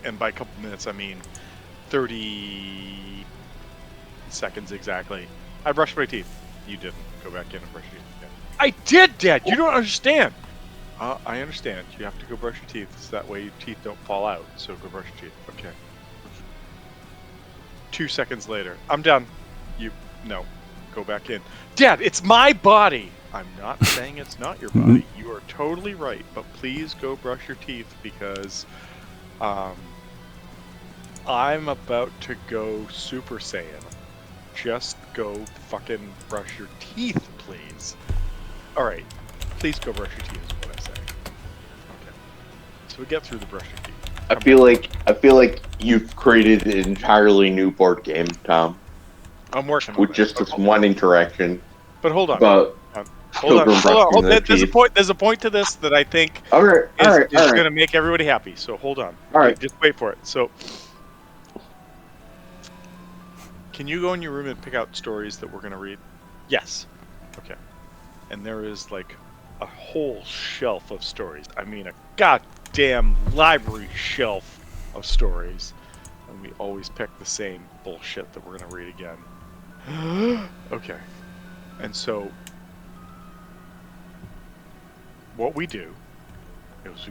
And by a couple minutes, I mean 30 seconds exactly. I brushed my teeth. You didn't. Go back in and brush your teeth again. I did, Dad! You don't understand! I understand. You have to go brush your teeth so that way your teeth don't fall out. So go brush your teeth. Okay. 2 seconds later. I'm done. No. Go back in. Dad, it's my body! I'm not saying it's not your body. You are totally right. But please go brush your teeth because I'm about to go Super Saiyan. Just go fucking brush your teeth, please. Alright. Please go brush your teeth is what I say. Okay. So we get through the brush your teeth. I feel like you've created an entirely new board game, Tom. I'm working on with that. just this one interaction. But hold on. But Hold on. There's a point to this that I think is going to make everybody happy. So hold on. All right. Just wait for it. So can you go in your room and pick out stories that we're going to read? Yes. Okay. And there is like a whole shelf of stories. I mean, a goddamn library shelf of stories. And we always pick the same bullshit that we're going to read again. Okay. And so, what we do is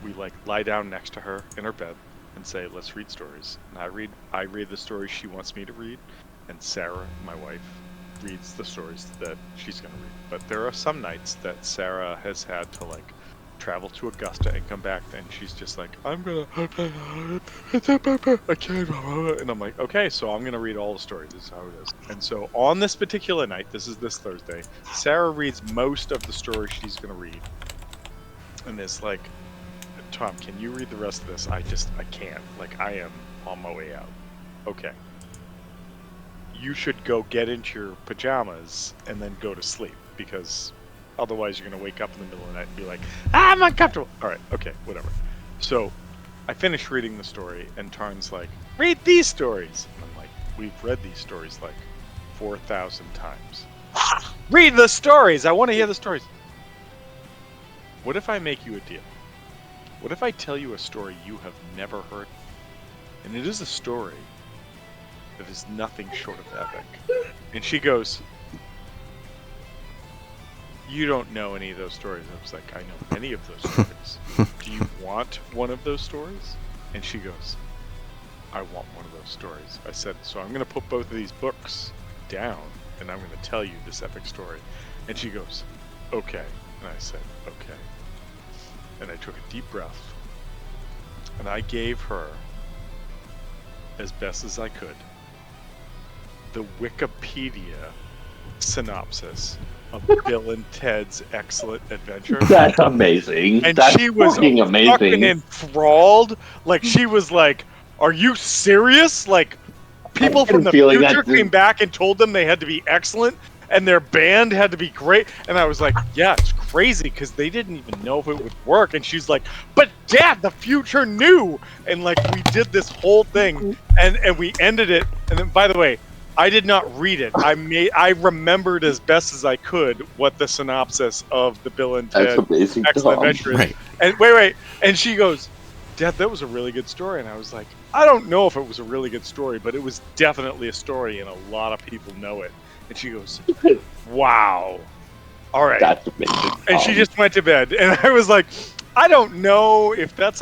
we like lie down next to her in her bed and say, let's read stories. And I read the stories she wants me to read, and Sarah, my wife, reads the stories that she's going to read. But there are some nights that Sarah has had to like travel to Augusta and come back, and she's just like, I can't. And I'm like, okay, so I'm going to read all the stories. This is how it is. And so on this particular night, this Thursday, Sarah reads most of the stories she's going to read. And it's like, Tom, can you read the rest of this? I can't. Like, I am on my way out. Okay. You should go get into your pajamas and then go to sleep, because otherwise you're going to wake up in the middle of the night and be like, I'm uncomfortable. All right, okay, whatever. So I finish reading the story, and Tarn's like, read these stories. And I'm like, we've read these stories like 4,000 times. Read the stories! I want to hear the stories. What if I make you a deal? What if I tell you a story you have never heard? And it is a story that is nothing short of epic. And she goes, you don't know any of those stories. I was like, I know many of those stories. Do you want one of those stories? And she goes, I want one of those stories. I said, so I'm going to put both of these books down, and I'm going to tell you this epic story. And she goes, okay. And I said, okay. And I took a deep breath, and I gave her, as best as I could, the Wikipedia synopsis of Bill and Ted's Excellent Adventure. That's amazing. And That's she was fucking fucking amazing. enthralled. Like, she was like, are you serious? Like, people from the feeling future that- came back and told them they had to be excellent, and their band had to be great. And I was like, yeah, it's crazy, because they didn't even know if it would work. And she's like, but Dad, the future knew. And like, we did this whole thing, and we ended it. And then, by the way, I did not read it. I remembered as best as I could what the synopsis of the Bill and Ted That's amazing. Excellent Tom. Adventure is. Right. And wait, and she goes, Dad, that was a really good story. And I was like, I don't know if it was a really good story, but it was definitely a story, and a lot of people know it. And she goes, wow. All right. That's amazing. And she just went to bed. And I was like, I don't know if that's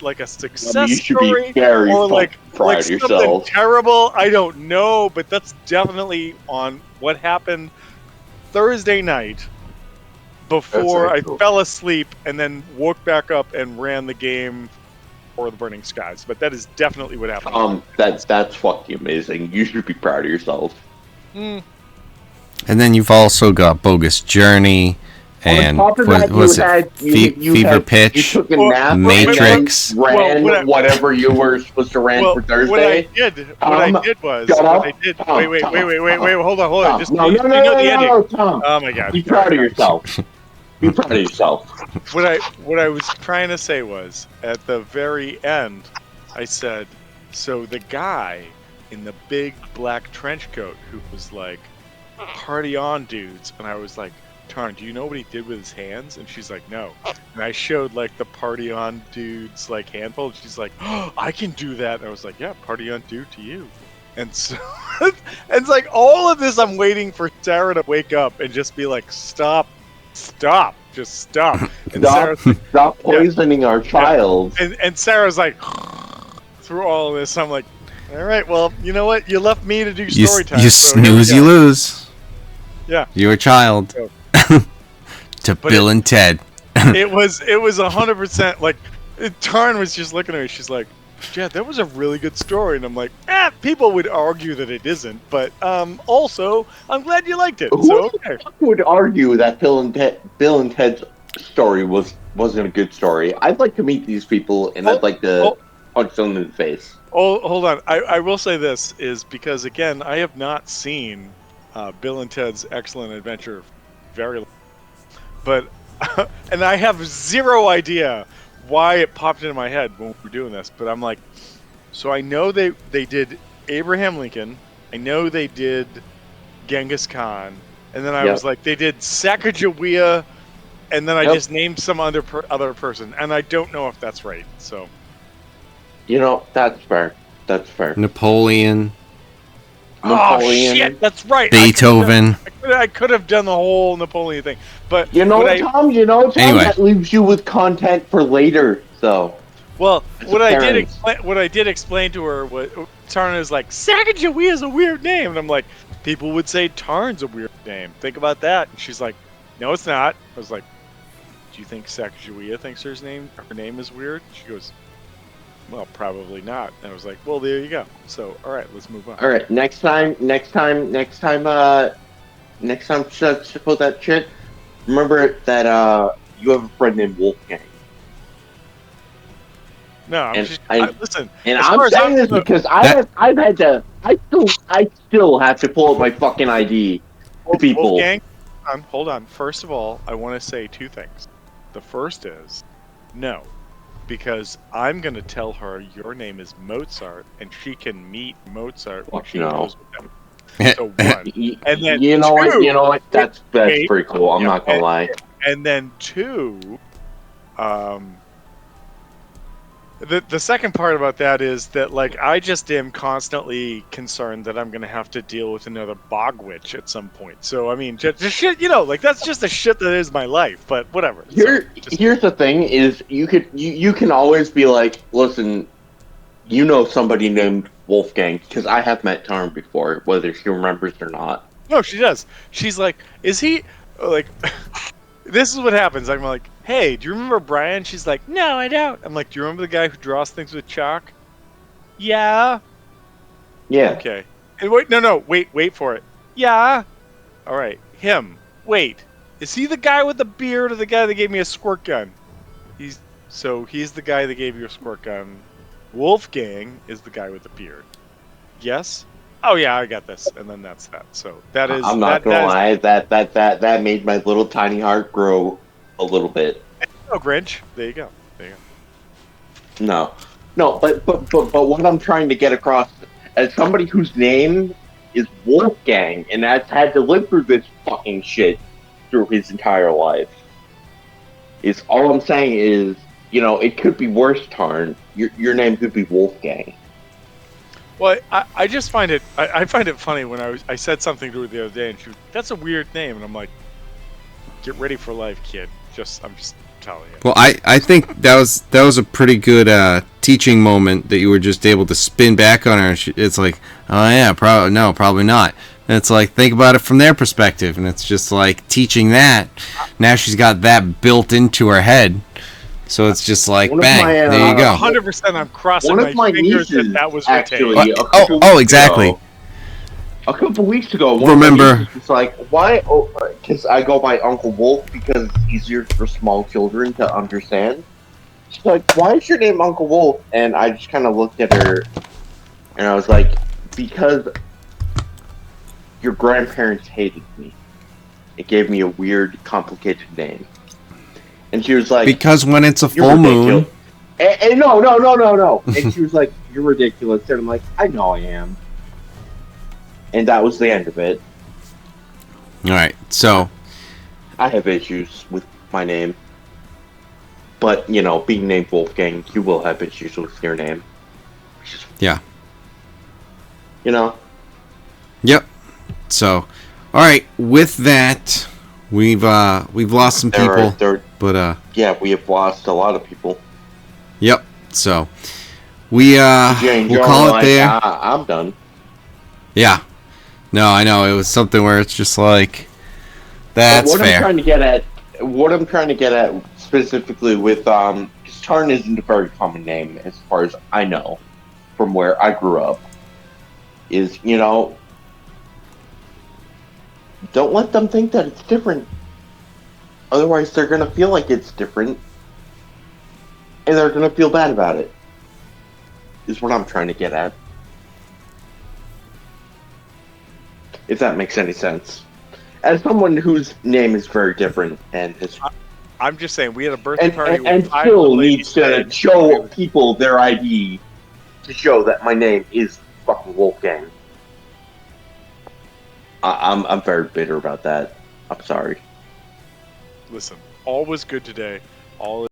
like a success you should story, be very or like proud of something yourself. terrible. I don't know, but that's definitely on what happened Thursday night before I fell asleep and then woke back up and ran the game for the Burning Skies. But that is definitely what happened. That's fucking amazing. You should be proud of yourself. And then you've also got Bogus Journey and On top of that, was you it had- you Fever had- Pitch, You took a nap, Matrix. and ran Well, whatever you were supposed to ran for Thursday. What I did was, shut up. what I did. Tom, Wait, Tom, hold on. Tom, Just no, you no, know no, the ending. no, Tom. Oh my God! Be proud of yourself. Be proud of yourself. What I was trying to say was, at the very end, I said, so the guy in the big black trench coat who was like, party on, dudes, and I was like, Tarn, do you know what he did with his hands? And she's like, no. And I showed like the party on dudes like handful, and she's like, oh, I can do that. And I was like, yeah, party on dude to you. And so and it's like all of this, I'm waiting for Sarah to wake up and just be like, stop, just stop. And Sarah's like, Stop poisoning our child. and Sarah's like, through all of this, I'm like, all right, well, you know what? You left me to do story time. You so here we snooze, go. you lose. Yeah. You're a child. So- To But Bill and Ted. It was 100% like, Tarn was just looking at me. She's like, yeah, that was a really good story. And I'm like, people would argue that it isn't, but also, I'm glad you liked it. So, okay. Who would argue that Bill and Ted's story wasn't a good story? I'd like to meet these people, and I'd like to punch them in the face. Oh, hold on. I will say this is because, again, I have not seen Bill and Ted's Excellent Adventure very long. But, and I have zero idea why it popped into my head when we were doing this. But I'm like, so I know they did Abraham Lincoln, I know they did Genghis Khan, and then I Yep. was like, they did Sacagawea, and then I Yep. just named some other person, and I don't know if that's right. So You know, that's fair. That's fair. Napoleon, oh Napoleon. shit, that's right. Beethoven. I could have done the whole Napoleon thing, but You know, what Tom, Anyway. that leaves you with content for later, so. Well, As what a I did parent. explain, what I did explain to her was Tarn is like Sacagawea is a weird name, and I'm like, people would say Tarn's a weird name. Think about that. And she's like, no, it's not. I was like, do you think Sacagawea thinks her name is weird? She goes, well, probably not. And I was like, well, there you go. So, all right, let's move on. All right, next time, shut with that shit. Remember that you have a friend named Wolfgang, No, I'm And just I- listen. and as far I'm as saying this concerned- because I still have to pull up my fucking ID to people. Wolfgang, hold on. First of all, I want to say two things. The first is, no, because I'm going to tell her your name is Mozart, and she can meet Mozart when Fuck she no. goes with him. So one, and then You know what? two- You know what? That's wait, pretty cool. I'm yeah, not gonna lie. and then two, the second part about that is that like I just am constantly concerned that I'm gonna have to deal with another bog witch at some point. So I mean, just shit, like that's just the shit that is my life. But whatever. Here's the thing: is you can always be like, listen, you know somebody named Wolfgang because I have met Tarn before, whether she remembers or not. No, she does. She's like, is he like? This is what happens. I'm like, hey, do you remember Brian? She's like, no, I don't. I'm like, do you remember the guy who draws things with chalk? Yeah. Yeah. Okay. And wait for it. Yeah. All right. Him. Wait. Is he the guy with the beard or the guy that gave me a squirt gun? He's the guy that gave you a squirt gun. Wolfgang is the guy with the beard. Yes? Oh yeah, I got this. And then that's that. So that is I'm not gonna lie. That made my little tiny heart grow a little bit. Oh, Grinch. There you go. No, but what I'm trying to get across, as somebody whose name is Wolfgang and has had to live through this fucking shit through his entire life, is all I'm saying is, it could be worse, Tarn. Your name could be Wolfgang. Well, I just find it I find it funny when I said something to her the other day and she was, that's a weird name, and I'm like, get ready for life, kid. I'm just telling you. Well, I think that was a pretty good teaching moment that you were just able to spin back on her. It's like, oh yeah, probably not. And it's like, think about it from their perspective, and it's just like teaching that. Now she's got that built into her head, so it's just like, bang, there you go. 100%, I'm crossing One of my fingers nieces, that was actually, retained. Exactly. A couple weeks ago, Remember, it's like, why? Oh, because I go by Uncle Wolf because it's easier for small children to understand. She's like, why is your name Uncle Wolf? And I just kind of looked at her, and I was like, because your grandparents hated me. It gave me a weird, complicated name. And she was like, because when it's a "You're full moon, ridiculous." And no. And she was like, you're ridiculous. And I'm like, I know I am. And that was the end of it. all right. So I have issues with my name. But, being named Wolfgang, you will have issues with your name. yeah, Yep. So, all right. With that, we've lost some people, but yeah, we have lost a lot of people. yep. So we'll call it there. I'm done. Yeah. No, I know. It was something where it's just like, that's what fair. I'm trying to get at specifically with because Tarn isn't a very common name as far as I know from where I grew up, is don't let them think that it's different. Otherwise they're gonna feel like it's different and they're gonna feel bad about it, is what I'm trying to get at. If that makes any sense. As someone whose name is very different and is I'm just saying, we had a birthday party and with 5 still little needs ladies to show people their ID to show that my name is fucking Wolfgang. I'm very bitter about that. I'm sorry. Listen, all was good today. All